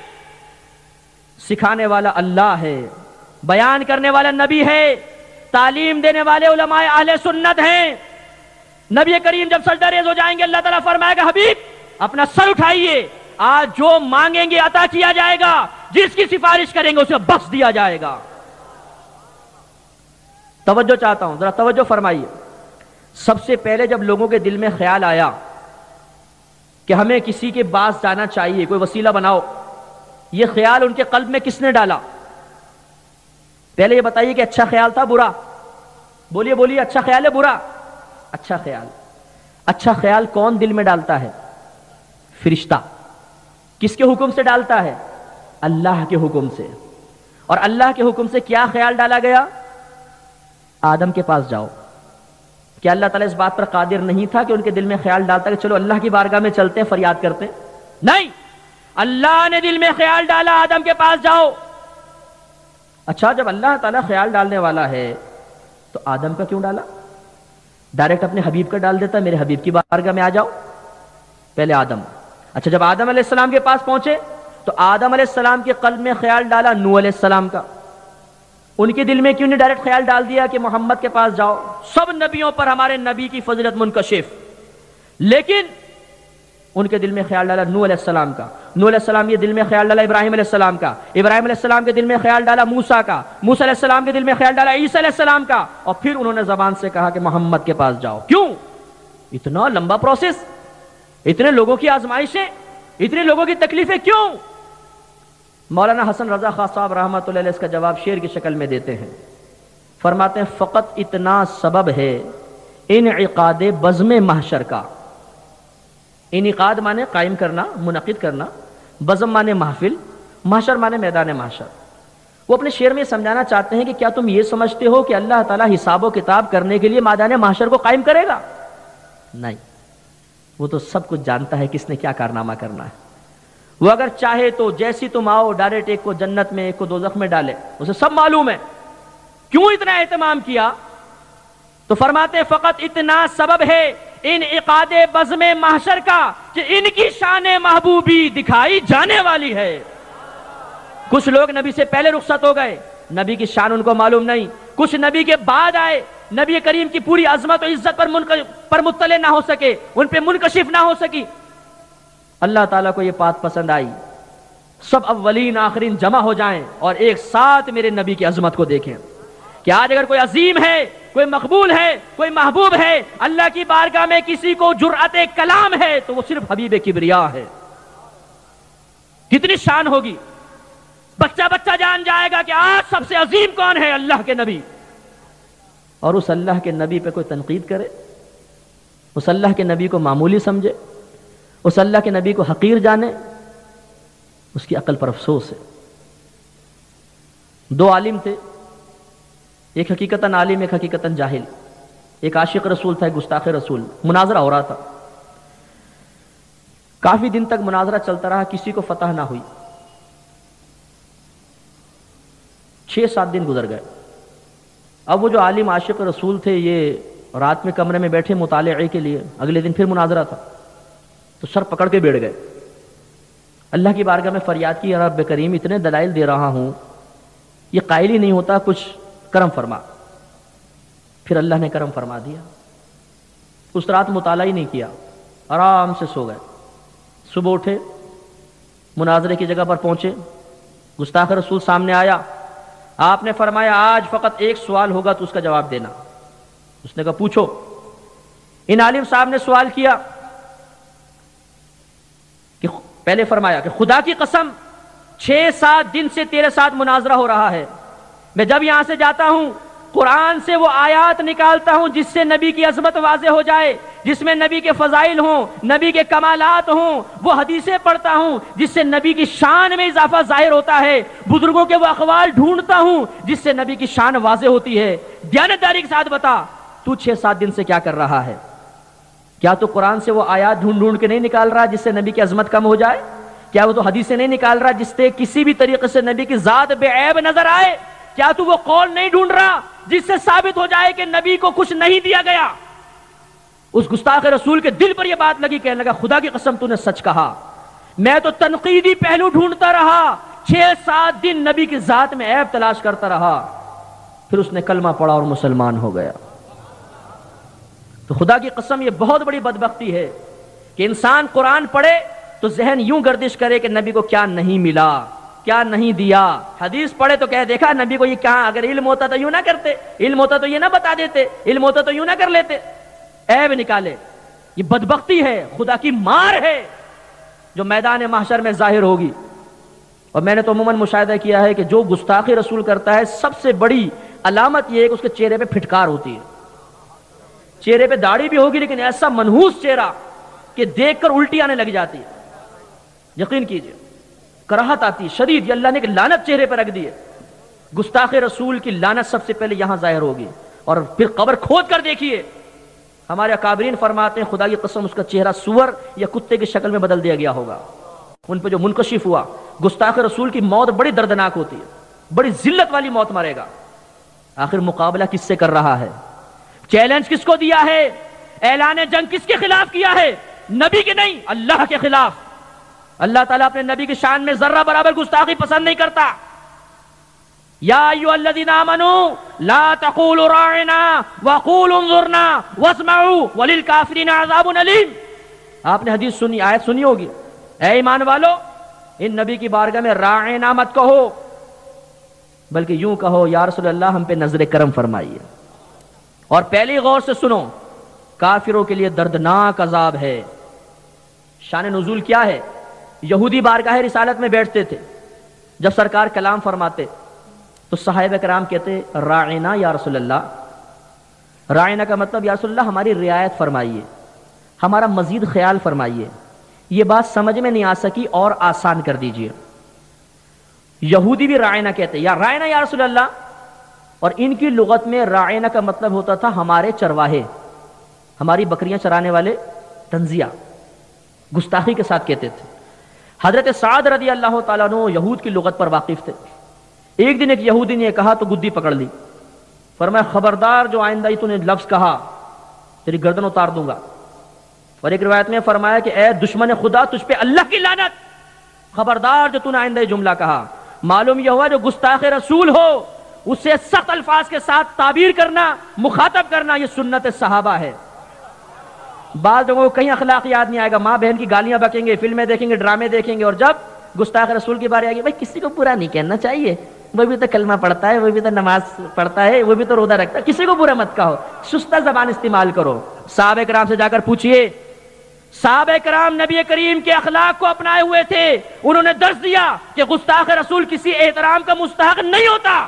سکھانے والا اللہ ہے، بیان کرنے والا نبی ہے، تعلیم دینے والے علماء اہل سنت ہیں۔ نبی کریم جب سجدہ ریز ہو جائیں گے اللہ تعالیٰ فرمائے گا حبیب اپنا سر اٹھائیے، آج جو مانگیں گے عطا کیا جائے گا، جس کی سفارش کریں گے اسے بخش دیا جائے گا۔ توجہ چاہتا ہوں، ذرا توجہ فرمائیے۔ سب سے پہلے جب لوگوں کے دل میں خیال آیا کہ ہمیں کسی کے پاس جانا چاہیے، کوئی وسیلہ بناؤ، یہ خیال ان کے قلب میں کس نے ڈالا؟ پہلے یہ بتائیے کہ اچھا خیال تھا برا؟ بولیے بولیے، اچھا خیال ہے برا؟ اچھا خیال۔ اچھا خیال کون دل میں ڈالتا ہے؟ فرشتہ۔ کس کے حکم سے ڈالتا ہے؟ اللہ کے حکم سے۔ اور اللہ کے حکم سے کیا خیال ڈالا گیا؟ آدم کے پاس جاؤ۔ کیا اللہ تعالیٰ اس بات پر قادر نہیں تھا کہ ان کے دل میں خیال ڈالتا کہ چلو اللہ کی بارگاہ میں چلتے ہیں، فریاد کرتے ہیں؟ نہیں، اللہ نے دل میں خیال ڈالا آدم کے پاس جاؤ۔ اچھا، جب اللہ تعالیٰ خیال ڈالنے والا ہے تو آدم کا کیوں ڈالا؟ ڈائریکٹ اپنے حبیب کا ڈال دیتا، میرے حبیب کی بارگاہ میں آ جاؤ۔ پہلے آدم۔ اچھا، جب آدم علیہ السلام کے پاس پہنچے تو آدم علیہ السلام کے قلب میں خیال ڈالا نوح علیہ السلام کا، ان کے دل میں کیوں نہیں ڈائریکٹ خیال ڈال دیا کہ محمد کے پاس جاؤ؟ سب نبیوں پر ہمارے نبی کی فضیلت منکشف، لیکن ان کے دل میں خیال ڈالا نوح علیہ السلام کا، نوح علیہ السلام کے دل میں خیال ڈالا ابراہیم علیہ السلام کا، ابراہیم علیہ السلام کے دل میں خیال ڈالا موسیٰ کا، موسیٰ علیہ السلام کے دل میں خیال ڈالا عیسیٰ علیہ السلام کا، اور پھر انہوں نے زبان سے کہا کہ محمد کے پاس جاؤ۔ کیوں اتنا لمبا پروسیس؟ اتنے لوگوں کی آزمائشیں، اتنے لوگوں کی تکلیفیں کیوں؟ مولانا حسن رضا خان صاحب رحمۃ اللہ علیہ اس کا جواب شعر کی شکل میں دیتے ہیں، فرماتے ہیں فقط اتنا سبب ہے انعقاد بزم محشر کا. انعقاد مانے قائم کرنا، منعقد کرنا، بزم مانے محفل، محشر مانے میدان محشر. وہ اپنے شعر میں سمجھانا چاہتے ہیں کہ کیا تم یہ سمجھتے ہو کہ اللہ تعالیٰ حساب و کتاب کرنے کے لیے میدان محشر کو قائم کرے گا؟ نہیں، وہ تو سب کچھ جانتا ہے کس نے کیا کارنامہ کرنا ہے. وہ اگر چاہے تو جیسی تم آؤ ڈائریکٹ ایک کو جنت میں ایک کو دوزخ میں ڈالے، اسے سب معلوم ہے. کیوں اتنا اہتمام کیا؟ تو فرماتے فقط اتنا سبب ہے انعقاد بزم محشر کا کہ ان کی شان محبوبی دکھائی جانے والی ہے. کچھ لوگ نبی سے پہلے رخصت ہو گئے، نبی کی شان ان کو معلوم نہیں. کچھ نبی کے بعد آئے، نبی کریم کی پوری عظمت و عزت پر مطلع نہ ہو سکے، ان پہ منکشف نہ ہو سکی. اللہ تعالیٰ کو یہ بات پسند آئی، سب اولین آخرین جمع ہو جائیں اور ایک ساتھ میرے نبی کی عظمت کو دیکھیں کہ آج اگر کوئی عظیم ہے، کوئی مقبول ہے، کوئی محبوب ہے، اللہ کی بارگاہ میں کسی کو جرأت کلام ہے تو وہ صرف حبیب کبریا ہے. کتنی شان ہوگی. بچہ بچہ جان جائے گا کہ آج سب سے عظیم کون ہے؟ اللہ کے نبی. اور اس اللہ کے نبی پہ کوئی تنقید کرے، اس اللہ کے نبی کو معمولی سمجھے، اس اللہ کے نبی کو حقیر جانے، اس کی عقل پر افسوس ہے. دو عالم تھے، ایک حقیقتاً عالم، ایک حقیقتاً جاہل. ایک عاشق رسول تھا، ایک گستاخ رسول. مناظرہ ہو رہا تھا، کافی دن تک مناظرہ چلتا رہا، کسی کو فتح نہ ہوئی. 6-7 دن گزر گئے. اب وہ جو عالم عاشق رسول تھے یہ رات میں کمرے میں بیٹھے مطالعے کے لیے، اگلے دن پھر مناظرہ تھا تو سر پکڑ کے بیٹھ گئے. اللہ کی بارگاہ میں فریاد کی، یا رب کریم اتنے دلائل دے رہا ہوں، یہ قائل ہی نہیں ہوتا، کچھ کرم فرما. پھر اللہ نے کرم فرما دیا. اس رات مطالعہ ہی نہیں کیا، آرام سے سو گئے. صبح اٹھے، مناظرے کی جگہ پر پہنچے، گستاخ رسول سامنے آیا. آپ نے فرمایا آج فقط ایک سوال ہوگا تو اس کا جواب دینا. اس نے کہا پوچھو. ان عالم صاحب نے سوال کیا کہ پہلے فرمایا کہ خدا کی قسم 6-7 دن سے تیرے ساتھ مناظرہ ہو رہا ہے، میں جب یہاں سے جاتا ہوں قرآن سے وہ آیات نکالتا ہوں جس سے نبی کی عظمت واضح ہو جائے، جس میں نبی کے فضائل ہوں، نبی کے کمالات ہوں. وہ حدیثیں پڑھتا ہوں جس سے نبی کی شان میں اضافہ ظاہر ہوتا ہے. بزرگوں کے وہ اقوال ڈھونڈتا ہوں جس سے نبی کی شان واضح ہوتی ہے. دیانتداری کے ساتھ بتا تو 6-7 دن سے کیا کر رہا ہے؟ کیا تو قرآن سے وہ آیات ڈھونڈ کے نہیں نکال رہا جس سے نبی کی عظمت کم ہو جائے؟ کیا وہ تو حدیثیں نہیں نکال رہا جس سے کسی بھی طریقے سے نبی کی ذات بے عیب نظر آئے؟ کیا تو وہ قول نہیں ڈھونڈ رہا جس سے ثابت ہو جائے کہ نبی کو کچھ نہیں دیا گیا؟ اس گستاخ رسول کے دل پر یہ بات لگی، کہنے لگا خدا کی قسم تو نے سچ کہا، میں تو تنقیدی پہلو ڈھونڈتا رہا، 6-7 دن نبی کی ذات میں عیب تلاش کرتا رہا. پھر اس نے کلمہ پڑھا اور مسلمان ہو گیا. تو خدا کی قسم یہ بہت بڑی بدبختی ہے کہ انسان قرآن پڑھے تو ذہن یوں گردش کرے کہ نبی کو کیا نہیں ملا، کیا نہیں دیا. حدیث پڑھے تو کہہ دیکھا نبی کو یہ کہاں، اگر علم ہوتا تو یوں نہ کرتے، علم ہوتا تو یہ نہ بتا دیتے، علم ہوتا تو یوں نہ کر لیتے. عیب نکالے. یہ بدبختی ہے، خدا کی مار ہے جو میدان محشر میں ظاہر ہوگی. اور میں نے تو عموماً مشاہدہ کیا ہے کہ جو گستاخی رسول کرتا ہے سب سے بڑی علامت یہ ہے کہ اس کے چہرے پہ پھٹکار ہوتی ہے. چہرے پہ داڑھی بھی ہوگی لیکن ایسا منحوس چہرہ کہ دیکھ کر الٹی آنے لگ جاتی ہے. یقین کیجئے کراہت آتی شدید. یہ اللہ نے ایک لعنت چہرے پہ رکھ دی ہے. گستاخ رسول کی لعنت سب سے پہلے یہاں ظاہر ہوگی. اور پھر قبر کھود کر دیکھیے، ہمارے اکابرین فرماتے ہیں خدا کی قسم اس کا چہرہ سور یا کتے کی شکل میں بدل دیا گیا ہوگا. ان پہ جو منکشف ہوا. گستاخ رسول کی موت بڑی دردناک ہوتی ہے، بڑی ذلت والی موت مرے گا. آخر مقابلہ کس سے کر رہا ہے؟ چیلنج کس کو دیا ہے؟ اعلان جنگ کس کے خلاف کیا ہے؟ نبی کے نہیں، اللہ کے خلاف. اللہ تعالیٰ اپنے نبی کی شان میں ذرہ برابر گستاخی پسند نہیں کرتا. یا ایھا الذین آمنوا لا تقولوا راعنا وقولوا انظرنا واسمعوا وللکافرین عذاب الیم. آپ نے حدیث سنی، آیت سنی ہوگی، اے ایمان والو ان نبی کی بارگاہ میں راعنا مت کہو بلکہ یوں کہو یا رسول اللہ ہم پہ نظر کرم فرمائیے. اور پہلی غور سے سنو، کافروں کے لیے دردناک عذاب ہے. شان نزول کیا ہے؟ یہودی بارگاہ رسالت میں بیٹھتے تھے، جب سرکار کلام فرماتے تو صحابہ کرام کہتے راعنا یا رسول اللہ. رائنا کا مطلب یا رسول اللہ ہماری رعایت فرمائیے، ہمارا مزید خیال فرمائیے، یہ بات سمجھ میں نہیں آ سکی اور آسان کر دیجئے۔ یہودی بھی رائنا کہتے یا رائنا یا رسول اللہ، اور ان کی لغت میں رائنا کا مطلب ہوتا تھا ہمارے چرواہے، ہماری بکریاں چرانے والے، تنزیہ، گستاخی کے ساتھ کہتے تھے۔ حضرت سعد رضی اللہ تعالیٰ عنہ یہود کی لغت پر واقف تھے۔ ایک دن ایک یہودی نے کہا تو گدی پکڑ لی، فرمایا خبردار جو آئندہ تو نے لفظ کہا تیری گردن اتار دوں گا۔ اور ایک روایت میں فرمایا کہ اے دشمن خدا تجھ پہ اللہ کی لعنت، خبردار جو تو نے آئندہ جملہ کہا۔ معلوم یہ ہوا جو گستاخ رسول ہو اسے سخت الفاظ کے ساتھ تعبیر کرنا، مخاطب کرنا، یہ سنت صحابہ ہے۔ بعض لوگوں کو کہیں اخلاق یاد نہیں آئے گا، ماں بہن کی گالیاں بکیں گے، فلمیں دیکھیں گے، ڈرامے دیکھیں گے، اور جب گستاخ رسول کی باری آئے گی بھائی کسی کو برا نہیں کہنا چاہیے، وہ بھی تو کلمہ پڑھتا ہے، وہ بھی تو نماز پڑھتا ہے، وہ بھی تو روزہ رکھتا ہے، کسی کو برا مت کہو، سستہ زبان استعمال کرو۔ صحابہ کرام سے جا کر پوچھئے، صحابہ کرام نبی کریم کے اخلاق کو اپنائے ہوئے تھے، انہوں نے درس دیا کہ گستاخ رسول کسی احترام کا مستحق نہیں ہوتا۔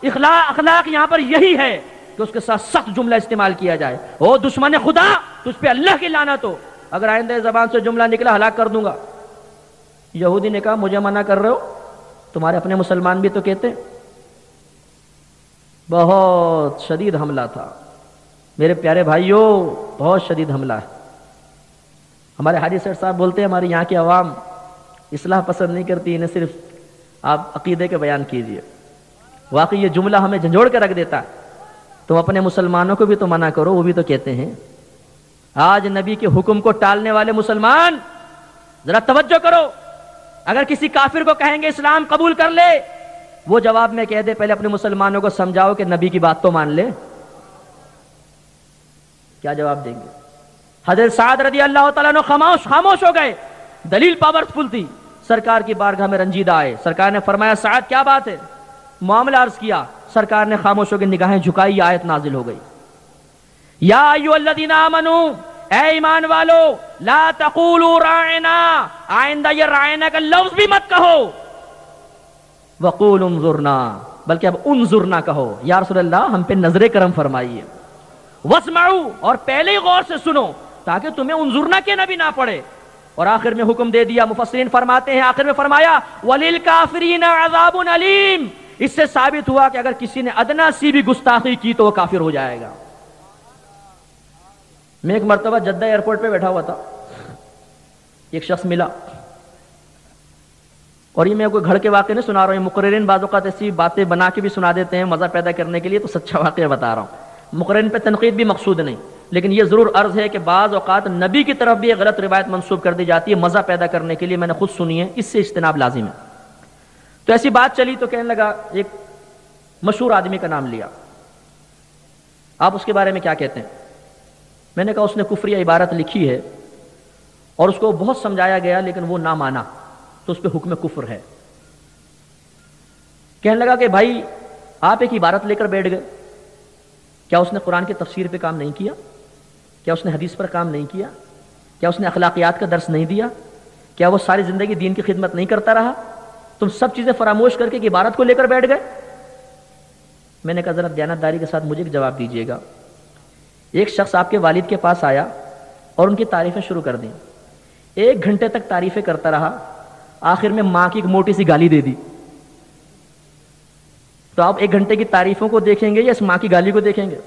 اخلاق یہاں پر یہی ہے کہ اس کے ساتھ سخت جملہ استعمال کیا جائے، او دشمن خدا تجھ پہ اللہ کی لعنت ہو، اگر آئندہ زبان سے جملہ نکلا ہلاک کر دوں گا۔ یہودی نے کہا مجھے منع کر رہے ہو، تمہارے اپنے مسلمان بھی تو کہتے۔ بہت شدید حملہ تھا میرے پیارے بھائیوں، بہت شدید حملہ ہے۔ ہمارے حاجی سیٹ صاحب بولتے ہیں ہمارے یہاں کی عوام اصلاح پسند نہیں کرتی، انہیں صرف آپ عقیدے کے بیان کیجئے۔ واقعی یہ جملہ ہمیں جھنجھوڑ کے رکھ دیتا ہے، تم اپنے مسلمانوں کو بھی تو منع کرو، وہ بھی تو کہتے ہیں۔ آج نبی کے حکم کو ٹالنے والے مسلمان ذرا توجہ کرو، اگر کسی کافر کو کہیں گے اسلام قبول کر لے، وہ جواب میں کہہ دے پہلے اپنے مسلمانوں کو سمجھاؤ کہ نبی کی بات تو مان لے، کیا جواب دیں گے؟ حضرت سعد رضی اللہ تعالیٰ عنہ خاموش ہو گئے، دلیل پاورفل تھی، سرکار کی بارگاہ میں رنجیدہ آئے، سرکار نے فرمایا سعد کیا بات ہے، معاملہ عرض کیا، سرکار نے خاموش ہو کے نگاہیں جھکائی، آیت نازل ہو گئی، یا ایھا الذین آمنو، اے ایمان والو، لا تقولوا راعنا، آئندہ یہ راعنا کا لفظ بھی مت کہو، وقولوا انظرنا، بلکہ اب انظرنا کہو، یا رسول اللہ ہم پہ نظر کرم فرمائیے، واسمعوا، اور پہلے ہی غور سے سنو تاکہ تمہیں انظرنا کہنا بھی نہ پڑے، اور آخر میں حکم دے دیا۔ مفسرین فرماتے ہیں آخر میں فرمایا وَلِلْكَافِرِينَ عَذَابٌ عَلِيمٌ، اس سے ثابت ہوا کہ اگر کسی نے ادنا سی بھی گستاخی کی تو وہ کافر ہو جائے گا۔ میں ایک مرتبہ جدہ ایئرپورٹ پہ بیٹھا ہوا تھا، ایک شخص ملا، اور یہ میں کوئی گھڑ کے واقعے نہیں سنا رہا ہوں، مقررین بعض اوقات ایسی باتیں بنا کے بھی سنا دیتے ہیں مزہ پیدا کرنے کے لیے، تو سچا واقعہ بتا رہا ہوں، مقررین پہ تنقید بھی مقصود نہیں، لیکن یہ ضرور عرض ہے کہ بعض اوقات نبی کی طرف بھی ایک غلط روایت منسوب کر دی جاتی ہے مزہ پیدا کرنے کے لیے، میں نے خود سنی ہے، اس سے اجتناب لازم ہے۔ تو ایسی بات چلی تو کہنے لگا، ایک مشہور آدمی کا نام لیا، آپ اس کے بارے میں کیا کہتے ہیں؟ میں نے کہا اس نے کفری عبارت لکھی ہے اور اس کو بہت سمجھایا گیا لیکن وہ نہ مانا، تو اس پہ حکم کفر ہے۔ کہنے لگا کہ بھائی آپ ایک عبارت لے کر بیٹھ گئے، کیا اس نے قرآن کی تفسیر پہ کام نہیں کیا؟ کیا اس نے حدیث پر کام نہیں کیا؟ کیا اس نے اخلاقیات کا درس نہیں دیا؟ کیا وہ ساری زندگی دین کی خدمت نہیں کرتا رہا؟ تم سب چیزیں فراموش کر کے ایک عبارت کو لے کر بیٹھ گئے؟ میں نے کہا ذرا دیانتداری کے ساتھ مجھے ایک جواب دیجیے گا۔ ایک شخص آپ کے والد کے پاس آیا اور ان کی تعریفیں شروع کر دیں، 1 گھنٹے تک تعریفیں کرتا رہا، آخر میں ماں کی ایک موٹی سی گالی دے دی، تو آپ 1 گھنٹے کی تعریفوں کو دیکھیں گے یا اس ماں کی گالی کو دیکھیں گے؟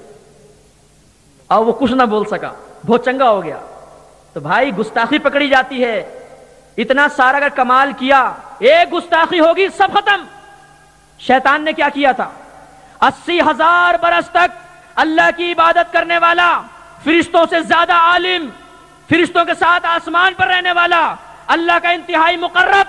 اب وہ کچھ نہ بول سکا، بہت چنگا ہو گیا۔ تو بھائی گستاخی پکڑی جاتی ہے، اتنا سارا اگر کمال کیا، ایک گستاخی ہوگی سب ختم۔ شیطان نے کیا کیا تھا؟ 80,000 برس تک اللہ کی عبادت کرنے والا، فرشتوں سے زیادہ عالم، فرشتوں کے ساتھ آسمان پر رہنے والا، اللہ کا انتہائی مقرب،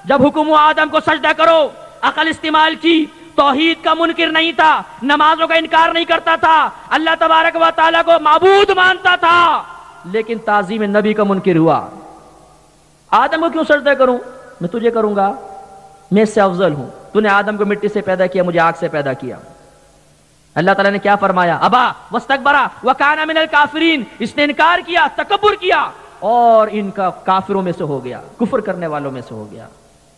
جب حکم ہوا آدم کو سجدہ کرو، عقل استعمال کی، توحید کا منکر نہیں تھا، نمازوں کا انکار نہیں کرتا تھا، اللہ تبارک و تعالیٰ کو معبود مانتا تھا، لیکن تعظیم نبی کا منکر ہوا۔ آدم کو کیوں سجدہ کروں؟ میں تجھے کروں گا، میں اس سے افضل ہوں، تو نے آدم کو مٹی سے پیدا کیا، مجھے آگ سے پیدا کیا۔ اللہ تعالیٰ نے کیا فرمایا؟ ابا واستکبرا وکان من الکافرین، اس نے انکار کیا، تکبر کیا، اور ان کا کافروں میں سے ہو گیا، کفر کرنے والوں میں سے ہو گیا۔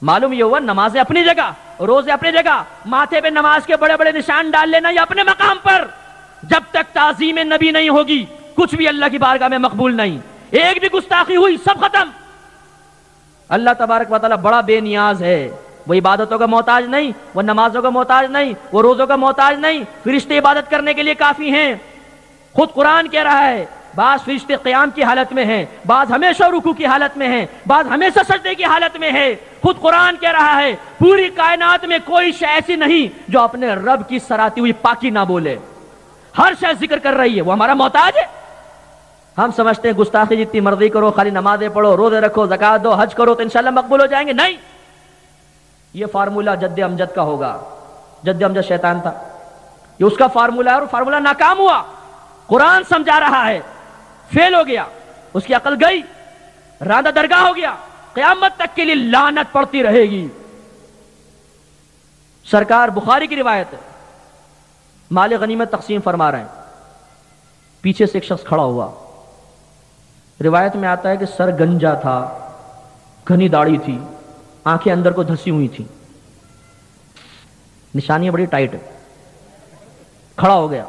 معلوم یہ ہوا نمازیں اپنی جگہ، روزے اپنی جگہ، ماتھے پہ نماز کے بڑے بڑے نشان ڈال لینا یہ اپنے مقام پر، جب تک تعظیم نبی نہیں ہوگی کچھ بھی اللہ کی بارگاہ میں مقبول نہیں. ایک بھی گستاخی ہوئی سب ختم. اللہ تبارک و تعالیٰ بڑا بے نیاز ہے. وہ عبادتوں کا محتاج نہیں, وہ نمازوں کا محتاج نہیں, وہ روزوں کا محتاج نہیں. فرشتے عبادت کرنے کے لیے کافی ہیں. خود قرآن کہہ رہا ہے بعض فرشتے قیام کی حالت میں ہیں, بعض ہمیشہ رکوع کی حالت میں ہیں, بعض ہمیشہ سجدے کی حالت میں ہے. خود قرآن کہہ رہا ہے پوری کائنات میں کوئی شے ایسی نہیں جو اپنے رب کی سراتی ہوئی پاکی نہ بولے. ہر شے ذکر کر رہی ہے. وہ ہمارا محتاج ہے. ہم سمجھتے ہیں گستاخی جتنی مرضی کرو, خالی نمازیں پڑھو, روزے رکھو, زکات دو, حج کرو تو انشاءاللہ مقبول ہو جائیں گے. نہیں, یہ فارمولہ جد امجد کا ہوگا. جد امجد شیطان تھا, یہ اس کا فارمولہ ہے اور فارمولہ ناکام ہوا. قرآن سمجھا رہا ہے, فیل ہو گیا, اس کی عقل گئی, راندہ درگاہ ہو گیا, قیامت تک کے لیے لعنت پڑتی رہے گی. سرکار بخاری کی روایت ہے, مال غنیمت تقسیم فرما رہے ہیں, پیچھے سے ایک شخص کھڑا ہوا. روایت میں آتا ہے کہ سر گنجا تھا, گھنی داڑھی تھی, آنکھیں اندر کو دھسی ہوئی تھیں, نشانیاں بڑی ٹائٹ ہے. کھڑا ہو گیا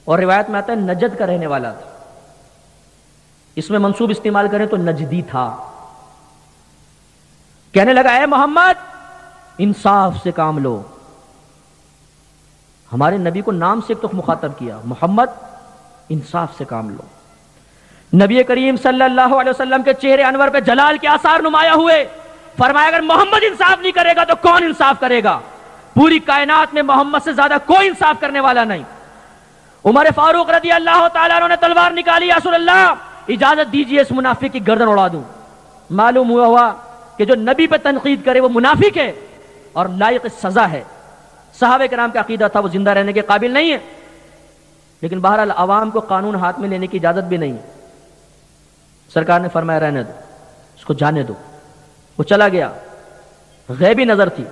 اور روایت میں آتا ہے نجد کا رہنے والا تھا. اس میں منصوب استعمال کریں تو نجدی تھا. کہنے لگا اے محمد انصاف سے کام لو. ہمارے نبی کو نام سے ایک تو مخاطب کیا, محمد انصاف سے کام لو. نبی کریم صلی اللہ علیہ وسلم کے چہرے انور پہ جلال کے آثار نمایاں ہوئے. فرمایا اگر محمد انصاف نہیں کرے گا تو کون انصاف کرے گا؟ پوری کائنات میں محمد سے زیادہ کوئی انصاف کرنے والا نہیں. عمر فاروق رضی اللہ تعالیٰ عنہ نے تلوار نکالی, یا رسول اللہ اجازت دیجئے اس منافق کی گردن اڑا دوں. معلوم ہوا کہ جو نبی پہ تنقید کرے وہ منافق ہے اور لائق سزا ہے. صحابہ کرام کا عقیدہ تھا وہ زندہ رہنے کے قابل نہیں ہے, لیکن بہرحال عوام کو قانون ہاتھ میں لینے کی اجازت بھی نہیں. سرکار نے فرمایا رہنے دو, اس کو جانے دو. وہ چلا گیا, غیبی نظر تھی.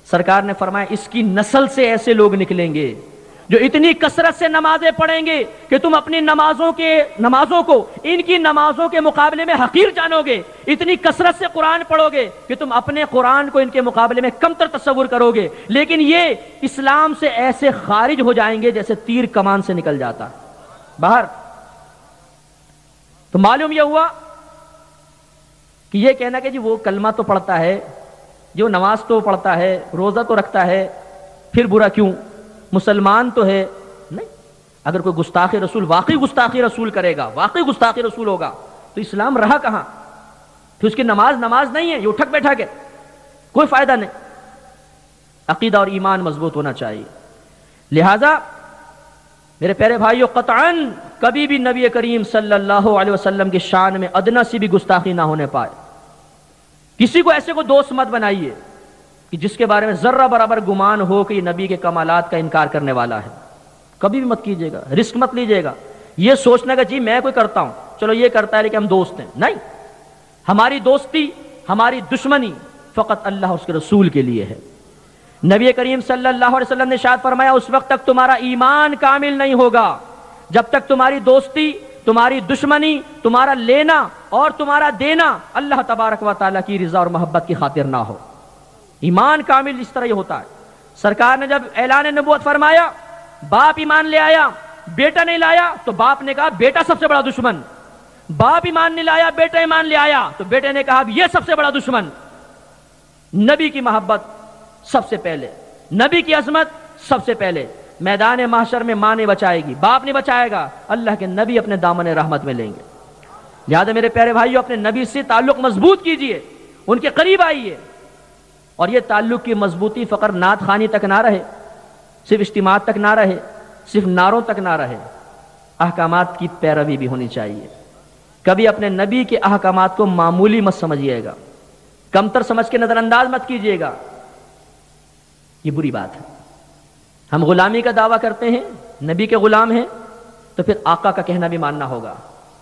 سرکار نے فرمایا اس کی نسل سے ایسے لوگ نکلیں گے جو اتنی کثرت سے نمازیں پڑھیں گے کہ تم اپنی نمازوں کو ان کی نمازوں کے مقابلے میں حقیر جانو گے. اتنی کثرت سے قرآن پڑھو گے کہ تم اپنے قرآن کو ان کے مقابلے میں کمتر تصور کرو گے. لیکن یہ اسلام سے ایسے خارج ہو جائیں گے جیسے تیر کمان سے نکل جاتا باہر. تو معلوم یہ ہوا کہ یہ کہنا کہ جی وہ کلمہ تو پڑھتا ہے, جو نماز تو پڑھتا ہے, روزہ تو رکھتا ہے, پھر برا کیوں, مسلمان تو ہے. نہیں, اگر کوئی گستاخی رسول واقعی گستاخی رسول کرے گا, واقعی گستاخی رسول ہوگا, تو اسلام رہا کہاں؟ پھر اس کی نماز نہیں ہے, یہ اٹھک بیٹھا کے کوئی فائدہ نہیں. عقیدہ اور ایمان مضبوط ہونا چاہیے. لہذا میرے پیارے بھائیو, قطعاً کبھی بھی نبی کریم صلی اللہ علیہ وسلم کی شان میں ادنا سی بھی گستاخی نہ ہونے پائے. کسی کو ایسے کو دوست مت بنائیے کہ جس کے بارے میں ذرہ برابر گمان ہو کہ یہ نبی کے کمالات کا انکار کرنے والا ہے. کبھی بھی مت کیجیے گا, رسک مت لیجیے گا. یہ سوچنا کہ جی میں کوئی کرتا ہوں, چلو یہ کرتا ہے لیکن ہم دوست ہیں. نہیں, ہماری دوستی, ہماری دشمنی فقط اللہ اور اس کے رسول کے لیے ہے. نبی کریم صلی اللہ علیہ وسلم نے ارشاد فرمایا اس وقت تک تمہارا ایمان کامل نہیں ہوگا جب تک تمہاری دوستی, تمہاری دشمنی, تمہارا لینا اور تمہارا دینا اللہ تبارک و تعالیٰ کی رضا اور محبت کی خاطر نہ ہو. ایمان کامل اس طرح ہی ہوتا ہے. سرکار نے جب اعلان نبوت فرمایا, باپ ایمان لے آیا, بیٹا نہیں لایا, تو باپ نے کہا بیٹا سب سے بڑا دشمن. باپ ایمان نہیں لایا, بیٹا ایمان لے آیا, تو بیٹے نے کہا یہ سب سے بڑا دشمن. نبی کی محبت سب سے پہلے, نبی کی عظمت سب سے پہلے. میدان محشر میں ماں نہیں بچائے گی, باپ نہیں بچائے گا, اللہ کے نبی اپنے دامن رحمت میں لیں گے. لہذا میرے پیارے بھائیو اپنے نبی سے تعلق مضبوط کیجئے, ان کے قریب آئیے. اور یہ تعلق کی مضبوطی فقط نعت خوانی تک نہ رہے, صرف اجتماع تک نہ رہے, صرف نعروں تک نہ رہے, احکامات کی پیروی بھی ہونی چاہیے. کبھی اپنے نبی کے احکامات کو معمولی مت سمجھیے گا, کمتر سمجھ کے نظر انداز مت کیجیے گا. یہ بری بات ہے. ہم غلامی کا دعویٰ کرتے ہیں, نبی کے غلام ہیں, تو پھر آقا کا کہنا بھی ماننا ہوگا.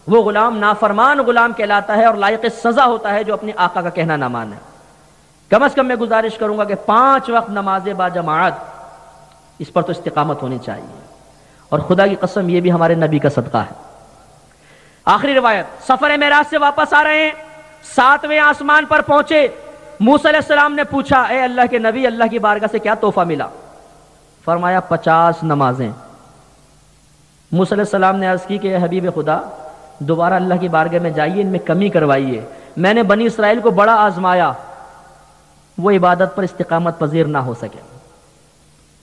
وہ غلام نافرمان غلام کہلاتا ہے اور لائق سزا ہوتا ہے جو اپنے آقا کا کہنا نہ مانے. کم از کم میں گزارش کروں گا کہ 5 وقت نماز با جماعت, اس پر تو استقامت ہونی چاہیے. اور خدا کی قسم یہ بھی ہمارے نبی کا صدقہ ہے. آخری روایت, سفر معراج سے واپس آ رہے ہیں, 7ویں آسمان پر پہنچے. موسیٰ علیہ السلام نے پوچھا اے اللہ کے نبی, اللہ کی بارگاہ سے کیا تحفہ ملا؟ فرمایا 50 نمازیں. موسیٰ علیہ السلام نے عرض کی کہ اے حبیب خدا دوبارہ اللہ کی بارگاہ میں جائیے، ان میں کمی کروائیے، میں نے بنی اسرائیل کو بڑا آزمایا، وہ عبادت پر استقامت پذیر نہ ہو سکے۔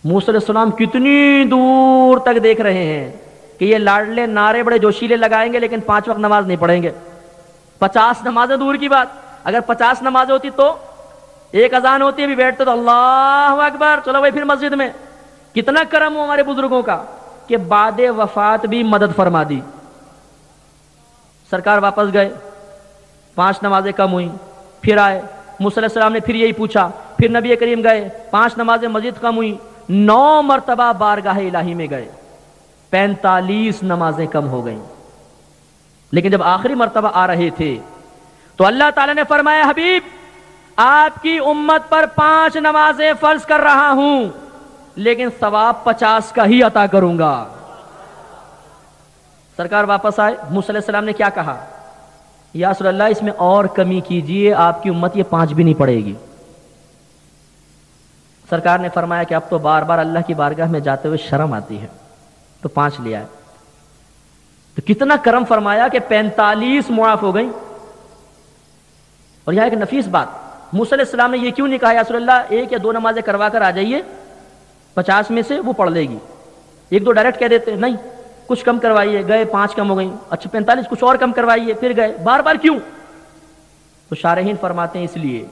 موسیٰ علیہ السلام کتنی دور تک دیکھ رہے ہیں کہ یہ لاڈلے نعرے بڑے جوشیلے لگائیں گے لیکن 5 وقت نماز نہیں پڑھیں گے۔ 50 نمازیں دور کی بات، اگر 50 نمازیں ہوتی تو ایک اذان ہوتی ہے بھی بیٹھتے تو اللہ اکبر، چلو بھائی پھر مسجد میں۔ کتنا کرم ہو ہمارے بزرگوں کا کہ بعد وفات بھی مدد فرما دی۔ سرکار واپس گئے، 5 نمازیں کم ہوئیں، پھر آئے، موسیٰ علیہ السلام نے پھر یہی پوچھا، پھر نبی کریم گئے، 5 نمازیں مزید کم ہوئیں، 9 مرتبہ بارگاہ الہی میں گئے، 45 نمازیں کم ہو گئیں۔ لیکن جب آخری مرتبہ آ رہے تھے تو اللہ تعالیٰ نے فرمایا حبیب آپ کی امت پر 5 نمازیں فرض کر رہا ہوں لیکن ثواب 50 کا ہی عطا کروں گا۔ سرکار واپس آئے، موسیٰ علیہ السلام نے کیا کہا؟ یا رسول اللہ اس میں اور کمی کیجئے، آپ کی امت یہ 5 بھی نہیں پڑے گی۔ سرکار نے فرمایا کہ اب تو بار بار اللہ کی بارگاہ میں جاتے ہوئے شرم آتی ہے، تو 5 لے آئے۔ تو کتنا کرم فرمایا کہ 45 معاف ہو گئیں۔ اور یہاں ایک نفیس بات، موسیٰ علیہ السلام نے یہ کیوں نہیں کہا یا رسول اللہ 1 یا 2 نمازیں کروا کر آ جائیے، 50 میں سے وہ پڑھ لے گی، 1-2 ڈائریکٹ کہہ دیتے، نہیں کچھ کم کروائیے، گئے 5 کم ہو گئیں، اچھا 45 کچھ اور کم کروائیے، پھر گئے، بار بار کیوں؟ تو شارحین فرماتے ہیں اس لیے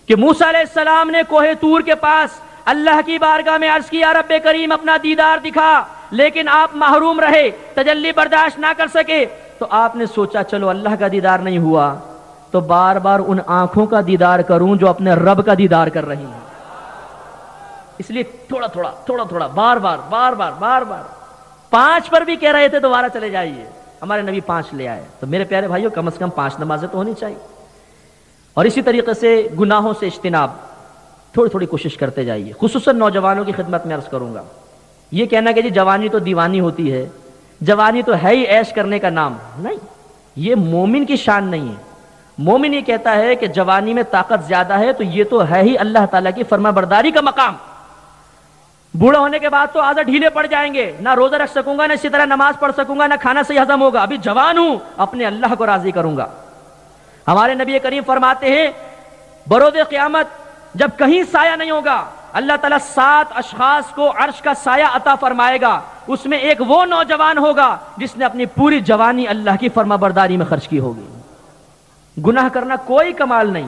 کہ موسیٰ علیہ السلام نے کوہ طور کے پاس اللہ کی بارگاہ میں عرض کیا رب کریم اپنا دیدار دکھا، لیکن آپ محروم رہے، تجلی برداشت نہ کر سکے، تو آپ نے سوچا چلو اللہ کا دیدار نہیں ہوا تو بار بار ان آنکھوں کا دیدار کروں جو اپنے رب کا دیدار کر رہی ہیں، اس لیے تھوڑا تھوڑا بار بار 5 پر بھی کہہ رہے تھے دوبارہ چلے جائیے، ہمارے نبی 5 لے آئے۔ تو میرے پیارے بھائیوں کم از کم 5 نمازیں تو ہونی چاہیے۔ اور اسی طریقے سے گناہوں سے اجتناب تھوڑی کوشش کرتے جائیے، خصوصاً نوجوانوں کی خدمت میں عرض کروں گا، یہ کہنا کہ جی جوانی تو دیوانی ہوتی ہے، جوانی تو ہے ہی عیش کرنے کا نام، نہیں، یہ مومن کی شان نہیں ہے۔ مومن یہ کہتا ہے کہ جوانی میں طاقت زیادہ ہے تو یہ تو ہے ہی اللہ تعالیٰ کی فرما برداری کا مقام، بوڑھا ہونے کے بعد تو آدھا ڈھیلے پڑ جائیں گے، نہ روزہ رکھ سکوں گا، نہ اسی طرح نماز پڑھ سکوں گا، نہ کھانا صحیح ہضم ہوگا، ابھی جوان ہوں اپنے اللہ کو راضی کروں گا۔ ہمارے نبی کریم فرماتے ہیں بروز قیامت جب کہیں سایہ نہیں ہوگا، اللہ تعالیٰ 7 اشخاص کو عرش کا سایہ عطا فرمائے گا، اس میں ایک وہ نوجوان ہوگا جس نے اپنی پوری جوانی اللہ کی فرما برداری میں خرچ کی ہوگی۔ گناہ کرنا کوئی کمال نہیں،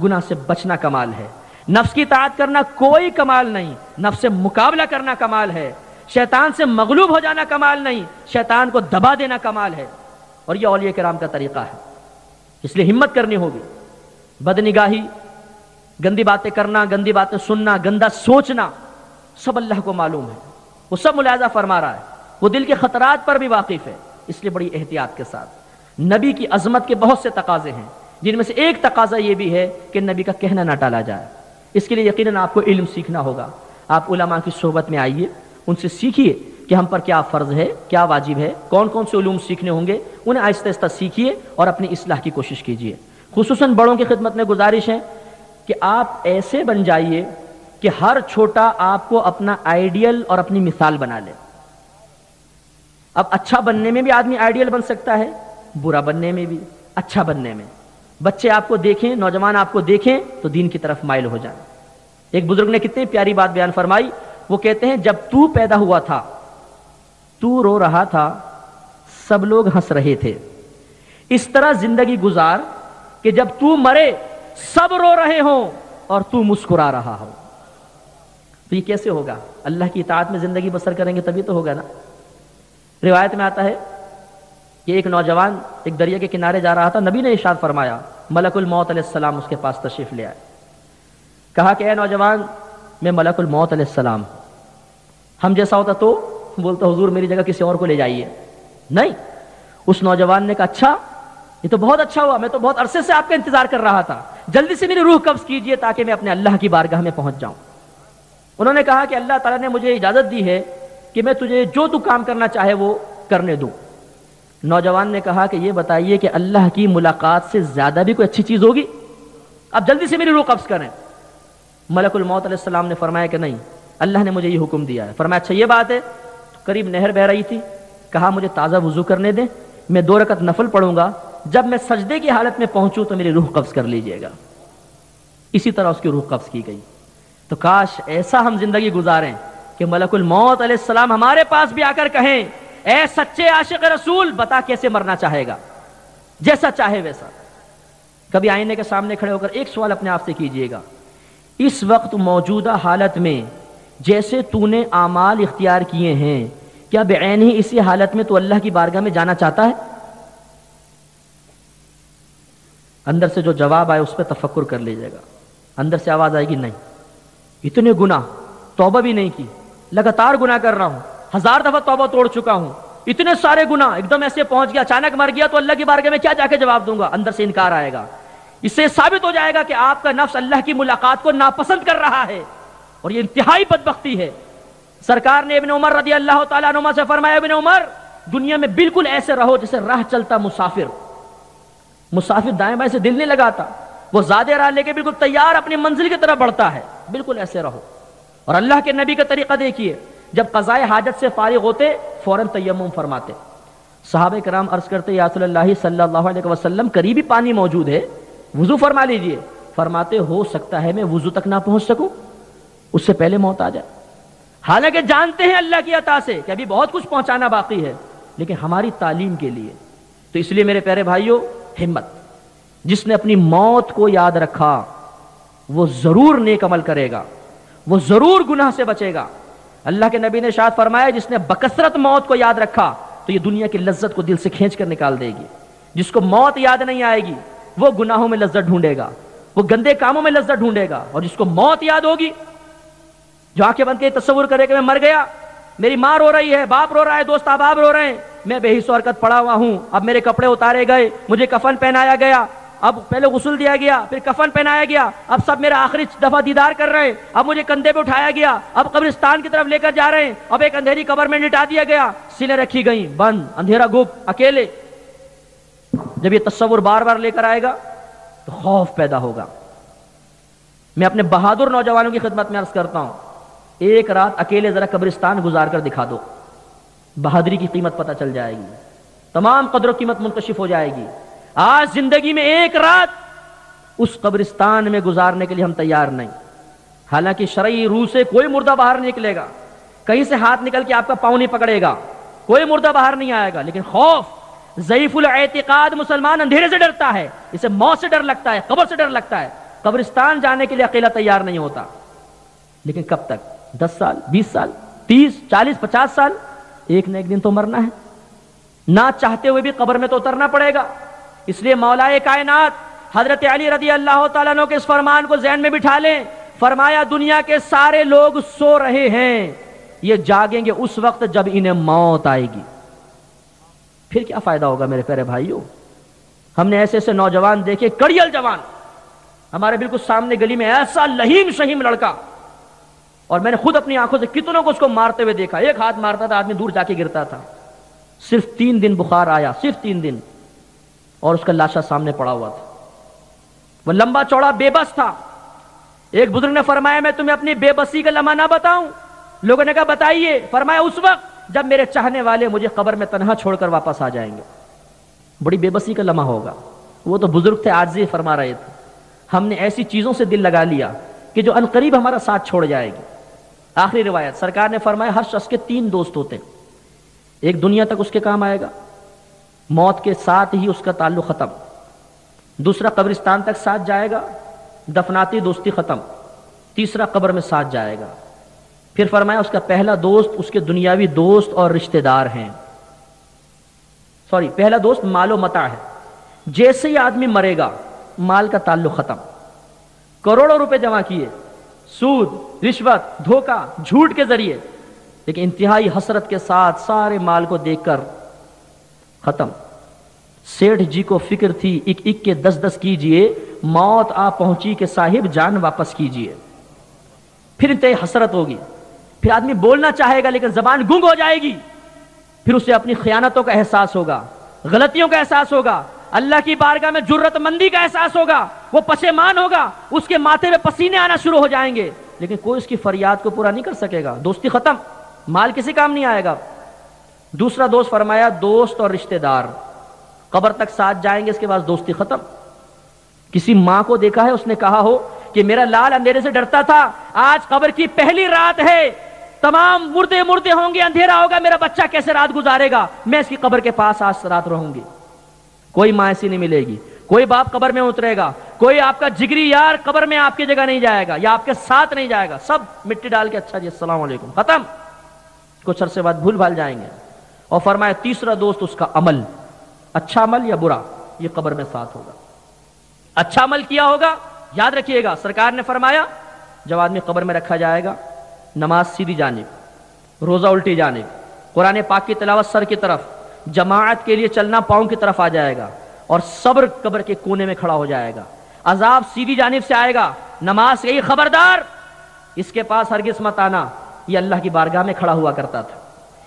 گناہ سے بچنا کمال ہے، نفس کی اطاعت کرنا کوئی کمال نہیں، نفس سے مقابلہ کرنا کمال ہے، شیطان سے مغلوب ہو جانا کمال نہیں، شیطان کو دبا دینا کمال ہے۔ اور یہ اولیاء کرام کا طریقہ ہے، اس لیے ہمت کرنی ہوگی۔ بدنگاہی، گندی باتیں کرنا، گندی باتیں سننا، گندا سوچنا، سب اللہ کو معلوم ہے، وہ سب ملاحظہ فرما رہا ہے، وہ دل کے خطرات پر بھی واقف ہے، اس لیے بڑی احتیاط کے ساتھ۔ نبی کی عظمت کے بہت سے تقاضے ہیں، جن میں سے ایک تقاضا یہ بھی ہے کہ نبی کا کہنا نہ ٹالا جائے۔ اس کے لیے یقیناً آپ کو علم سیکھنا ہوگا، آپ علماء کی صحبت میں آئیے، ان سے سیکھیے کہ ہم پر کیا فرض ہے، کیا واجب ہے، کون کون سے علوم سیکھنے ہوں گے، انہیں آہستہ آہستہ سیکھیے اور اپنی اصلاح کی کوشش کیجیے۔ خصوصاً بڑوں کی خدمت میں گزارش ہے کہ آپ ایسے بن جائیے کہ ہر چھوٹا آپ کو اپنا آئیڈیل اور اپنی مثال بنا لے۔ اب اچھا بننے میں بھی آدمی آئیڈیل بن سکتا ہے، برا بننے میں بھی، اچھا بننے میں۔ بچے آپ کو دیکھیں، نوجوان آپ کو دیکھیں تو دین کی طرف مائل ہو جائیں۔ ایک بزرگ نے کتنی پیاری بات بیان فرمائی، وہ کہتے ہیں جب تو پیدا ہوا تھا تو رو رہا تھا، سب لوگ ہنس رہے تھے، اس طرح زندگی گزار کہ جب تو مرے سب رو رہے ہوں اور تو مسکرا رہا ہو۔ تو یہ کیسے ہوگا؟ اللہ کی اطاعت میں زندگی بسر کریں گے تبھی تو ہوگا نا۔ روایت میں آتا ہے کہ ایک نوجوان ایک دریا کے کنارے جا رہا تھا، نبی نے ارشاد فرمایا، ملک الموت علیہ السلام اس کے پاس تشریف لے آئے، کہا کہ اے نوجوان میں ملک الموت علیہ السلام، ہم جیسا ہوتا تو بولتا حضور میری جگہ کسی اور کو لے جائیے، نہیں۔ اس نوجوان نے کہا اچھا یہ تو بہت اچھا ہوا، میں تو بہت عرصے سے آپ کا انتظار کر رہا تھا، جلدی سے میری روح قبض کیجئے تاکہ میں اپنے اللہ کی بارگاہ میں پہنچ جاؤں۔ انہوں نے کہا کہ اللہ تعالیٰ نے مجھے اجازت دی ہے کہ میں تجھے جو تو کام کرنا چاہے وہ کرنے دوں۔ نوجوان نے کہا کہ یہ بتائیے کہ اللہ کی ملاقات سے زیادہ بھی کوئی اچھی چیز ہوگی؟ اب جلدی سے میری روح قبض کریں۔ ملک الموت علیہ السلام نے فرمایا کہ نہیں، اللہ نے مجھے یہ حکم دیا ہے۔ فرمایا اچھا یہ بات ہے؟ قریب نہر بہ رہی تھی، کہا مجھے تازہ وضو کرنے دیں، میں 2 رکعت نفل پڑھوں گا، جب میں سجدے کی حالت میں پہنچوں تو میری روح قبض کر لیجئے گا۔ اسی طرح اس کی روح قبض کی گئی۔ تو کاش ایسا ہم زندگی گزاریں کہ ملک الموت علیہ السلام ہمارے پاس بھی آ کر کہیں اے سچے عاشق رسول بتا کیسے مرنا چاہے گا، جیسا چاہے ویسا۔ کبھی آئینے کے سامنے کھڑے ہو کر ایک سوال اپنے آپ سے کیجئے گا، اس وقت موجودہ حالت میں جیسے تو نے اعمال اختیار کیے ہیں، کیا بعین ہی اسی حالت میں تو اللہ کی بارگاہ میں جانا چاہتا ہے؟ اندر سے جو جواب آئے اس پہ تفکر کر لیجئے گا۔ اندر سے آواز آئے گی نہیں، اتنے گناہ، توبہ بھی نہیں کی، لگاتار گناہ کر رہا ہوں، 1000 دفعہ توبہ توڑ چکا ہوں، اتنے سارے گناہ، ایک دم ایسے پہنچ گیا، اچانک مر گیا تو اللہ کی بارگاہ میں کیا جا کے جواب دوں گا؟ اندر سے انکار آئے گا۔ اس سے ثابت ہو جائے گا کہ آپ کا نفس اللہ کی ملاقات کو ناپسند کر رہا ہے، اور یہ انتہائی بدبختی ہے۔ سرکار نے ابن عمر رضی اللہ تعالیٰ عنہما سے فرمایا، ابن عمر دنیا میں بالکل ایسے رہو جیسے راہ چلتا مسافر دائیں بائیں سے دل نہیں لگاتا، وہ زیادہ راہ لے کے بالکل تیار اپنی منزل کی طرف بڑھتا ہے، بالکل ایسے رہو۔ اور اللہ کے نبی کا طریقہ دیکھیے، جب قضاء حاجت سے فارغ ہوتے فوراً تیمم فرماتے۔ صحابہ کرام عرض کرتے یا رسول اللہ صلی اللہ علیہ وسلم قریبی پانی موجود ہے، وضو فرما لیجئے۔ فرماتے ہو سکتا ہے میں وضو تک نہ پہنچ سکوں، اس سے پہلے موت آ جائے۔ حالانکہ جانتے ہیں اللہ کی عطا سے کہ ابھی بہت کچھ پہنچانا باقی ہے، لیکن ہماری تعلیم کے لیے۔ تو اس لیے میرے پیارے بھائیوں، ہمت، جس نے اپنی موت کو یاد رکھا وہ ضرور نیک عمل کرے گا، وہ ضرور گناہ سے بچے گا۔ اللہ کے نبی نے ارشاد فرمایا، جس نے بکثرت موت کو یاد رکھا تو یہ دنیا کی لذت کو دل سے کھینچ کر نکال دے گی۔ جس کو موت یاد نہیں آئے گی وہ گناہوں میں لذت ڈھونڈے گا، وہ گندے کاموں میں لذت ڈھونڈے گا۔ اور جس کو موت یاد ہوگی، جو آنکھیں بند کے تصور کرے کہ میں مر گیا، میری ماں رو رہی ہے، باپ رو رہا ہے، دوست احباب رو رہے ہیں، میں بے حس و حرکت پڑا ہوا ہوں، اب میرے کپڑے اتارے گئے، مجھے کفن پہنایا گیا، اب پہلے غسل دیا گیا، پھر کفن پہنایا گیا، اب سب میرا آخری دفعہ دیدار کر رہے ہیں، اب مجھے کندھے پہ اٹھایا گیا، اب قبرستان کی طرف لے کر جا رہے ہیں، اب ایک اندھیری قبر میں لٹا دیا گیا، سلیں رکھی گئیں، بند، اندھیرا گپ، اکیلے۔ جب یہ تصور بار بار لے کر آئے گا تو خوف پیدا ہوگا۔ میں اپنے بہادر نوجوانوں کی خدمت میں عرض کرتا ہوں، ایک رات اکیلے ذرا قبرستان گزار کر دکھا دو، بہادری کی قیمت پتہ چل جائے گی، تمام قدر و قیمت منکشف ہو جائے گی۔ آج زندگی میں ایک رات اس قبرستان میں گزارنے کے لیے ہم تیار نہیں۔ حالانکہ شرعی روح سے کوئی مردہ باہر نہیں نکلے گا، کہیں سے ہاتھ نکل کے آپ کا پاؤں نہیں پکڑے گا، کوئی مردہ باہر نہیں آئے گا، لیکن خوف، ضعیف الاعتقاد مسلمان اندھیرے سے ڈرتا ہے، اسے موت سے ڈر لگتا ہے، قبر سے ڈر لگتا ہے، قبرستان جانے کے لیے اکیلا تیار نہیں ہوتا۔ لیکن کب تک؟ 10 سال، 20 سال، 30، 40، 50 سال، ایک نہ ایک دن تو مرنا ہے، نہ چاہتے ہوئے بھی قبر میں تو اترنا پڑے گا۔ اس لیے مولا کائنات حضرت علی رضی اللہ تعالیٰ عنہ کے اس فرمان کو ذہن میں بٹھا لیں، فرمایا دنیا کے سارے لوگ سو رہے ہیں، یہ جاگیں گے اس وقت جب انہیں موت آئے گی۔ پھر کیا فائدہ ہوگا میرے پیارے بھائیوں؟ ہم نے ایسے ایسے نوجوان دیکھے، کڑیل جوان، ہمارے بالکل سامنے گلی میں ایسا لہیم شہیم لڑکا، اور میں نے خود اپنی آنکھوں سے کتنوں کو اس کو مارتے ہوئے دیکھا، ایک ہاتھ مارتا تھا آدمی دور جا کے گرتا تھا، صرف 3 دن بخار آیا، صرف 3 دن، اور اس کا لاشا سامنے پڑا ہوا تھا، وہ لمبا چوڑا بے بس تھا۔ ایک بزرگ نے فرمایا میں تمہیں اپنی بے بسی کا لمحہ نہ بتاؤں؟ لوگوں نے کہا بتائیے۔ فرمایا اس وقت جب میرے چاہنے والے مجھے قبر میں تنہا چھوڑ کر واپس آ جائیں گے، بڑی بے بسی کا لمحہ ہوگا۔ وہ تو بزرگ تھے، عاجزی فرما رہے تھے، ہم نے ایسی چیزوں سے دل لگا لیا کہ جو عنقریب ہمارا ساتھ چھوڑ جائے گی۔ آخری روایت، سرکار نے فرمایا ہر شخص کے 3 دوست ہوتے ہیں، ایک دنیا تک اس کے کام آئے گا، موت کے ساتھ ہی اس کا تعلق ختم، دوسرا قبرستان تک ساتھ جائے گا، دفناتی دوستی ختم، تیسرا قبر میں ساتھ جائے گا۔ پھر فرمایا اس کا پہلا دوست اس کے دنیاوی دوست اور رشتہ دار ہیں، پہلا دوست مال و متاع ہے، جیسے ہی آدمی مرے گا مال کا تعلق ختم، کروڑوں روپے جمع کیے، سود، رشوت، دھوکہ، جھوٹ کے ذریعے، لیکن انتہائی حسرت کے ساتھ سارے مال کو دیکھ کر ختم۔ سیٹھ جی کو فکر تھی ایک ایک کے 10 کیجئے، موت آ پہنچی کہ صاحب جان واپس کیجئے۔ پھر انتہائی حسرت ہوگی، پھر آدمی بولنا چاہے گا لیکن زبان گنگ ہو جائے گی، پھر اسے اپنی خیانتوں کا احساس ہوگا، غلطیوں کا احساس ہوگا، اللہ کی بارگاہ میں جرت مندی کا احساس ہوگا، وہ پشیمان ہوگا، اس کے ماتھے پہ پسینے آنا شروع ہو جائیں گے، لیکن کوئی اس کی فریاد کو پورا نہیں کر سکے گا، دوستی ختم، مال کسی کام نہیں آئے گا۔ دوسرا دوست فرمایا دوست اور رشتہ دار قبر تک ساتھ جائیں گے، اس کے بعد دوستی ختم۔ کسی ماں کو دیکھا ہے اس نے کہا ہو کہ میرا لال اندھیرے سے ڈرتا تھا، آج قبر کی پہلی رات ہے، تمام مردے مردے ہوں گے، اندھیرا ہوگا، میرا بچہ کیسے رات گزارے گا، میں اس کی قبر کے پاس آج رات رہوں گی۔ کوئی ماں ایسی نہیں ملے گی، کوئی باپ قبر میں اترے گا، کوئی آپ کا جگری یار قبر میں آپ کی جگہ نہیں جائے گا یا آپ کے ساتھ نہیں جائے گا، سب مٹی ڈال کے اچھا جی السلام علیکم، ختم۔ کچھ عرصے بعد بھول بھال جائیں گے۔ اور فرمایا تیسرا دوست اس کا عمل، اچھا عمل یا برا، یہ قبر میں ساتھ ہوگا۔ اچھا عمل کیا ہوگا، یاد رکھیے گا، سرکار نے فرمایا جب آدمی قبر میں رکھا جائے گا، نماز سیدھی جانب، روزہ الٹی جانب، قرآن پاک کی تلاوت سر کی طرف، جماعت کے لیے چلنا پاؤں کی طرف آ جائے گا، اور صبر قبر کے کونے میں کھڑا ہو جائے گا۔ عذاب سیدھی جانب سے آئے گا، نماز یہی خبردار اس کے پاس ہرگز مت آنا، یہ اللہ کی بارگاہ میں کھڑا ہوا کرتا تھا۔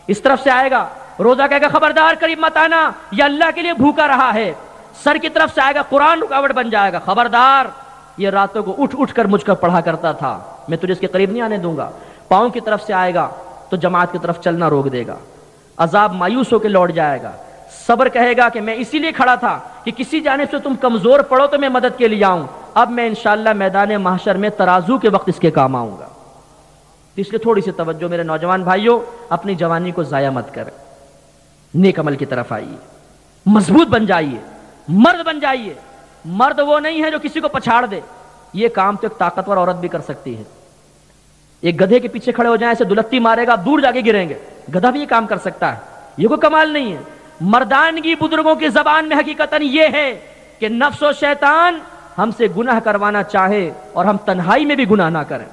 اس طرف سے آئے گا، روزہ کہے گا خبردار قریب مت آنا، یہ اللہ کے لیے بھوکا رہا ہے۔ سر کی طرف سے آئے گا، قرآن رکاوٹ بن جائے گا، خبردار یہ راتوں کو اٹھ اٹھ کر مجھ کر پڑھا کرتا تھا، میں تجھے اس کے قریب نہیں آنے دوں گا۔ پاؤں کی طرف سے آئے گا تو جماعت کی طرف چلنا روک دے گا، عذاب مایوس ہو کے لوٹ جائے گا۔ صبر کہے گا کہ میں اسی لیے کھڑا تھا کہ کسی جانب سے تم کمزور پڑو تو میں مدد کے لیے آؤں، اب میں انشاءاللہ میدان محشر میں ترازو کے وقت اس کے کام آؤں گا۔ اس لیے تھوڑی سی توجہ میرے نوجوان بھائیوں، اپنی جوانی کو ضائع مت کریں، نیک عمل کی طرف آئیے، مضبوط بن جائیے، مرد بن جائیے۔ مرد وہ نہیں ہے جو کسی کو پچھاڑ دے، یہ کام تو ایک طاقتور عورت بھی کر سکتی ہے۔ ایک گدھے کے پیچھے کھڑے ہو جائیں، ایسے دلتی مارے گا، دور جا کے گریں گے، گدھا بھی یہ کام کر سکتا ہے، یہ کوئی کمال نہیں ہے۔ مردانگی بزرگوں کی زبان میں حقیقتاً یہ ہے کہ نفس و شیطان ہم سے گناہ کروانا چاہے اور ہم تنہائی میں بھی گناہ نہ کریں،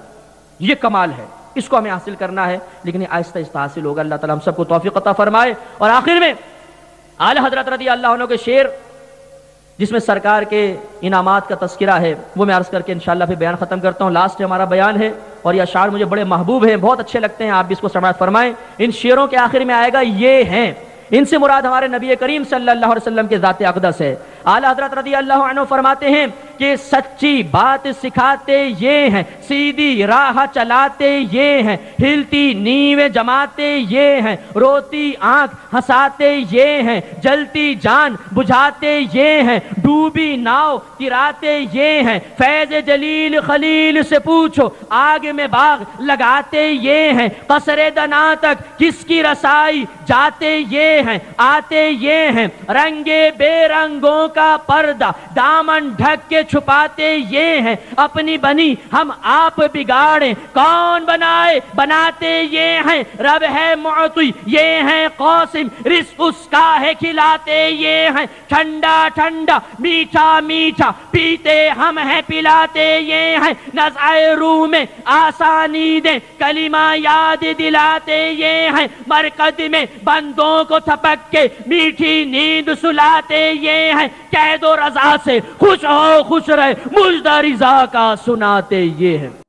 یہ کمال ہے، اس کو ہمیں حاصل کرنا ہے، لیکن یہ آہستہ آہستہ حاصل ہوگا۔ اللہ تعالیٰ ہم سب کو توفیق عطا فرمائے۔ اور آخر میں اعلی حضرت رضی اللہ عنہ کے شعر جس میں سرکار کے انعامات کا تذکرہ ہے، وہ میں عرض کر کے انشاءاللہ پھر بیان ختم کرتا ہوں۔ لاسٹ ہمارا بیان ہے اور یہ اشعار مجھے بڑے محبوب ہیں، بہت اچھے لگتے ہیں، آپ بھی اس کو سماعت فرمائیں۔ ان شعروں کے آخر میں آئے گا یہ ہیں، ان سے مراد ہمارے نبی کریم صلی اللہ علیہ وسلم کے ذات اقدس ہے۔ اعلیٰ حضرت رضی اللہ عنہ فرماتے ہیں کہ سچی بات سکھاتے یہ ہیں، سیدھی راہ چلاتے یہ ہیں، ہلتی نیویں جماتے یہ ہیں، روتی آنکھ ہنساتے یہ ہیں، جلتی جان بجھاتے یہ ہیں، ڈوبی ناؤ تراتے یہ ہیں، فیض جلیل خلیل سے پوچھو آگ میں باغ لگاتے یہ ہیں، قصر دنا تک کس کی رسائی جاتے یہ ہیں، آتے یہ ہیں، رنگے بے رنگوں کا پردہ دامن ڈھک کے چھپاتے یہ ہیں، اپنی بنی ہم آپ بگاڑیں کون بنائے بناتے یہ ہیں، رب ہے معطی یہ ہیں قاسم رزق اس کا ہے کھلاتے یہ ہیں، ٹھنڈا ٹھنڈا میٹھا میٹھا پیتے ہم ہیں پلاتے یہ ہیں، نزعے روح میں آسانی دیں کلمہ یاد دلاتے یہ ہیں، مرقد میں بندوں کو تھپک کے میٹھی نیند سلاتے یہ ہیں، قید و رضا سے خوش ہو خوش رہے مجدہ رضا کا سناتے یہ ہیں۔